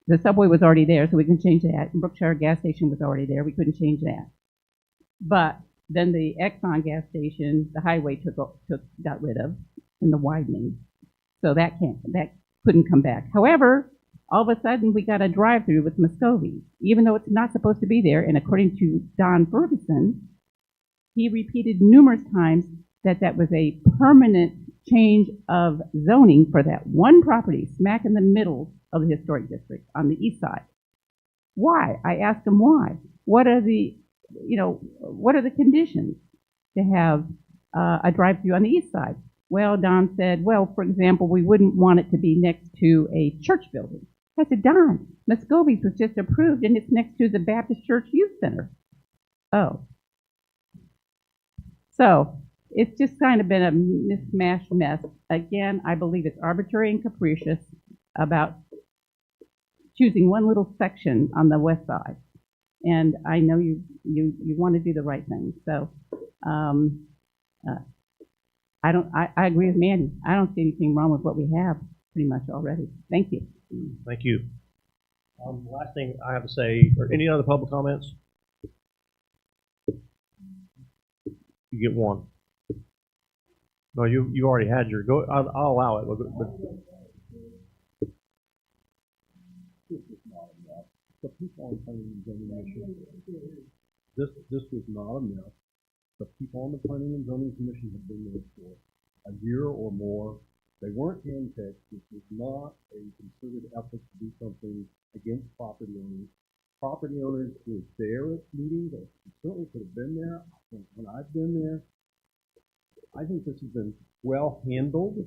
[SPEAKER 16] the subway was already there, so we can change that. And Brookshire gas station was already there. We couldn't change that. But then the Exxon gas station, the highway got rid of in the widening. So that couldn't come back. However, all of a sudden we got a drive-through with Muscovy, even though it's not supposed to be there. And according to Don Ferguson, he repeated numerous times that that was a permanent change of zoning for that one property smack in the middle of the historic district on the east side. Why? I asked him why. What are the conditions to have a drive-through on the east side? Well, Don said, well, for example, we wouldn't want it to be next to a church building. I said, Don, Muscovy's was just approved and it's next to the Baptist Church Youth Center. Oh. So it's just kind of been a mishmash mess. Again, I believe it's arbitrary and capricious about choosing one little section on the west side. And I know you want to do the right thing. So I agree with Mandy. I don't see anything wrong with what we have pretty much already. Thank you.
[SPEAKER 1] Thank you. Last thing I have to say, or any other public comments? You get one. No, you already had your go. I'll allow it. But
[SPEAKER 3] The people on planning and zoning commission, this was not enough. The people on the planning and zoning commission have been there for a year or more. They weren't handpicked. This was not a concerted effort to do something against property owners. Property owners were there at meetings, or certainly could have been there. When I've been there, I think this has been well handled.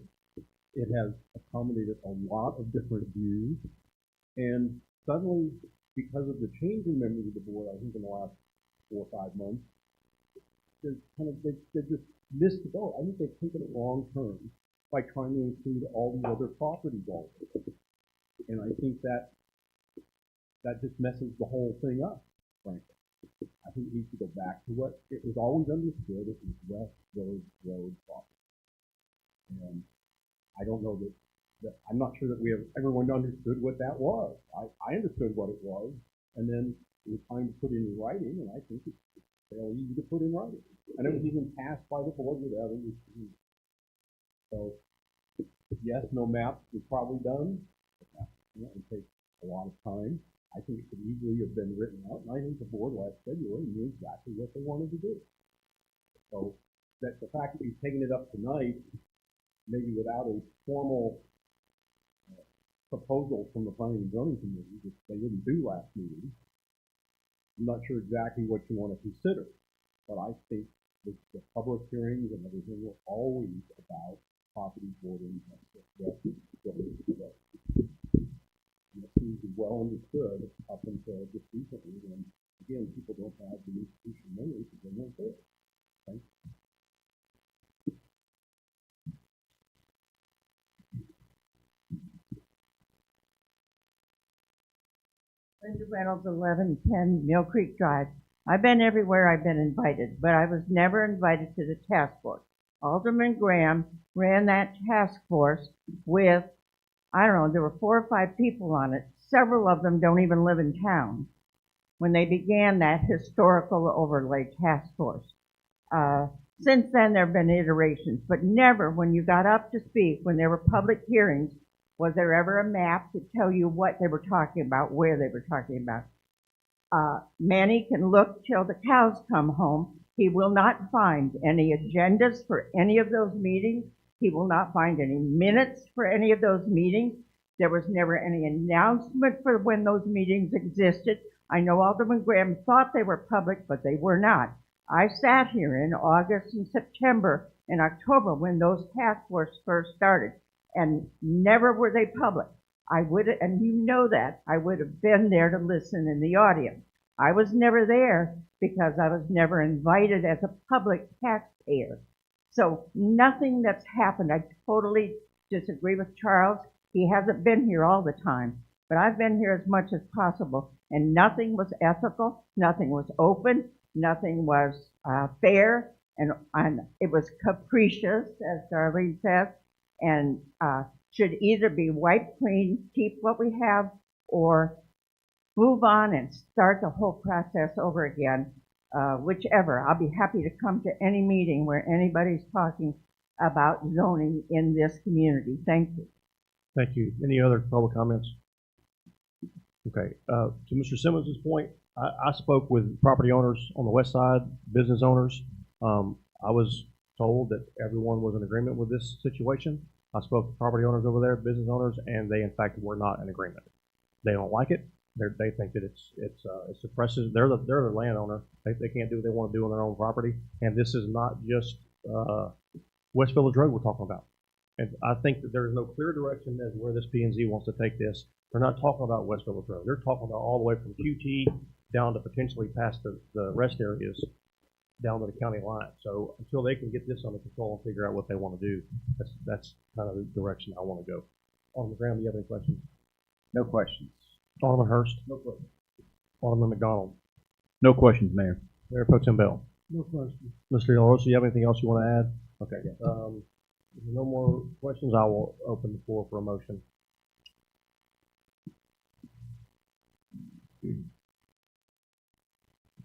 [SPEAKER 3] It has accommodated a lot of different views. And suddenly, because of the change in members of the board, I think in the last 4 or 5 months, they just missed the boat. I think they've taken it long term by trying to include all these other properties all over. And I think that just messes the whole thing up, frankly. I think it needs to go back to what it was always understood. It was West Village Road property. And I don't know that I'm not sure that everyone understood what that was. I understood what it was, and then it was time to put it in writing, and I think it's fairly easy to put in writing. And it was even passed by the board without any issue. So, yes, no map was probably done. It takes a lot of time. I think it could easily have been written out, and I think the board last February knew exactly what they wanted to do. So, that the fact that you've taken it up tonight, maybe without a formal proposal from the planning and zoning committee, which they didn't do last meeting, I'm not sure exactly what you want to consider, but I think the public hearings and everything were always about property bordering West Village Road. And it seems to be well understood up until just recently, when again people don't have the institutional memory because they weren't there. Okay?
[SPEAKER 10] Linda Reynolds, 1110 Mill Creek Drive. I've been everywhere I've been invited, but I was never invited to the task force. Alderman Graham ran that task force with, I don't know, there were 4 or 5 people on it. Several of them don't even live in town when they began that historical overlay task force. Since then, there have been iterations, but never when you got up to speak, when there were public hearings, was there ever a map to tell you what they were talking about, where they were talking about? Manny can look till the cows come home. He will not find any agendas for any of those meetings. He will not find any minutes for any of those meetings. There was never any announcement for when those meetings existed. I know Alderman Graham thought they were public, but they were not. I sat here in August and September and October when those task forces first started, and never were they public. I would, and you know that, I would have been there to listen in the audience. I was never there because I was never invited as a public taxpayer. So nothing that's happened, I totally disagree with Charles. He hasn't been here all the time, but I've been here as much as possible, and nothing was ethical, nothing was open, nothing was fair, and it was capricious, as Darlene says, and should either be wiped clean, keep what we have, or move on and start the whole process over again. Whichever. I'll be happy to come to any meeting where anybody's talking about zoning in this community. Thank you.
[SPEAKER 1] Thank you. Any other public comments? Okay. To Mr. Simmons' point, I spoke with property owners on the west side, business owners. I was told that everyone was in agreement with this situation. I spoke to property owners over there, business owners, and they in fact were not in agreement. They don't like it. They think that it suppresses. They're the landowner. They can't do what they want to do on their own property. And this is not just West Village Road we're talking about. And I think that there is no clear direction as where this P&Z wants to take this. They're not talking about West Village Road. They're talking about all the way from QT down to potentially past the rest areas down to the county line. So until they can get this under control and figure out what they want to do, that's kind of the direction I want to go. Alderman Graham, do you have any questions?
[SPEAKER 4] No questions.
[SPEAKER 1] Alderman Hurst?
[SPEAKER 3] No question.
[SPEAKER 1] Alderman McDonald?
[SPEAKER 9] No questions, Mayor.
[SPEAKER 1] Mayor Pro Tem Bell?
[SPEAKER 3] No question.
[SPEAKER 1] Mr. De La Rosa, you have anything else you want to add? Okay. If there are no more questions, I will open the floor for a motion.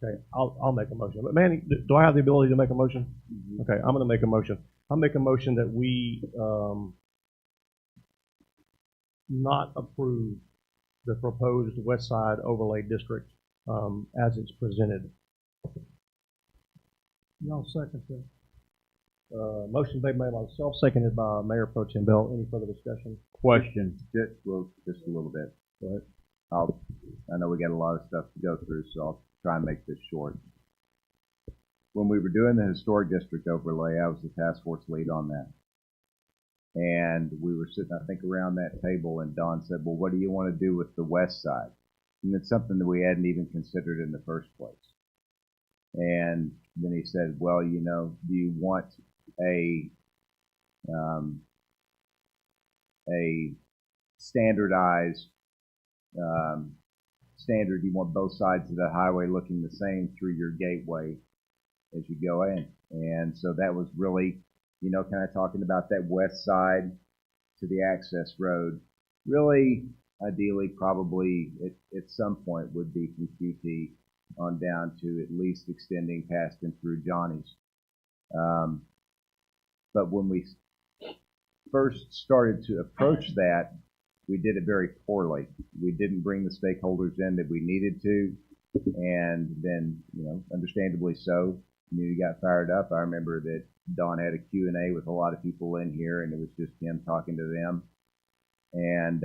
[SPEAKER 1] Okay, I'll make a motion. But Manny, do I have the ability to make a motion? Okay, I'm going to make a motion. I'll make a motion that we not approve the proposed West Side Overlay District as it's presented.
[SPEAKER 2] Y'all second that.
[SPEAKER 1] Motion made by myself, seconded by Mayor Pro Tem Bell. Any further discussion?
[SPEAKER 9] Question.
[SPEAKER 4] Just a little bit. Go ahead. I know we got a lot of stuff to go through, so I'll try and make this short. When we were doing the historic district overlay, I was the task force lead on that. And we were sitting, I think, around that table, and Don said, well, what do you want to do with the west side? And it's something that we hadn't even considered in the first place. And then he said, well, you know, do you want a standardized standard? You want both sides of the highway looking the same through your gateway as you go in? And so that was really, you know, kind of talking about that west side to the access road. Really, ideally, probably at some point would be from QT on down to at least extending past and through Johnny's. But when we first started to approach that, we did it very poorly. We didn't bring the stakeholders in that we needed to, and then, you know, understandably so, the community got fired up. I remember that Don had a Q&A with a lot of people in here, and it was just him talking to them. And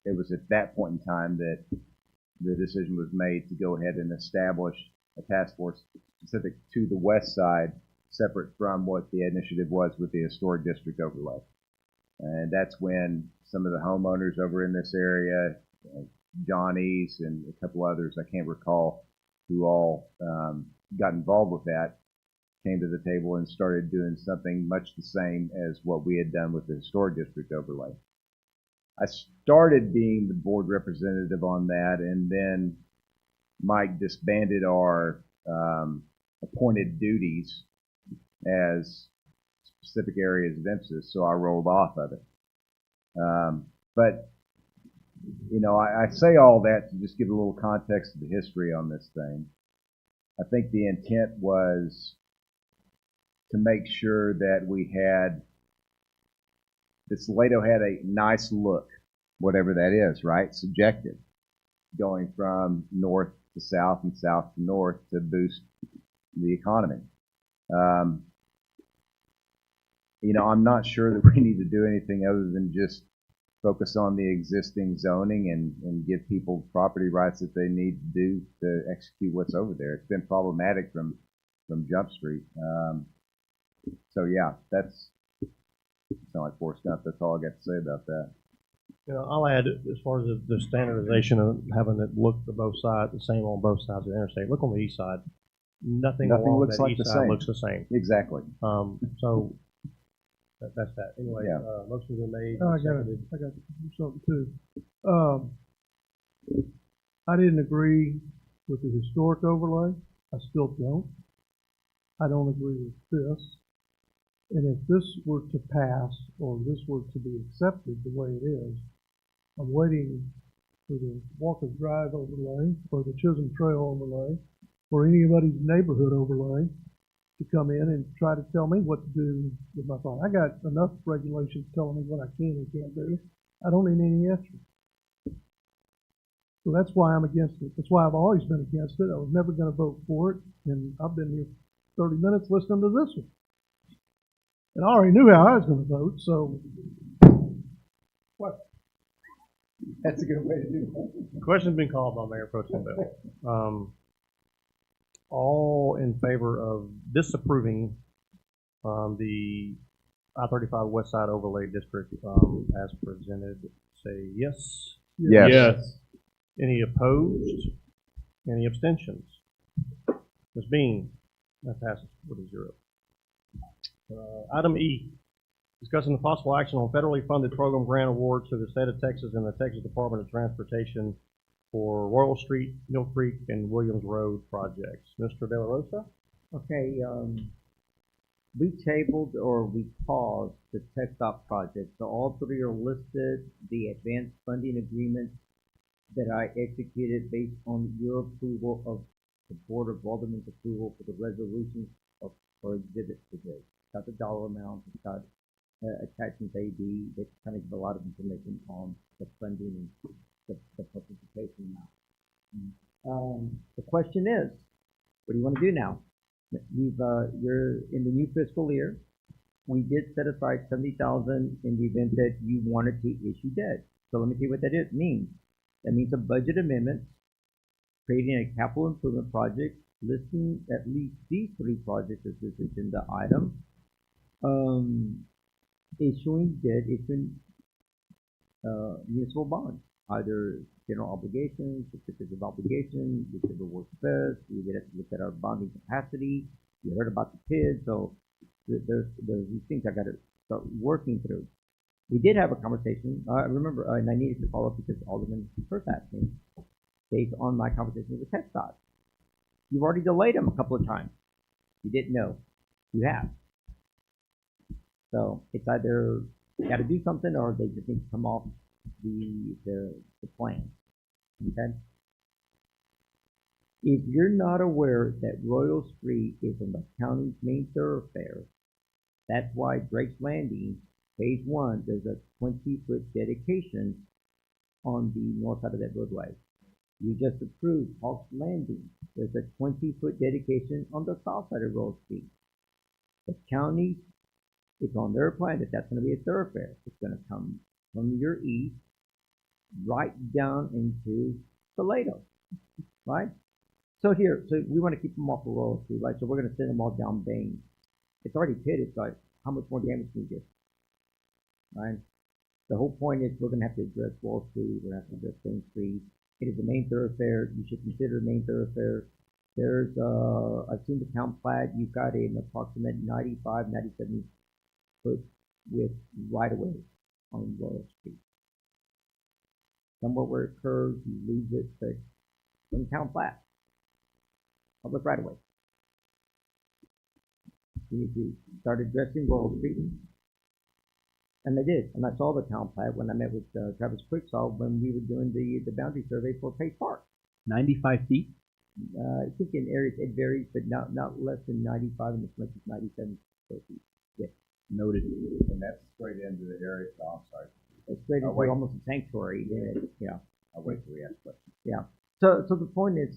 [SPEAKER 4] it was at that point in time that the decision was made to go ahead and establish a task force specific to the west side, separate from what the initiative was with the historic district overlay. And that's when some of the homeowners over in this area, Johnny's and a couple others, I can't recall, who all got involved with that, came to the table and started doing something much the same as what we had done with the historic district overlay. I started being the board representative on that, and then Mike disbanded our appointed duties as specific areas of emphasis, so I rolled off of it. But, you know, I say all that to just give a little context of the history on this thing. I think the intent was to make sure that we had, that Salado had a nice look, whatever that is, right? Subjective. Going from north to south and south to north to boost the economy. You know, I'm not sure that we need to do anything other than just focus on the existing zoning and give people property rights that they need to do to execute what's over there. It's been problematic from Jump Street. So yeah, that's not like Forrest Gump. That's all I got to say about that.
[SPEAKER 1] You know, I'll add, as far as the standardization of having it look to both sides, the same on both sides of the interstate. Look on the east side. nothing
[SPEAKER 4] Nothing
[SPEAKER 1] along
[SPEAKER 4] looks
[SPEAKER 1] that
[SPEAKER 4] like
[SPEAKER 1] east
[SPEAKER 4] the
[SPEAKER 1] side
[SPEAKER 4] same.
[SPEAKER 1] looks the same.
[SPEAKER 4] Exactly.
[SPEAKER 1] So that's that. Anyway,
[SPEAKER 4] Yeah.
[SPEAKER 1] motion's been made.
[SPEAKER 3] I
[SPEAKER 1] and
[SPEAKER 3] got
[SPEAKER 1] seconded.
[SPEAKER 3] to do something too. I didn't agree with the historic overlay. I still don't. I don't agree with this. And if this were to pass, or this were to be accepted the way it is, I'm waiting for the Walker's Drive overlay, or the Chisholm Trail overlay, or anybody's neighborhood overlay to come in and try to tell me what to do with my farm. I got enough regulations telling me what I can and can't do. I don't need any extra. So that's why I'm against it. That's why I've always been against it. I was never going to vote for it, and I've been here 30 minutes listening to this one. And I already knew how I was going to vote, so what?
[SPEAKER 4] That's a good way to do it.
[SPEAKER 1] Question's been called by Mayor Pro Tem Bell. All in favor of disapproving the I-35 West Side Overlay District as presented, say yes.
[SPEAKER 4] Yes.
[SPEAKER 9] Yes.
[SPEAKER 1] Any opposed? Any abstentions? Ms. Bean, that passes 4-0. Item E, discussing the possible action on federally funded program grant awards to the state of Texas and the Texas Department of Transportation for Royal Street, Mill Creek, and Williams Road projects. Mr. De La Rosa?
[SPEAKER 5] Okay, we tabled or we paused the tech stop project. So all three are listed, the advanced funding agreements that I executed based on your approval of the Board of Aldermen's approval for the resolutions or exhibits today. It's got the dollar amount, it's got attachments A, B, that kind of give a lot of information on the funding and the participation amount. The question is, what do you want to do now? You're in the new fiscal year. We did set aside $70,000 in the event that you wanted to issue debt. So let me tell you what that means. That means a budget amendment, creating a capital improvement project, listing at least these three projects as this agenda item, issuing municipal bonds, either general obligations, certificates of obligation, whichever works best. We would have to look at our bonding capacity. You heard about the PID, so there's these things I got to start working through. We did have a conversation. I remember, and I needed to follow up because Alderman first asked me, based on my conversation with the tech dot. You've already delayed them a couple of times. You didn't know. You have. So it's either you got to do something or they just need to come off the plan. Okay? If you're not aware that Royal Street is on the county's main thoroughfare, that's why Drake's Landing, phase 1, there's a 20-foot dedication on the north side of that roadway. You just approved Hawks Landing. There's a 20-foot dedication on the south side of Royal Street. The county, it's on their plan that that's going to be a thoroughfare. It's going to come from your east right down into Salado, right? So here, so we want to keep them off of Royal Street, right? So we're going to send them all down Bain. It's already pitted, so how much more damage can we do, right? The whole point is we're going to have to address Wall Street. We're going to have to address Bain Street. It is a main thoroughfare. You should consider a main thoroughfare. There's, I've seen the town plat. You've got an approximate 95, 97 foot width right away on Royal Street. Somewhere where it curves, you lose it, but from town plat, public right away. You need to start addressing Royal Street. And I did, and I saw the town plat when I met with Travis Quicksaw when we were doing the boundary survey for Pace Park.
[SPEAKER 9] 95 feet?
[SPEAKER 5] I think in areas it varies, but not less than 95 and as much as 97 square feet. Yes.
[SPEAKER 9] Noted.
[SPEAKER 4] And that's straight into the area. Oh, I'm sorry.
[SPEAKER 5] It's straight into almost a sanctuary. Yeah.
[SPEAKER 4] I'll wait till we ask questions.
[SPEAKER 5] Yeah. So the point is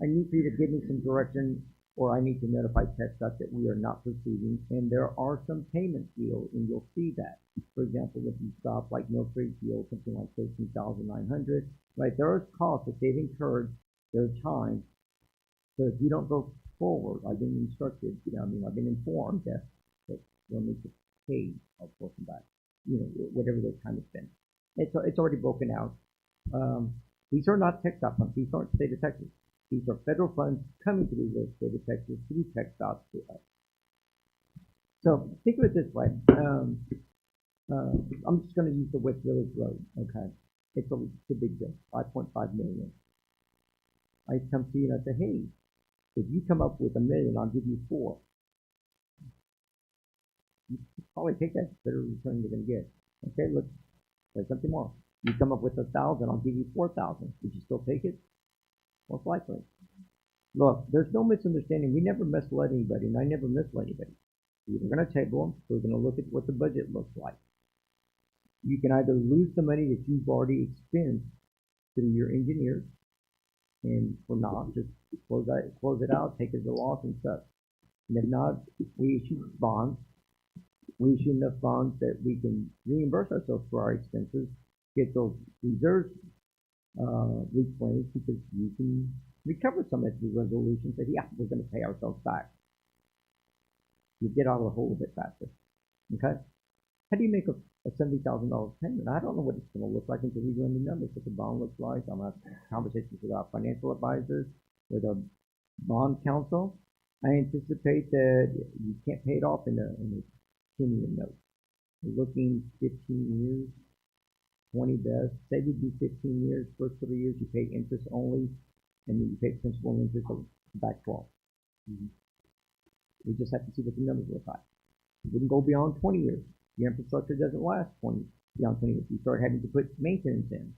[SPEAKER 5] I need for you to give me some direction, or I need to notify TxDOT that we are not proceeding, and there are some payments due, and you'll see that. For example, if you stop like Mill Creek, you owe something like $13,900, right? There are costs that they've incurred, their time. So if you don't go forward, I've been instructed, I've been informed that you'll need to pay a portion back, whatever their time has been. It's already broken out. These are not TxDOT funds. These aren't state of Texas. These are federal funds coming to the state of Texas through TxDOT to us. So think of it this way. I'm just going to use the West Village Road. Okay, it's a big deal, 5.5 million. I come to you and I say, hey, if you come up with $1 million, I'll give you 4. You probably take that better return you're going to get. Okay, look, say something more. You come up with 1,000, I'll give you 4,000. Would you still take it? Most likely. Look, there's no misunderstanding. We never misled anybody, and I never misled anybody. We're going to table them. We're going to look at what the budget looks like. You can either lose the money that you've already expended through your engineers, and for not, just close it out, take it as a loss and such. And if not, we issue bonds. We issue enough bonds that we can reimburse ourselves for our expenses, get those reserves replenished, because you can recover some of the resolutions that, yeah, we're going to pay ourselves back. You get out of the hole a bit faster. Okay? How do you make a $70,000 payment? I don't know what it's going to look like until we run the numbers, what the bond looks like. I'm going to have conversations with our financial advisors, with our bond counsel. I anticipate that you can't pay it off in a 10-year note. We're looking 15 years, 20 best. Say we do 15 years, first 3 years you pay interest only, and then you pay principal and interest back 12. We just have to see what the numbers look like. We wouldn't go beyond 20 years. The infrastructure doesn't last beyond 20 years. You start having to put maintenance in.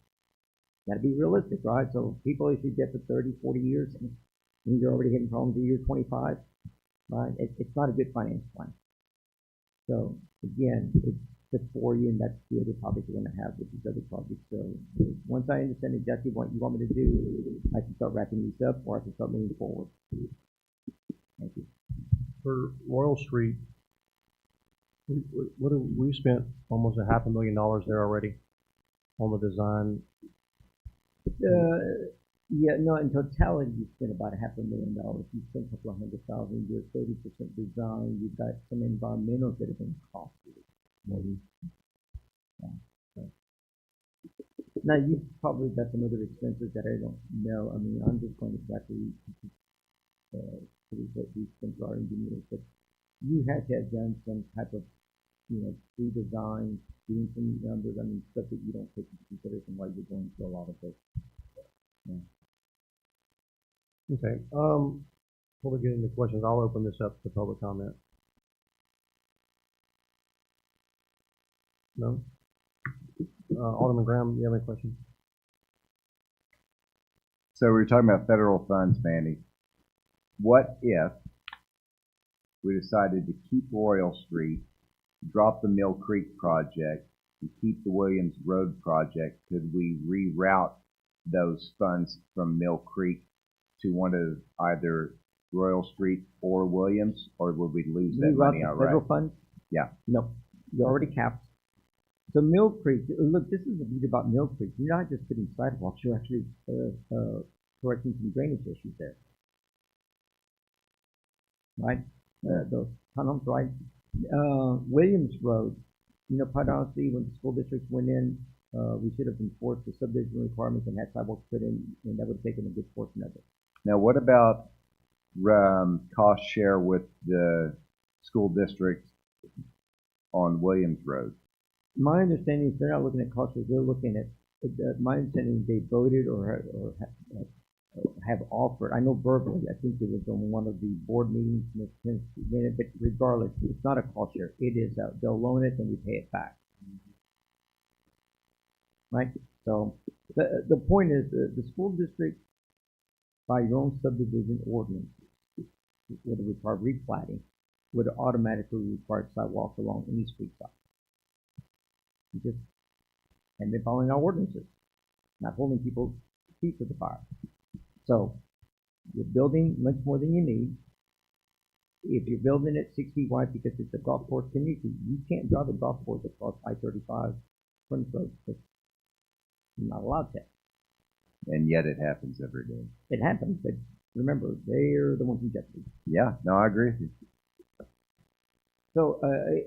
[SPEAKER 5] Got to be realistic, right? So people issue debt for 30, 40 years, and you're already hitting problems at year 25, right? It's not a good finance plan. So again, it's before you, and that's the other topic we're going to have with these other projects. So once I understand exactly what you want me to do, I can start wrapping these up, or I can start moving forward. Thank you.
[SPEAKER 1] For Royal Street, we spent almost $500,000 there already on the design.
[SPEAKER 5] Yeah, no, in totality, you spent about $500,000. You spent a couple of $100,000. You're 30% design. You've got some environmentals that have been costly. Yeah, so. Now, you've probably got some other expenses that I don't know. I mean, I'm just going exactly what we spent for our engineers, but you had to have done some type of, pre-design, doing some numbers, I mean, stuff that you don't take into consideration while you're going through a lot of this. Yeah.
[SPEAKER 1] Okay. Before we get into questions, I'll open this up to public comment. No? Alderman Graham, do you have any questions?
[SPEAKER 4] So we were talking about federal funds, Mandy. What if we decided to keep Royal Street, drop the Mill Creek project, and keep the Williams Road project? Could we reroute those funds from Mill Creek to one of either Royal Street or Williams, or would we lose that money outright?
[SPEAKER 5] Federal funds?
[SPEAKER 4] Yeah.
[SPEAKER 5] No, you're already capped. So Mill Creek, look, this is the beauty about Mill Creek. You're not just putting sidewalks, you're actually correcting some drainage issues there. Right? Those tunnels, right? Williams Road, quite honestly, when the school districts went in, we should have enforced the subdivision requirements and had sidewalks put in, and that would have taken a good portion of it.
[SPEAKER 4] Now, what about cost share with the school district on Williams Road?
[SPEAKER 5] My understanding is they're not looking at cost share, they're looking at, my understanding is they voted or have offered, I know verbally, I think it was on one of the board meetings, but regardless, it's not a cost share. It is, they'll loan it and we pay it back. Right? So the point is the school district, by your own subdivision ordinance, would require replatting, would automatically require sidewalks along any street side. And they're following our ordinances, not holding people's feet to the fire. So you're building much more than you need. If you're building it 6 feet wide because it's a golf course community, you can't drive a golf course across I-35 Frontage Road. You're not allowed to.
[SPEAKER 4] And yet it happens every day.
[SPEAKER 5] It happens, but remember, they're the ones who jeopardy.
[SPEAKER 4] Yeah, no, I agree with you.
[SPEAKER 5] So,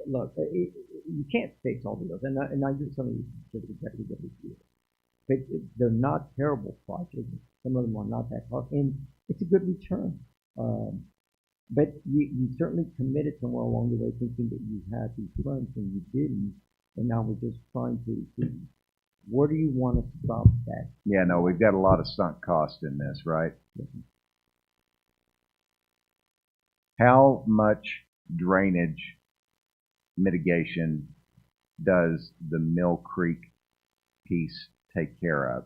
[SPEAKER 5] look, you can't fix all of those, and I just tell you just exactly what we do. but they're not terrible projects. Some of them are not that hard, and it's a good return. But you certainly committed somewhere along the way thinking that you had these funds and you didn't, and now we're just trying to see where do you want to stop that?
[SPEAKER 4] Yeah, no, we've got a lot of sunk cost in this, right? How much drainage mitigation does the Mill Creek piece take care of?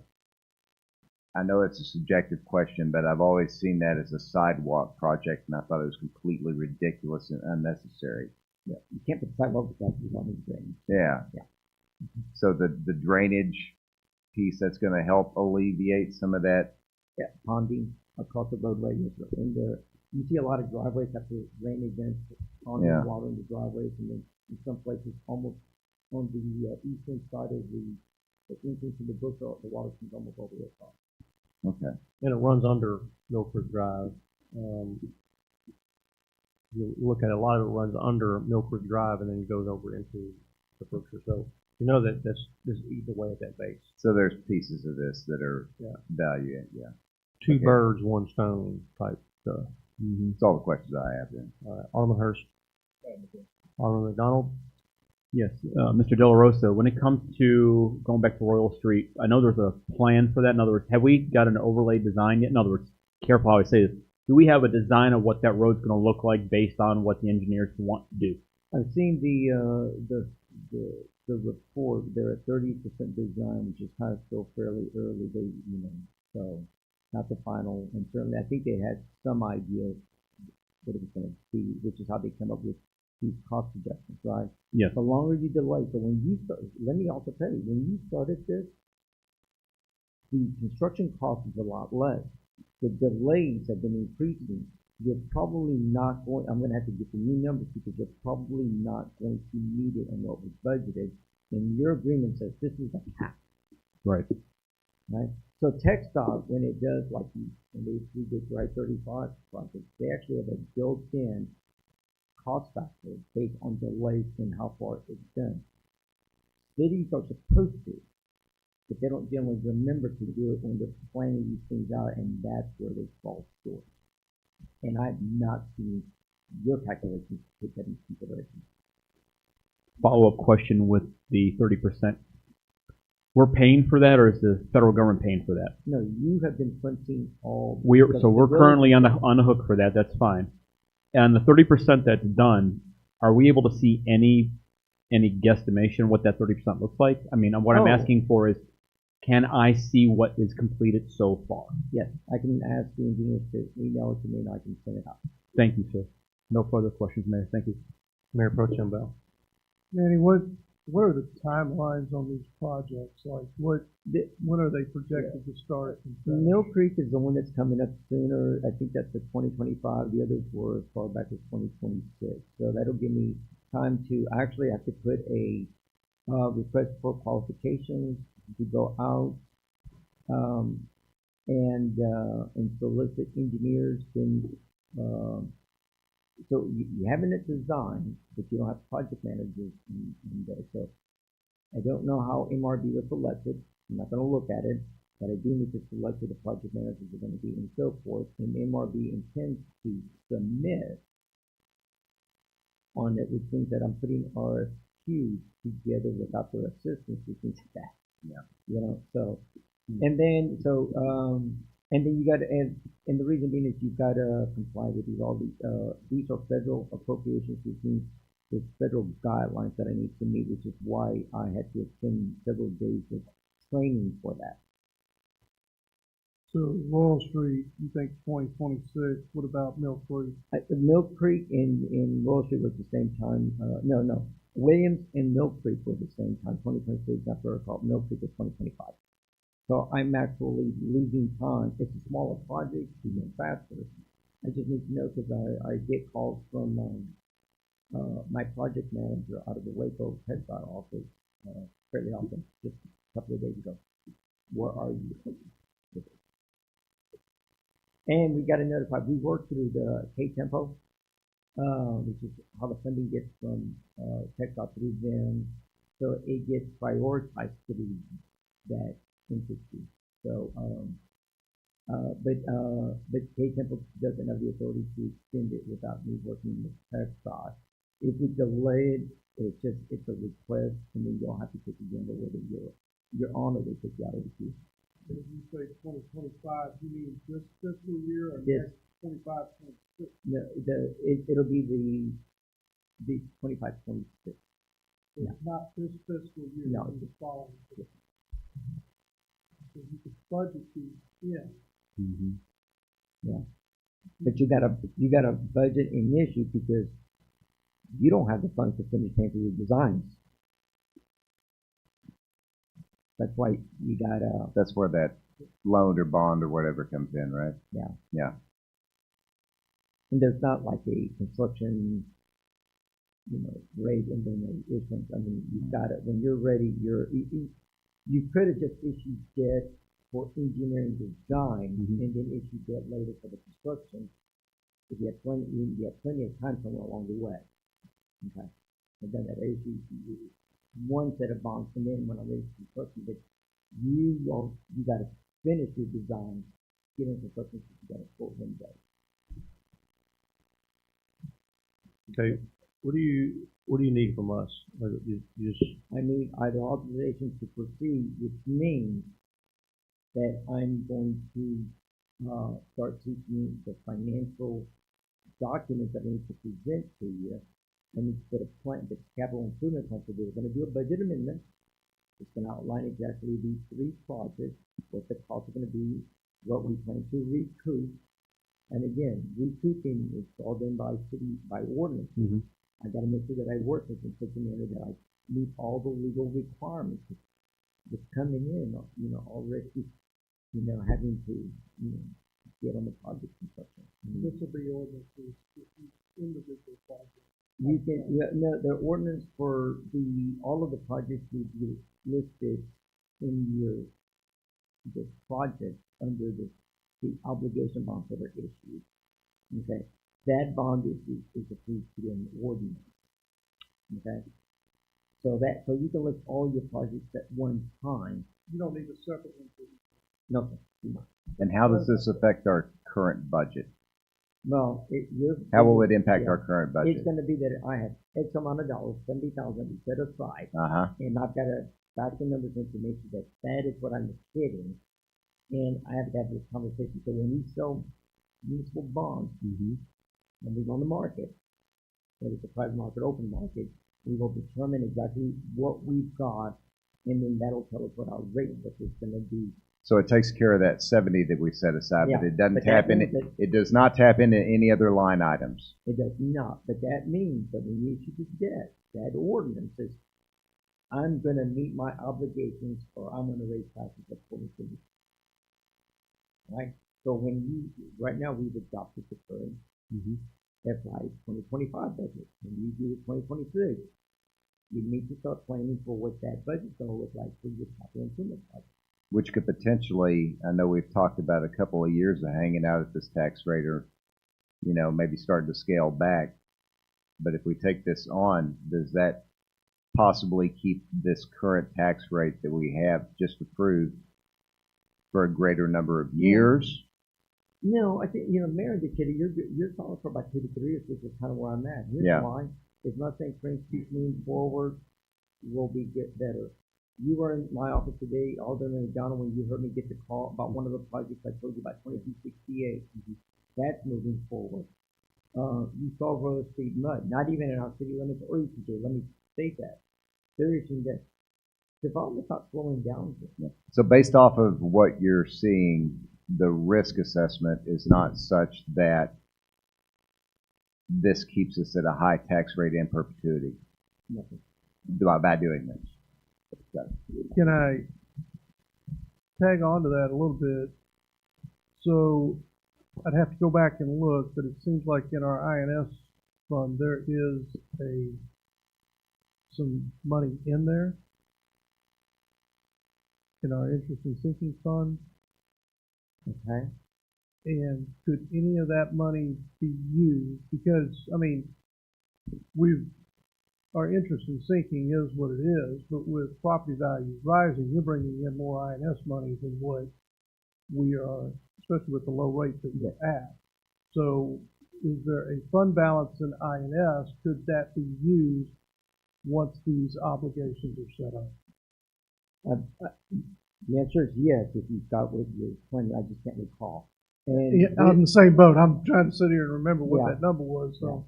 [SPEAKER 4] I know it's a subjective question, but I've always seen that as a sidewalk project, and I thought it was completely ridiculous and unnecessary.
[SPEAKER 5] Yeah, you can't put sidewalk without designing drainage.
[SPEAKER 4] Yeah.
[SPEAKER 5] Yeah.
[SPEAKER 4] So the drainage piece, that's going to help alleviate some of that.
[SPEAKER 5] Yeah, ponding across the roadway. And you see a lot of driveways have to rain events on the water in the driveways, and then in some places almost on the eastern side of the entrance to the brook, the water comes almost all the way across.
[SPEAKER 4] Okay.
[SPEAKER 1] And it runs under Milford Drive. You look at it, a lot of it runs under Milford Drive and then goes over into the Brookshire. So you know that this eats away at that base.
[SPEAKER 4] So there's pieces of this that are value. Yeah.
[SPEAKER 1] Two birds, one stone type stuff.
[SPEAKER 4] Mm-hmm. That's all the questions I have then.
[SPEAKER 1] All right, Alderman Hurst. Alderman McDonald.
[SPEAKER 9] Yes, Mr. De La Rosa, when it comes to going back to Royal Street, I know there's a plan for that. In other words, have we got an overlay design yet? In other words, careful how I say this. Do we have a design of what that road's going to look like based on what the engineers want to do?
[SPEAKER 5] I've seen the report. They're at 30% design, which is kind of still fairly early. So not the final. And certainly, I think they had some idea what it was going to be, which is how they come up with these cost projections, right?
[SPEAKER 9] Yes.
[SPEAKER 5] The longer you delay, so when you start, let me also tell you, when you started this, the construction cost is a lot less. The delays have been increasing. You're probably not going, I'm going to have to get the new numbers because you're probably not going to meet it on what was budgeted. And your agreement says this is a cap.
[SPEAKER 9] Right.
[SPEAKER 5] Right? So TxDOT, when it does, like when they did Drive 35 projects, they actually have a built-in cost factor based on delays and how far it's done. Cities are supposed to, but they don't generally remember to do it when they're planning these things out, and that's where they fall short. And I've not seen your calculations take that into consideration.
[SPEAKER 9] Follow-up question with the 30%. We're paying for that, or is the federal government paying for that?
[SPEAKER 5] No, you have been fronting all.
[SPEAKER 9] We're currently on the hook for that. That's fine. And the 30% that's done, are we able to see any guesstimation what that 30% looks like? I mean, what I'm asking for is, can I see what is completed so far?
[SPEAKER 5] Yes, I can ask the engineers to email it to me and I can send it out.
[SPEAKER 9] Thank you, sir. No further questions, Mayor. Thank you.
[SPEAKER 1] Mayor Pro Tem Bell.
[SPEAKER 2] Manny, what are the timelines on these projects? Like, when are they projected to start?
[SPEAKER 5] Mill Creek is the one that's coming up sooner. I think that's the 2025. The others were as far back as 2026. So that'll give me time to actually have to put a request for qualifications to go out and solicit engineers. Then so you have it designed, but you don't have project managers in there. So I don't know how MRB was selected. I'm not going to look at it, but I do need to select who the project managers are going to be and so forth. And MRB intends to submit on it, which means that I'm putting RFQs together without their assistance, which means that. Yeah. You know, so, and then you got to, and the reason being is you've got to comply with these are federal appropriations, which means there's federal guidelines that I need to meet, which is why I had to attend several days of training for that.
[SPEAKER 2] So Royal Street, you think 2026? What about Mill Creek?
[SPEAKER 5] Mill Creek and Royal Street was the same time. No. Williams and Mill Creek were the same time. 2026, not very recall. Mill Creek was 2025. So I'm actually losing time. It's a smaller project, it's even faster. I just need to know because I get calls from my project manager out of the Waco TxDOT office fairly often, just a couple of days ago. Where are you? And we got to notify. We work through the K-Tempo, which is how the funding gets from TxDOT through them. So it gets prioritized through that interesting. So, but K Temple doesn't have the authority to extend it without me working with PERSOC. If we delay it, it's a request, and then you'll have to take again, but whether you're on or they take you out of the queue.
[SPEAKER 2] If you say 2025, you mean this fiscal year or
[SPEAKER 5] Yes.
[SPEAKER 2] next 25, 26?
[SPEAKER 5] No, it'll be the 25, 26.
[SPEAKER 2] It's not this fiscal year,
[SPEAKER 5] No.
[SPEAKER 2] it's the following. So you could budget these in.
[SPEAKER 5] Yeah. But you gotta budget in issue because you don't have the funds to finish paying for your designs. That's why you gotta,
[SPEAKER 4] That's where that loan or bond or whatever comes in, right?
[SPEAKER 5] yeah.
[SPEAKER 4] Yeah.
[SPEAKER 5] And there's not like a construction, rate and then a issuance. I mean, you've got it, when you're ready, you could have just issued debt for engineering design and then issued debt later for the construction. If you have plenty of time somewhere along the way. Okay. And then that issue, one set of bonds, and then when I'm ready for construction, but you gotta finish your design, get into construction, you got a short window.
[SPEAKER 1] Okay, what do you need from us? You just,
[SPEAKER 5] I need either authorization to proceed, which means that I'm going to start seeking the financial documents that I need to present to you. I need to put a plan, the capital improvement plan to do. We're going to do a budget amendment. It's going to outline exactly these three projects, what the costs are going to be, what we plan to recoup. And again, recouping is all done by ordinance. I got to make sure that I work with in such a manner that I meet all the legal requirements. Just coming in, already, having to, get on the project construction.
[SPEAKER 2] This will be ordinances for each individual project.
[SPEAKER 5] You can, the ordinance for all of the projects we've listed in this project under the obligation bonds that are issued. Okay, that bond is approved to an ordinance. Okay, so you can list all your projects at one time.
[SPEAKER 2] You don't need a separate one for each.
[SPEAKER 5] No, sir.
[SPEAKER 4] And how does this affect our current budget?
[SPEAKER 5] Well,
[SPEAKER 4] how will it impact our current budget?
[SPEAKER 5] It's going to be that I have X amount of dollars, 70,000 set aside, and I've got to back the numbers into make sure that is what I'm hitting, and I have to have this conversation. So when we sell municipal bonds, when we go on the market, whether it's a private market, open market, we will determine exactly what we've got, and then that'll tell us what our rate is going to be.
[SPEAKER 4] So it takes care of that 70 that we set aside,
[SPEAKER 5] Yeah,
[SPEAKER 4] but it doesn't
[SPEAKER 5] but
[SPEAKER 4] tap
[SPEAKER 5] that
[SPEAKER 4] in.
[SPEAKER 5] means
[SPEAKER 4] It does not tap into any other line items.
[SPEAKER 5] It does not, but that means that when you issue this debt, that ordinance says, I'm going to meet my obligations or I'm going to raise taxes according to this. Right? So right now we've adopted the current FY 2025 budget. When you do the 2026, you need to start planning for what that budget's going to look like for your capital improvement project.
[SPEAKER 4] Which could potentially, I know we've talked about a couple of years of hanging out at this tax rate or, maybe starting to scale back. But if we take this on, does that possibly keep this current tax rate that we have just approved for a greater number of years?
[SPEAKER 5] No, I think, Mayor indicated you're solid for about 2 to 3 years, which is kind of where I'm at. Here's why. It's not saying things keep moving forward will get better. You were in my office today, Alderman McDonald, when you heard me get the call about one of the projects I told you about, 2268. That's moving forward. You saw Rose Street Mud, not even in our city limits or EPJ. Let me state that. They're issuing that. Development's not slowing down.
[SPEAKER 4] So based off of what you're seeing, the risk assessment is not such that this keeps us at a high tax rate in perpetuity.
[SPEAKER 5] Nothing.
[SPEAKER 4] By doing this.
[SPEAKER 2] Can I tag on to that a little bit? So I'd have to go back and look, but it seems like in our INS fund there is some money in there in our interest and sinking fund.
[SPEAKER 5] Okay.
[SPEAKER 2] And could any of that money be used? Because, we've our interest in sinking is what it is, but with property values rising, you're bringing in more INS money than what we are, especially with the low rate that we're at. So is there a fund balance in INS? Could that be used once these obligations are set up?
[SPEAKER 5] The answer is yes, if you start with your 20, I just can't recall. And
[SPEAKER 2] Yeah, I'm in the same boat. I'm trying to sit here and remember what
[SPEAKER 5] Yeah.
[SPEAKER 2] that number was, so.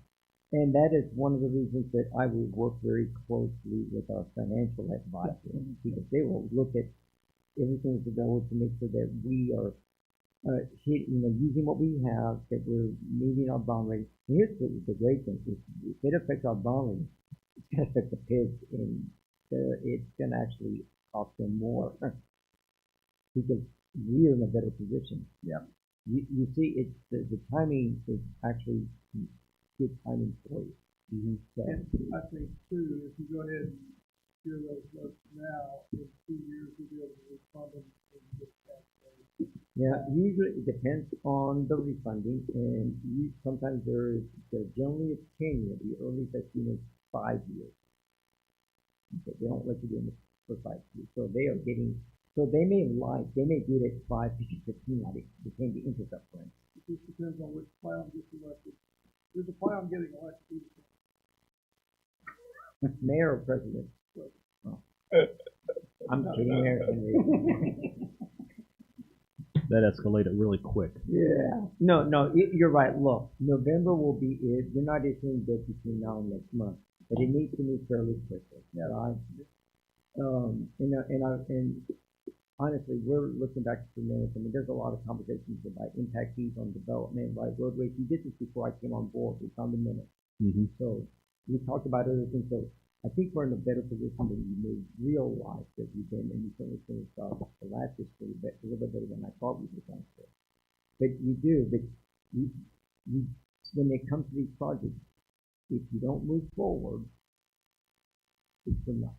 [SPEAKER 5] And that is one of the reasons that I will work very closely with our financial advisor, because they will look at everything that's available to make sure that we are, using what we have, that we're meeting our bond rate. And here's the great thing: if it affects our bond rate, it's going to affect the PIDs, and it's going to actually cost them more because we're in a better position.
[SPEAKER 4] Yeah.
[SPEAKER 5] You see, it's the timing is actually good timing for you. So,
[SPEAKER 2] And I think too, if you go ahead and clear those notes now, in 2 years, you'll be able to refund them and get that.
[SPEAKER 5] yeah, usually it depends on the refunding, and sometimes there's generally a 10 year. The earliest I've seen is 5 years. Okay, they don't let you do it for 5 years, so they are getting. So they may do it at 5, 15, like they paying the interest up front.
[SPEAKER 2] It just depends on which plan gets elected. There's a plan getting elected.
[SPEAKER 5] Mayor or president? Oh. I'm kidding, Mayor Henry.
[SPEAKER 9] That escalated really quick.
[SPEAKER 5] Yeah. No, you're right. Look, November will be it. You're not issuing debt between now and next month, but it needs to move fairly quickly. Yeah. Right. And honestly, we're looking back for minutes. I mean, there's a lot of conversations about impact fees on development, right? Roadways. We did this before I came on board. It's on the minute. So we talked about other things. So I think we're in a better position than you may realize that we've been, and you certainly finished off the last fiscal year a little bit better than I thought we were going to. But you do. But you, when it comes to these projects, if you don't move forward, it's for nothing.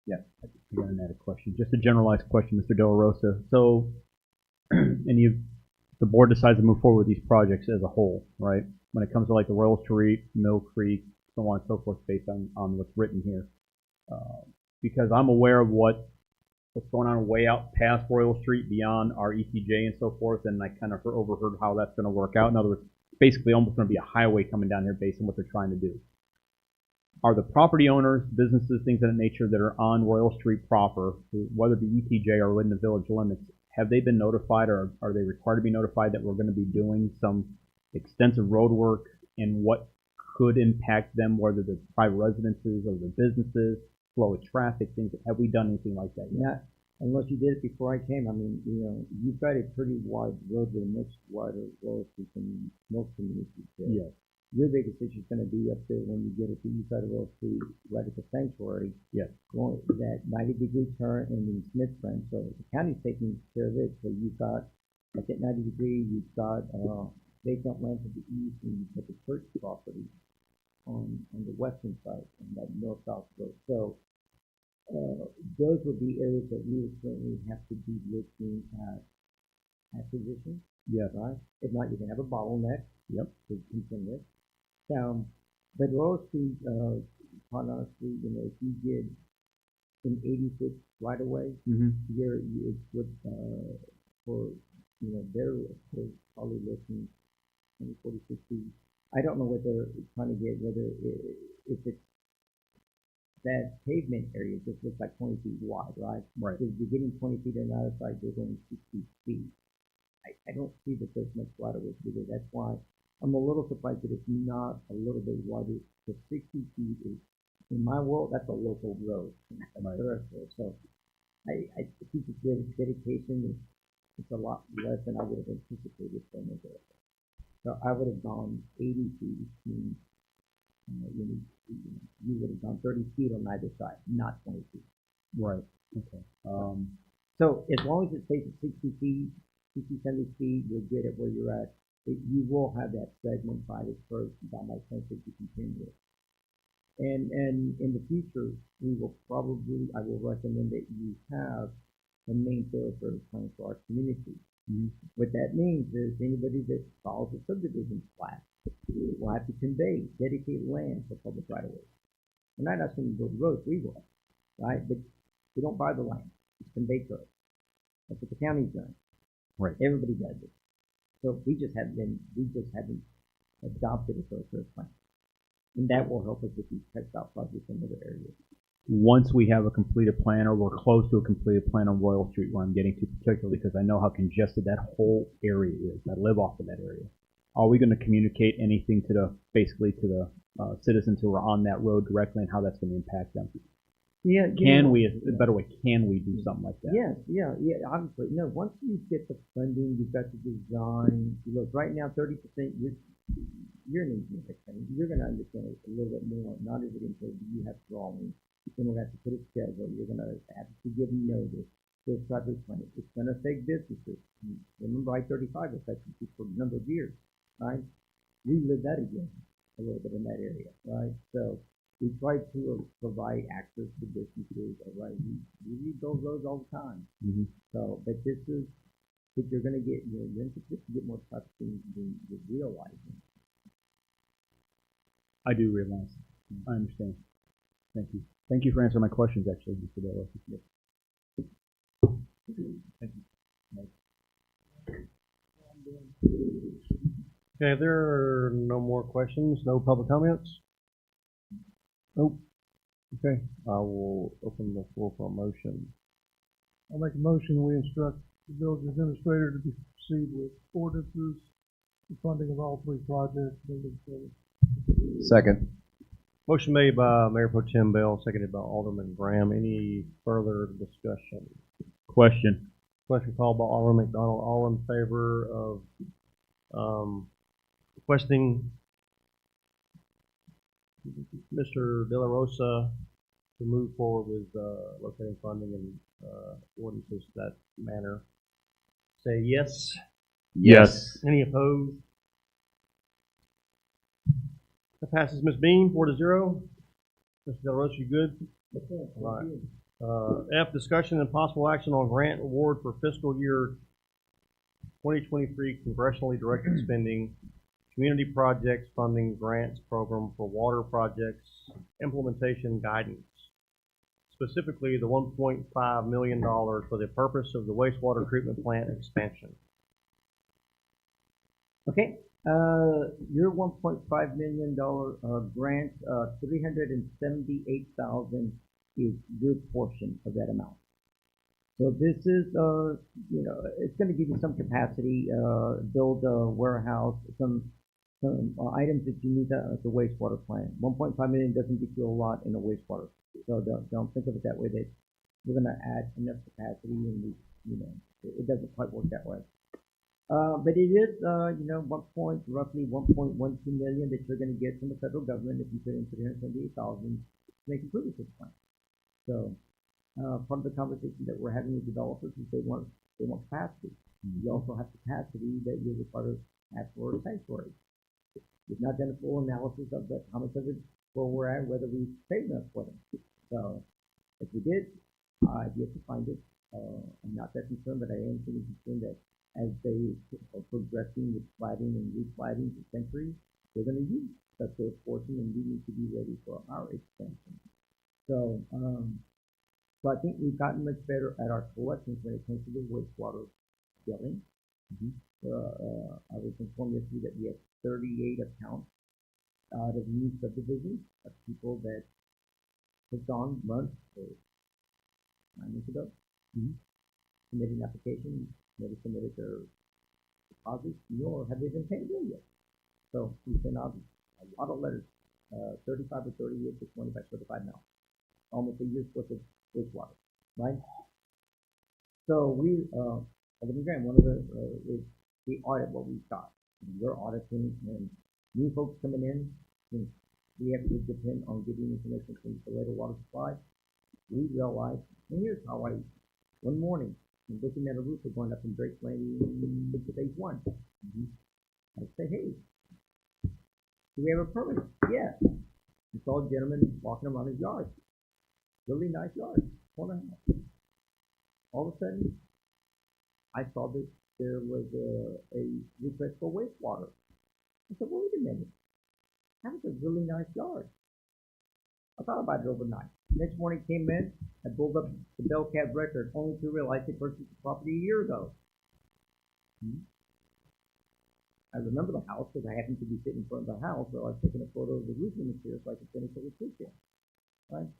[SPEAKER 9] Yeah, I got another question. Just a generalized question, Mr. De La Rosa. So, the board decides to move forward with these projects as a whole, right? When it comes to like the Royal Street, Mill Creek, so on and so forth, based on what's written here. Because I'm aware of what's going on way out past Royal Street, beyond our ETJ and so forth, and I kind of overheard how that's going to work out. In other words, basically almost going to be a highway coming down here based on what they're trying to do. Are the property owners, businesses, things of that nature that are on Royal Street proper, whether it be ETJ or within the village limits, have they been notified, or are they required to be notified that we're going to be doing some extensive road work and what could impact them, whether they're private residences or their businesses, flow of traffic, things? Have we done anything like that yet?
[SPEAKER 5] Not unless you did it before I came. I mean, you've got a pretty wide roadway, much wider road than most communities do.
[SPEAKER 9] Yes.
[SPEAKER 5] Your biggest issue is going to be up there when you get at the east side of Royal Street, right at the sanctuary.
[SPEAKER 9] Yes.
[SPEAKER 5] Going that 90-degree turn in the Smith Trend. So the county's taking care of it. So you've got, like at 90 degree, you've got vacant land to the east, and you've got the church property on the western side, on that north-south road. So those would be areas that we would certainly have to be looking at acquisition.
[SPEAKER 9] Yes.
[SPEAKER 5] Right? If not, you can have a bottleneck.
[SPEAKER 9] Yep.
[SPEAKER 5] To contend with. But Royal Street, quite honestly, if you get an 80-foot right away, it's what for they're probably looking 20, 40, 50. I don't know what they're trying to get, whether if it's that pavement area just looks like 20 feet wide, right?
[SPEAKER 9] Right.
[SPEAKER 5] So if you're getting 20 feet on the other side, they're going 60 feet. I don't see that there's much right away to do. That's why I'm a little surprised that it's not a little bit wider. The 60 feet is, in my world, that's a local road. So I think the dedication is a lot less than I would have anticipated from it. So I would have gone 80 feet. You would have gone 30 feet on either side, not 20 feet.
[SPEAKER 9] Right. Okay.
[SPEAKER 5] So as long as it stays at 60 feet, 60, 70 feet, you'll get it where you're at. You will have that segment by the first, by my sense, if you continue it. And in the future, I will recommend that you have a main thoroughfare plan for our community. What that means is anybody that follows a subdivision plat will have to convey dedicated land for public right of way. We're not asking them to build roads, we will, right? But we don't buy the land. It's conveyed to us. That's what the county's done.
[SPEAKER 9] Right.
[SPEAKER 5] Everybody does it. So we just haven't adopted a social plan. And that will help us with these textile projects in other areas.
[SPEAKER 9] Once we have a completed plan, or we're close to a completed plan on Royal Street, where I'm getting to particularly because I know how congested that whole area is. I live off of that area. Are we going to communicate anything to the citizens who are on that road directly, and how that's going to impact them?
[SPEAKER 5] Yeah.
[SPEAKER 9] Can we, a better way, can we do something like that?
[SPEAKER 5] Yeah. Obviously, no. Once you get the funding, you've got the design. Look, right now, 30%. You're an engineer. You're going to understand it a little bit more. Not everything until you have drawings. Then we're going to have to put a schedule. You're going to have to give them notice. They'll start to plan it. It's going to affect businesses. Remember, I-35 affected people for a number of years, right? We live that again a little bit in that area, right? So we try to provide access to businesses, right? We use those roads all the time.
[SPEAKER 9] Mm-hmm.
[SPEAKER 5] So, but this is, but you're going to get, you're going to get more type of things than you're realizing.
[SPEAKER 9] I do realize. I understand. Thank you. Thank you for answering my questions, actually, Mr. Baylor.
[SPEAKER 5] Thank you.
[SPEAKER 1] Okay, there are no more questions, no public comments? Nope. Okay, I will open the floor for a motion.
[SPEAKER 2] I'll make a motion, we instruct the village administrator to proceed with ordinances, the funding of all three projects moving forward.
[SPEAKER 4] Second.
[SPEAKER 1] Motion made by Mayor Pro Tem Bell, seconded by Alderman Graham. Any further discussion?
[SPEAKER 9] Question.
[SPEAKER 1] Question called by Alderman McDonald. All in favor of requesting Mr. De La Rosa to move forward with locating funding and ordinances to that manner, say yes.
[SPEAKER 9] Yes.
[SPEAKER 1] Any opposed? That passes. Ms. Bean, 4-0. Mr. De La Rosa, you good?
[SPEAKER 5] Okay,
[SPEAKER 1] All right. F, discussion and possible action on grant award for fiscal year 2023 congressionally directed spending, community projects funding grants program for water projects, implementation guidance. Specifically, the $1.5 million for the purpose of the wastewater treatment plant expansion.
[SPEAKER 5] Okay. Your $1.5 million grant, $378,000 is your portion of that amount. So this is, it's going to give you some capacity, build a warehouse, some items that you need at the wastewater plant. $1.5 million doesn't get you a lot in a wastewater. So don't think of it that way, that we're going to add enough capacity and it doesn't quite work that way. But it is, roughly 1.12 million that you're going to get from the federal government if you put in 378,000 to make improvements to the plant. So, part of the conversation that we're having with developers is they want capacity. You also have capacity that you're required to ask for a sanctuary. We've not done a full analysis of how much of it, where we're at, whether we paid enough for them. So, if we did, I've yet to find it. I'm not that concerned, but I am pretty concerned that as they are progressing with platting and replatting for centuries, they're going to use such a portion, and we need to be ready for our expansion. So, so I think we've gotten much better at our collections when it comes to the wastewater billing. I was informed yesterday that we have 38 accounts out of new subdivisions of people that have gone months or 9 months ago, submitted an application, never submitted their deposits, nor have they been paid a bill yet. So we sent out a lot of letters, 35 or 38 to 25 certified now, almost a year's worth of wastewater, right? So we, Alderman Graham, one of the, we audit what we've got. We're auditing, and new folks coming in, since we have to depend on getting information from the Salado water supply, we realized, and here's how one morning, I'm looking at a roofer going up in Drake Landing to phase 1. I say, hey, do we have a permit? Yeah. I saw a gentleman walking around his yard. Really nice yard, corner house. All of a sudden, I saw that there was a request for wastewater. I said, well, wait a minute. That was a really nice yard. I thought about it overnight. Next morning came in, I pulled up the Bell Cab record, only to realize they purchased the property a year ago. I remember the house because I happened to be sitting in front of the house, so I was taking a photo of the roofing material so I could finish it with picture. Right?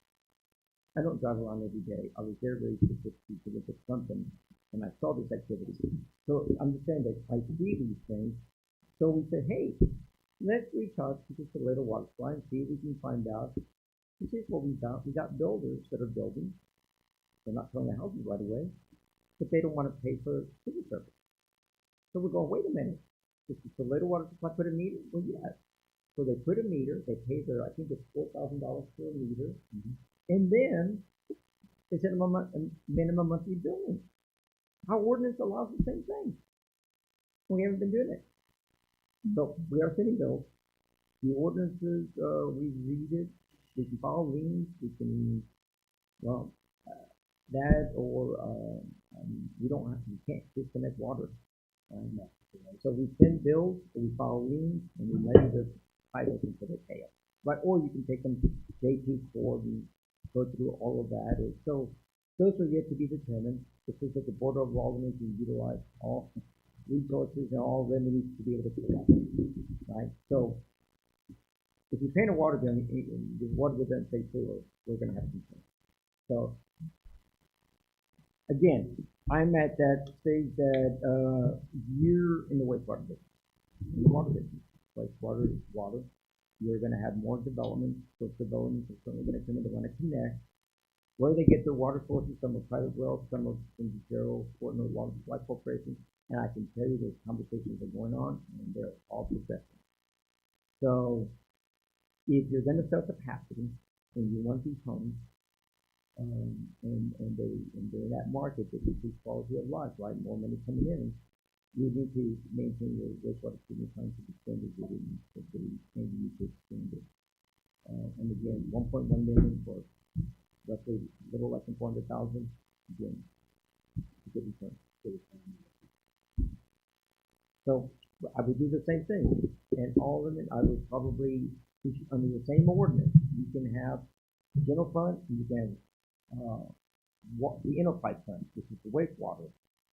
[SPEAKER 5] I don't drive around every day. I was there very specifically to look at something, and I saw this activity. So I'm just saying that I see these things. So we said, hey, let's reach out to the Salado water supply and see if we can find out. This is what we got. We got builders that are building. They're not selling the houses right away, but they don't want to pay for civil service. So we're going, wait a minute. Does the Salado water supply put a meter? Well, yes. So they put a meter. They pay their, I think it's $4,000 per meter. And then they set them a minimum monthly billing. Our ordinance allows the same thing. We haven't been doing it. So we are sending bills. The ordinances, we read it. We can file liens. We can, well, that or we don't have, we can't disconnect water. So we send bills, we file liens, and we levy the titles until they pay us. Right? Or you can take them to court and go through all of that. And so those are yet to be determined. This is that the Board of Aldermen can utilize all resources and all remedies to be able to collect. Right? So if you're paying a water bill and the water bill doesn't pay sewer, we're going to have concerns. So again, I'm at that stage that you're in the wastewater business, in the water business. Wastewater is water. You're going to have more development. Those developments are certainly going to come in. They want to connect. Where they get their water sources, some are private wells, some are from the Gerald Portland Water Supply Corporation. And I can tell you those conversations are going on, and they're all progressing. So if you're going to sell capacity and you want these homes, and they're in that market, that increase quality of life, right? More money coming in, you need to maintain your wastewater treatment plants to the standards that they maybe you should standard. And again, 1.1 million for roughly a little less than 400,000. Again, a good return. So I would do the same thing, and all of it, I would probably under the same ordinance. You can have general fund, and you can the enterprise fund, which is the wastewater,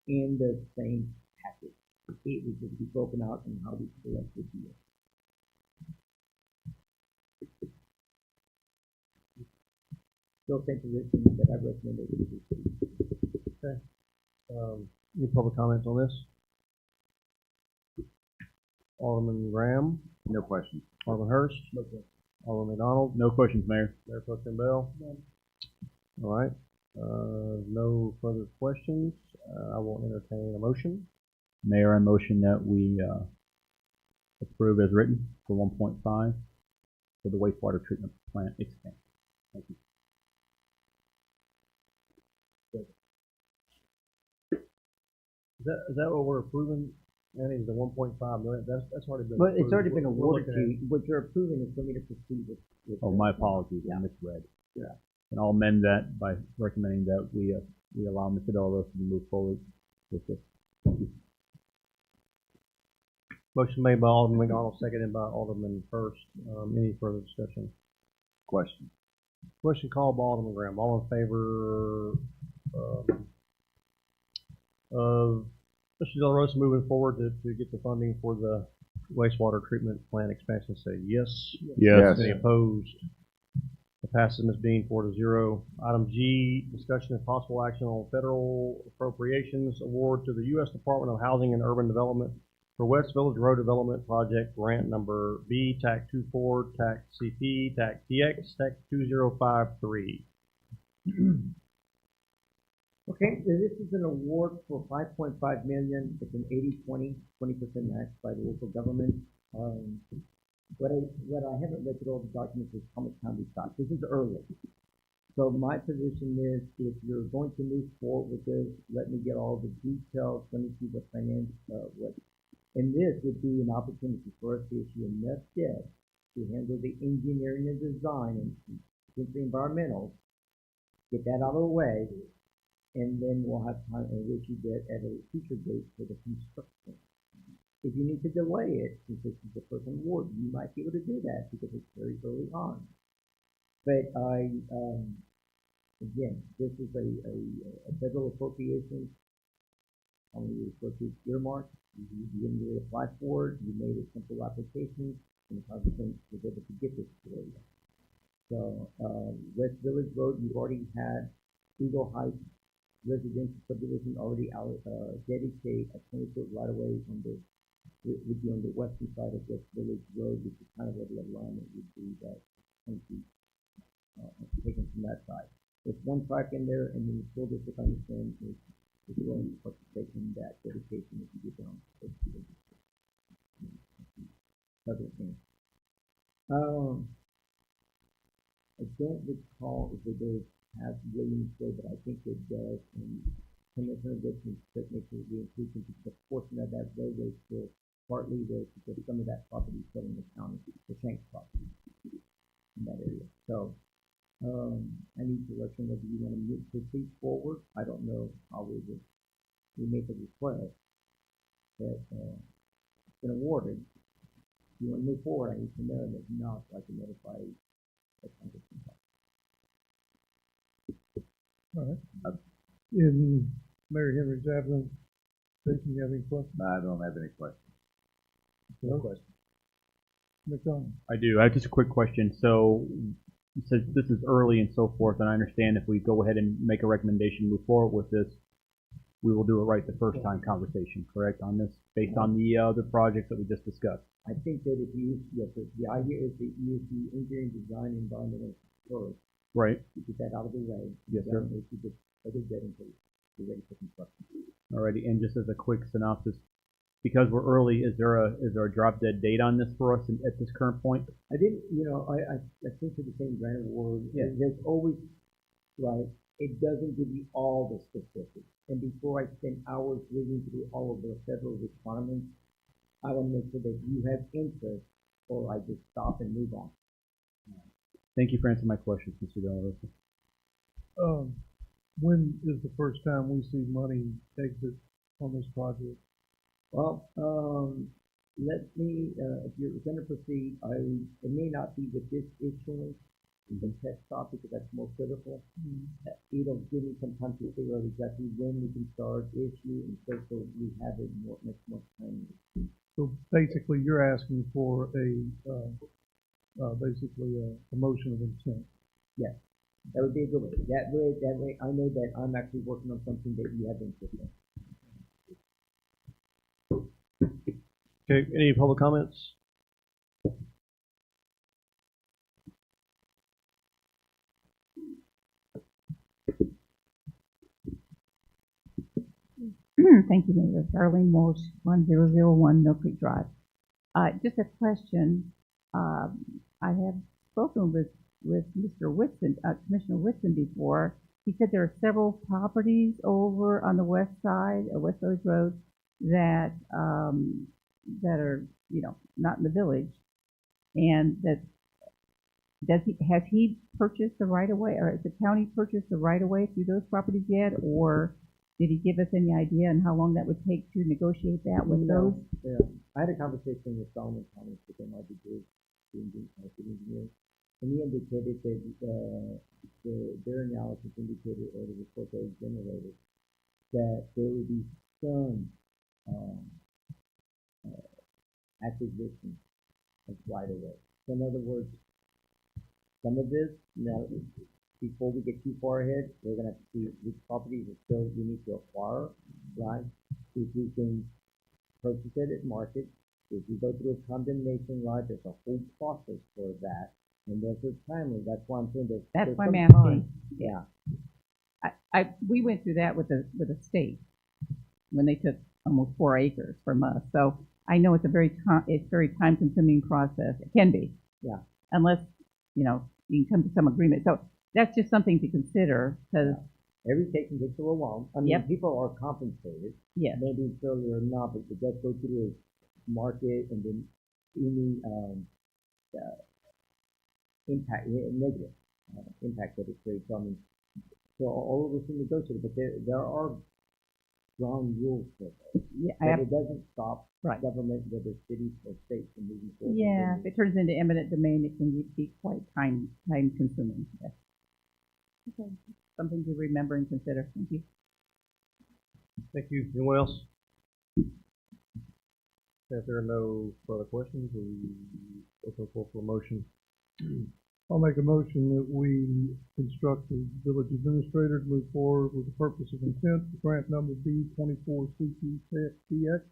[SPEAKER 5] in the same package. It would just be broken out and how we collect the deal. Still same position that I recommended.
[SPEAKER 1] Okay. Any public comments on this? Alderman Graham?
[SPEAKER 4] No questions.
[SPEAKER 1] Alderman Hurst?
[SPEAKER 3] No questions.
[SPEAKER 1] Alderman McDonald?
[SPEAKER 9] No questions, Mayor.
[SPEAKER 1] Mayor Pro Tem Bell? All right. No further questions. I will entertain a motion.
[SPEAKER 9] Mayor, I motion that we approve as written for 1.5 for the wastewater treatment plant expansion. Thank you.
[SPEAKER 1] Is that what we're approving? Annie, the 1.5 million? That's already been.
[SPEAKER 5] But it's
[SPEAKER 1] approved.
[SPEAKER 5] already been
[SPEAKER 1] We're
[SPEAKER 5] awarded to
[SPEAKER 1] looking
[SPEAKER 5] you. What you're approving is for me to proceed with.
[SPEAKER 9] Oh, my apologies. I misread. Yeah. And I'll amend that by recommending that we allow Mr. Del Rosa to move forward with this. Thank you.
[SPEAKER 1] Motion made by Alderman McDonald, seconded by Alderman Hurst. Any further discussion?
[SPEAKER 4] Question.
[SPEAKER 1] Question called by Alderman Graham. All in favor of Mr. Del Rosa moving forward to get the funding for the wastewater treatment plant expansion, say yes.
[SPEAKER 9] Yes.
[SPEAKER 1] Any opposed? It passes, Ms. Bean, 4-0. Item G, discussion and possible action on federal appropriations award to the U.S. Department of Housing and Urban Development for West Village Road Development Project Grant Number B, TAC 24, TAC CP, TAC TX, TAC 2053.
[SPEAKER 5] Okay, so this is an award for $5.5 million. It's an 80-20, 20% match by the local government. What I haven't read through all the documents is how much time we've got. This is early. So my position is, if you're going to move forward with this, let me get all the details. Let me see what finance, and this would be an opportunity for us to issue a net debt to handle the engineering and design and potentially environmental. Get that out of the way, and then we'll have time to issue debt at a future date for the construction. If you need to delay it, since this is the first award, you might be able to do that because it's very early on. But again, this is a federal appropriation. I'm going to refer to earmark. You didn't really apply for it. You made a simple application, and the Congressman was able to get this for you. So, West Village Road, you already had Eagle Heights residential subdivision already out, dedicated a 20-foot right of way on the, would be on the western side of West Village Road, which is kind of where the alignment would be that 20 feet, taken from that side. There's one track in there, and then the school district understands is willing to participate in that dedication if you get down. Other things. I don't recall if it does have Williamsville, but I think it does. And Commissioner Richmond said make sure we include the portion of that roadway still partly there because some of that property is still in the county, the Shanks property in that area. So I need direction whether you want to proceed forward. I don't know how we make a request that it's been awarded. If you want to move forward, I need to know, and if not, I can notify that Congressman.
[SPEAKER 7] All right. In Mayor Henry's absence, Jason, you have any questions?
[SPEAKER 4] I don't have any questions.
[SPEAKER 7] No questions. McDonald.
[SPEAKER 9] I do. I have just a quick question. So, since this is early and so forth, and I understand if we go ahead and make a recommendation, move forward with this, we will do it right the first time conversation, correct, on this, based on the other projects that we just discussed?
[SPEAKER 5] I think that if you, yes, the idea is that you use the engineering design and environmental first.
[SPEAKER 9] Right.
[SPEAKER 5] To get that out of the way.
[SPEAKER 9] Yes, sir.
[SPEAKER 5] Then issue the other debt until you're ready for construction.
[SPEAKER 9] Alrighty, and just as a quick synopsis, because we're early, is there a drop dead date on this for us at this current point?
[SPEAKER 5] I didn't, I think to the same grant award. Yeah. There's always, right, it doesn't give you all the specifics. And before I spend hours reading through all of the federal requirements, I want to make sure that you have interest, or I just stop and move on.
[SPEAKER 9] Thank you for answering my questions, Mr. De La Rosa.
[SPEAKER 7] When is the first time we see money exit on this project?
[SPEAKER 5] Well, let me, if you're going to proceed, it may not be with this issuance, the test stop, because that's more critical. It'll give me some time to figure out exactly when we can start issue, and so we have it much more time.
[SPEAKER 7] So basically, you're asking for basically a motion of intent.
[SPEAKER 5] Yes, that would be a good way. That way, I know that I'm actually working on something that you have interest in.
[SPEAKER 1] Okay, any public comments?
[SPEAKER 16] Thank you, Mayor. Darlene Walsh, 1001 Mill Creek Drive. Just a question. I have spoken with Mr. Whitson, Commissioner Whitson before. He said there are several properties over on the west side of West Village Road that are, not in the village, and that has he purchased the right of way, or has the county purchased the right of way through those properties yet, or did he give us any idea on how long that would take to negotiate that with those?
[SPEAKER 5] Yeah. I had a conversation with Solomon Thomas, with MIB, the engineer, and he indicated that their analysis indicated, or the report that was generated, that there would be some acquisition of right of way. So in other words, some of this, before we get too far ahead, we're going to have to see which properties are still we need to acquire, right? If we can purchase it at market, if we go through a condemnation, right, there's a whole process for that. And there's a timely. That's why I'm saying
[SPEAKER 16] that's why I'm
[SPEAKER 5] asking.
[SPEAKER 16] asking.
[SPEAKER 5] Yeah.
[SPEAKER 16] We went through that with the state when they took almost 4 acres from us. So I know it's a very time consuming process. It can be.
[SPEAKER 5] Yeah.
[SPEAKER 16] Unless, you can come to some agreement. So that's just something to consider, because
[SPEAKER 5] every taking takes a little while. I mean, people are compensated.
[SPEAKER 16] Yeah.
[SPEAKER 5] Maybe fairly or not, but it does go through a market, and then any impact, negative impact that it creates. I mean, so all of this is negotiated, but there are strong rules for it.
[SPEAKER 15] Yeah,
[SPEAKER 5] But it doesn't stop
[SPEAKER 15] Right.
[SPEAKER 5] government, whether cities or states, from moving forward.
[SPEAKER 15] yeah, if it turns into eminent domain, it can be quite time consuming. Yes. Okay. Something to remember and consider. Thank you.
[SPEAKER 1] Thank you. Anyone else? If there are no further questions, we open the floor for a motion.
[SPEAKER 2] I'll make a motion that we instruct the village administrator to move forward with the purpose of intent for grant number B 24CPX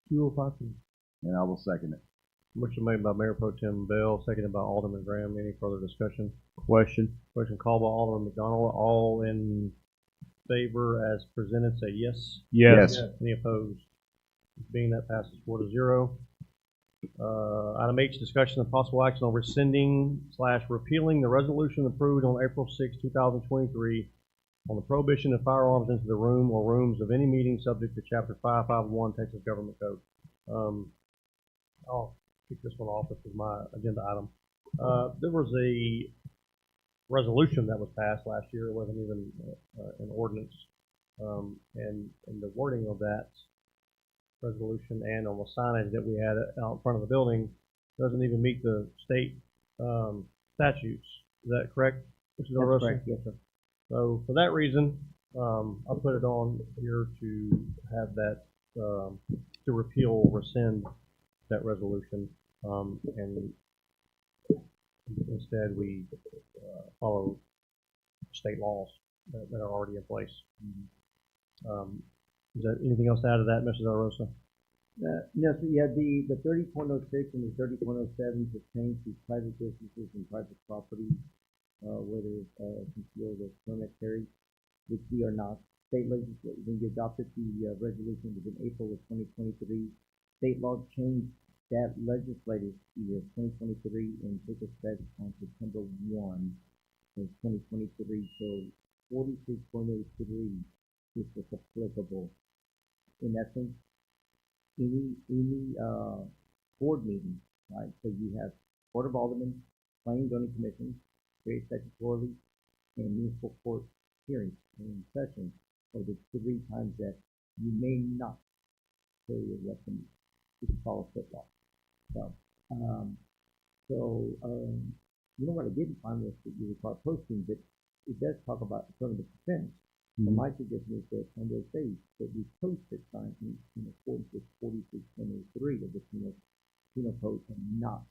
[SPEAKER 2] 2053.
[SPEAKER 4] And I will second it.
[SPEAKER 1] Motion made by Mayor Pro Tem Bell, seconded by Alderman Graham. Any further discussion?
[SPEAKER 9] Question.
[SPEAKER 1] Question called by Alderman McDonald. All in favor as presented, say yes.
[SPEAKER 9] Yes.
[SPEAKER 1] Any opposed? Being that passes 4-0. Item H, discussion of possible action on rescinding/repealing the resolution approved on April 6, 2023 on the prohibition of firearms into the room or rooms of any meeting subject to Chapter 551 Texas Government Code. I'll kick this one off. This is my agenda item. There was a resolution that was passed last year. It wasn't even an ordinance. And the wording of that resolution and on the signage that we had out in front of the building doesn't even meet the state statutes. Is that correct, Mr. Del Rosa?
[SPEAKER 5] Correct, yes, sir.
[SPEAKER 1] So for that reason, I'll put it on here to have that, to rescind that resolution, and instead we follow state laws that are already in place. Is there anything else to add to that, Mr. Del Rosa?
[SPEAKER 5] No, so yeah, the 30.06 and the 30.07 pertain to private businesses and private property, where there's concealed or permit carry, which we are not. State legislature, when you adopted the resolution was in April of 2023, state law changed that legislative year 2023 and took effect on September 1 of 2023. So 46.03 is what's applicable. In essence, any board meeting, right? So you have Board of Aldermen, Planning and Zoning Commission, very statutorily, and municipal court hearings and sessions are the 3 times that you may not carry a weapon if you follow state law. So, you know what I didn't find was that you require posting, but it does talk about affirmative defense. So my suggestion is that on those days that we posted signs in accordance with 46.03 of the penal code and not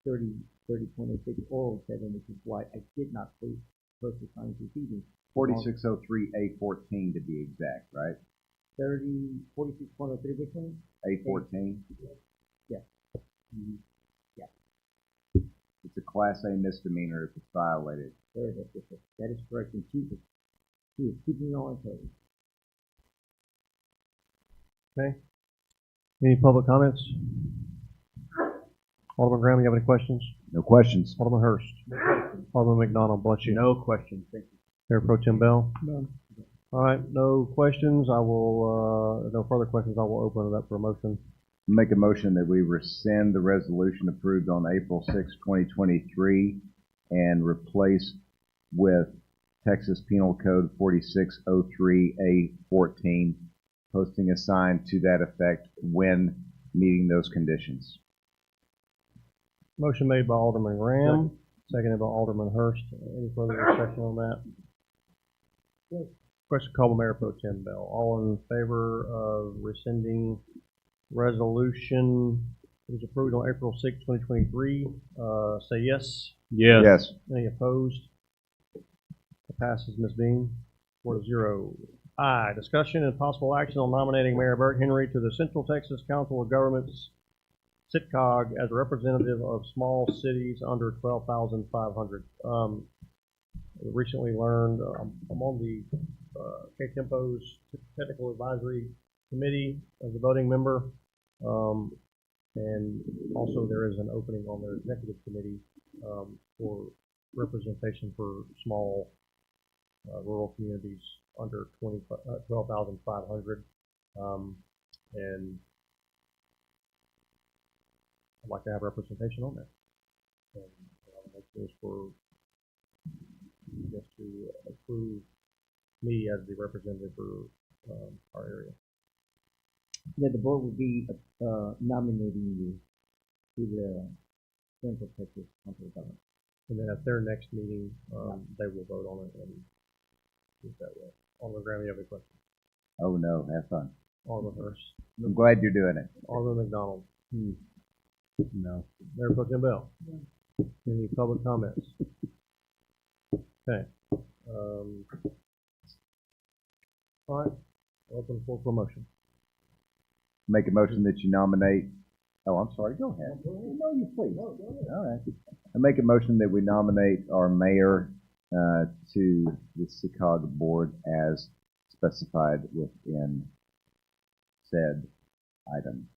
[SPEAKER 5] 30.06 or 07, which is why I did not post the signs this evening.
[SPEAKER 4] 4603A14 to be exact, right?
[SPEAKER 5] 46.03, which one?
[SPEAKER 4] A14.
[SPEAKER 5] Yes. Mm-hmm. Yeah.
[SPEAKER 4] It's a Class A misdemeanor if it's violated.
[SPEAKER 5] There it is. That is correct. And he is keeping it on toes.
[SPEAKER 1] Okay. Any public comments? Alderman Graham, you have any questions?
[SPEAKER 4] No questions.
[SPEAKER 1] Alderman Hurst. Alderman McDonald, bless you.
[SPEAKER 9] No questions. Thank you.
[SPEAKER 1] Mayor Pro Tem Bell.
[SPEAKER 2] None.
[SPEAKER 1] All right, no questions. No further questions. I will open it up for a motion.
[SPEAKER 4] Make a motion that we rescind the resolution approved on April 6, 2023 and replace with Texas Penal Code 4603A14, posting a sign to that effect when meeting those conditions.
[SPEAKER 1] Motion made by Alderman Graham, seconded by Alderman Hurst. Any further discussion on that? Question called by Mayor Pro Tem Bell. All in favor of rescinding resolution that was approved on April 6, 2023, say yes.
[SPEAKER 9] Yes.
[SPEAKER 4] Yes.
[SPEAKER 1] Any opposed? It passes, Ms. Bean. 4-0. I, discussion and possible action on nominating Mayor Bert Henry to the Central Texas Council of Governments, SITCOG, as a representative of small cities under 12,500. We recently learned, I'm on the K-Tempo's Technical Advisory Committee as a voting member, and also there is an opening on their executive committee for representation for small rural communities under 12,500, and I'd like to have representation on that. And make this for just to approve me as the representative for our area.
[SPEAKER 5] Yeah, the board will be nominating you to the Central Texas Council of Governments.
[SPEAKER 1] And then at their next meeting, they will vote on it and do it that way. Alderman Graham, you have any questions?
[SPEAKER 4] Oh, no, have fun.
[SPEAKER 1] Alderman Hurst?
[SPEAKER 4] I'm glad you're doing it.
[SPEAKER 1] Alderman McDonald?
[SPEAKER 13] No.
[SPEAKER 1] Mayor Pro Tem Bell? Any public comments? Okay. All right, open the floor for motion.
[SPEAKER 4] Make a motion that you nominate, oh, I'm sorry, go ahead. No, you please. All right. I make a motion that we nominate our mayor to the Chicago board as specified within said item.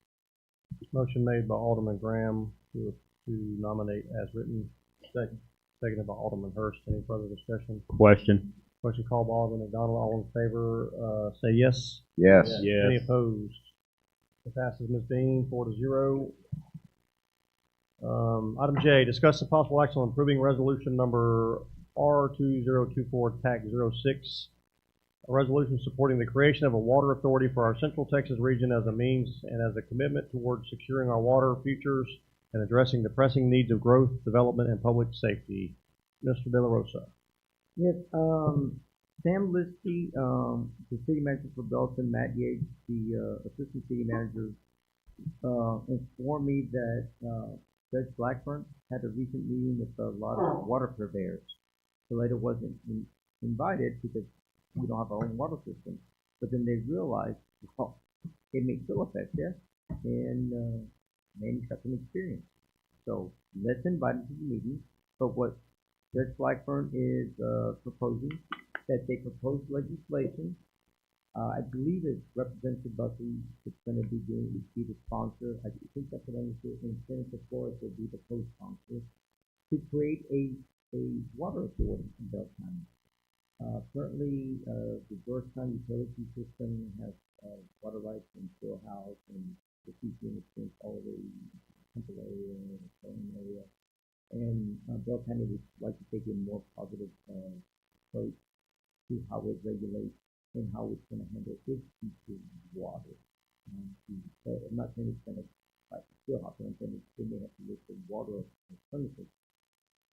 [SPEAKER 1] Motion made by Alderman Graham to nominate as written. Seconded by Alderman Hurst. Any further discussion?
[SPEAKER 9] Question.
[SPEAKER 1] Question called by Alderman McDonald. All in favor, say yes.
[SPEAKER 4] Yes.
[SPEAKER 9] Yes.
[SPEAKER 1] Any opposed? It passes, Ms. Bean, 4-0. Item J, discuss the possible action on approving resolution number R2024 TAC 06, a resolution supporting the creation of a water authority for our Central Texas region as a means and as a commitment towards securing our water futures and addressing the pressing needs of growth, development, and public safety. Mr. De La Rosa.
[SPEAKER 5] Yes, Sam Liskey, the city manager for Belton, Matt Yates, the assistant city manager, informed me that Judge Blackburn had a recent meeting with a lot of water purveyors. Salado wasn't invited because we don't have our own water system. But then they realized, well, it may still affect us, and maybe got some experience. So let's invite them to the meeting. But what Judge Blackburn is proposing, that they propose legislation. I believe it's Representative Buckley that's going to be the sponsor. I think that's what I understood. And Senator Flores will be the co-sponsor to create a water authority in Bell County. Currently, the Georgetown utility system has water rights in Stillhouse and the CCN extends all the way Temple area and the Stone area. And Bell County would like to take a more positive approach to how it regulates and how it's going to handle its future water. So I'm not saying it's going to like Stillhouse, I'm saying they may have to look for water alternatives.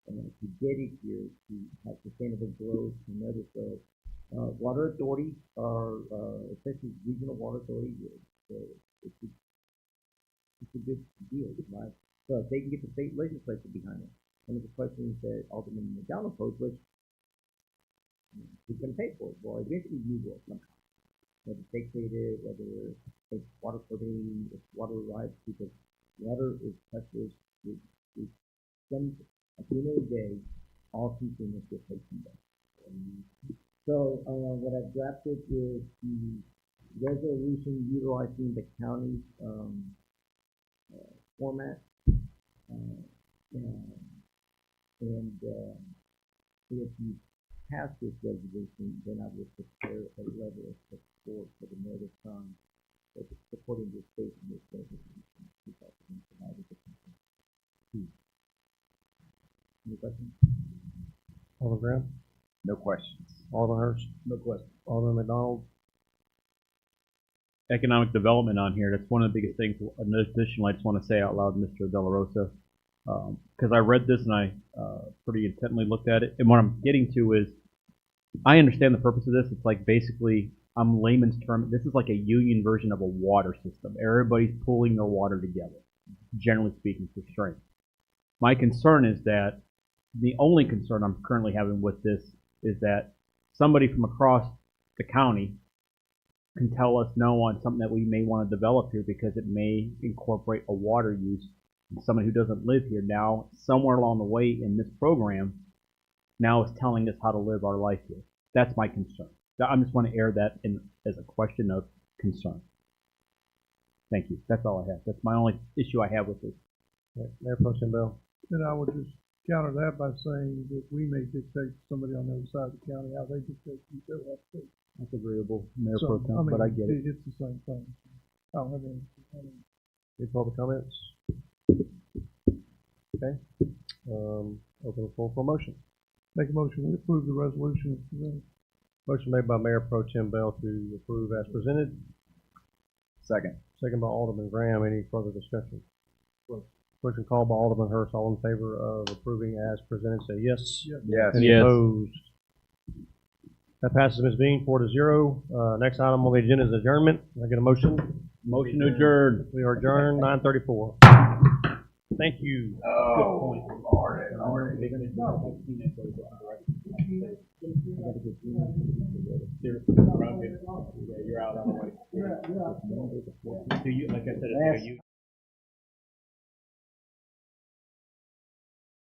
[SPEAKER 5] And to get it here, to have sustainable growth and other so water authorities are, especially regional water authorities, it's a good deal, right? So if they can get the state legislature behind it. One of the questions that Alderman McDonald posed was, who's going to pay for it? Well, eventually you will somehow. Whether they create it, whether it's water permitting, it's water rights, because water is precious, it's some, at the end of the day, all consumers get paid from that. So what I've drafted is the resolution utilizing the county's format. If you pass this resolution, then I will prepare a letter of support for the mayor of town supporting this state in this resolution. Any questions?
[SPEAKER 1] Alderman Graham?
[SPEAKER 4] No questions.
[SPEAKER 1] Alderman Hurst?
[SPEAKER 14] No question.
[SPEAKER 1] Alderman McDonald?
[SPEAKER 9] Economic development on here, that's one of the biggest things. Additionally, I just want to say out loud, Mr. De La Rosa, because I read this and I pretty intently looked at it. And what I'm getting to is, I understand the purpose of this. It's like basically, I'm layman's term, this is like a union version of a water system. Everybody's pulling their water together, generally speaking, for strength. My concern is that, the only concern I'm currently having with this is that somebody from across the county can tell us no on something that we may want to develop here because it may incorporate a water use. And somebody who doesn't live here now, somewhere along the way in this program, now is telling us how to live our life here. That's my concern. I just want to air that in as a question of concern. Thank you. That's all I have. That's my only issue I have with this.
[SPEAKER 1] Mayor Pro Tem Bell?
[SPEAKER 2] Then I would just counter that by saying that we may dictate to somebody on the other side of the county how they dictate to their life too.
[SPEAKER 9] That's agreeable, Mayor
[SPEAKER 2] So,
[SPEAKER 9] Pro Tem, but I get it.
[SPEAKER 2] It's the same thing. I don't have any.
[SPEAKER 1] Any public comments? Okay. Open the floor for a motion.
[SPEAKER 2] Make a motion, we approve the resolution as presented.
[SPEAKER 1] Motion made by Mayor Pro Tem Bell to approve as presented.
[SPEAKER 4] Second.
[SPEAKER 1] Second by Alderman Graham. Any further discussion? Question called by Alderman Hurst. All in favor of approving as presented, say yes.
[SPEAKER 4] Yes.
[SPEAKER 1] Any
[SPEAKER 9] Yes.
[SPEAKER 1] opposed? That passes, Ms. Bean, 4-0. Next item on the agenda is adjournment. Can I get a motion?
[SPEAKER 9] Motion to adjourn.
[SPEAKER 1] We are adjourned, 9:34. Thank you.
[SPEAKER 9] You're out on the way. Do you, like I said, it's like a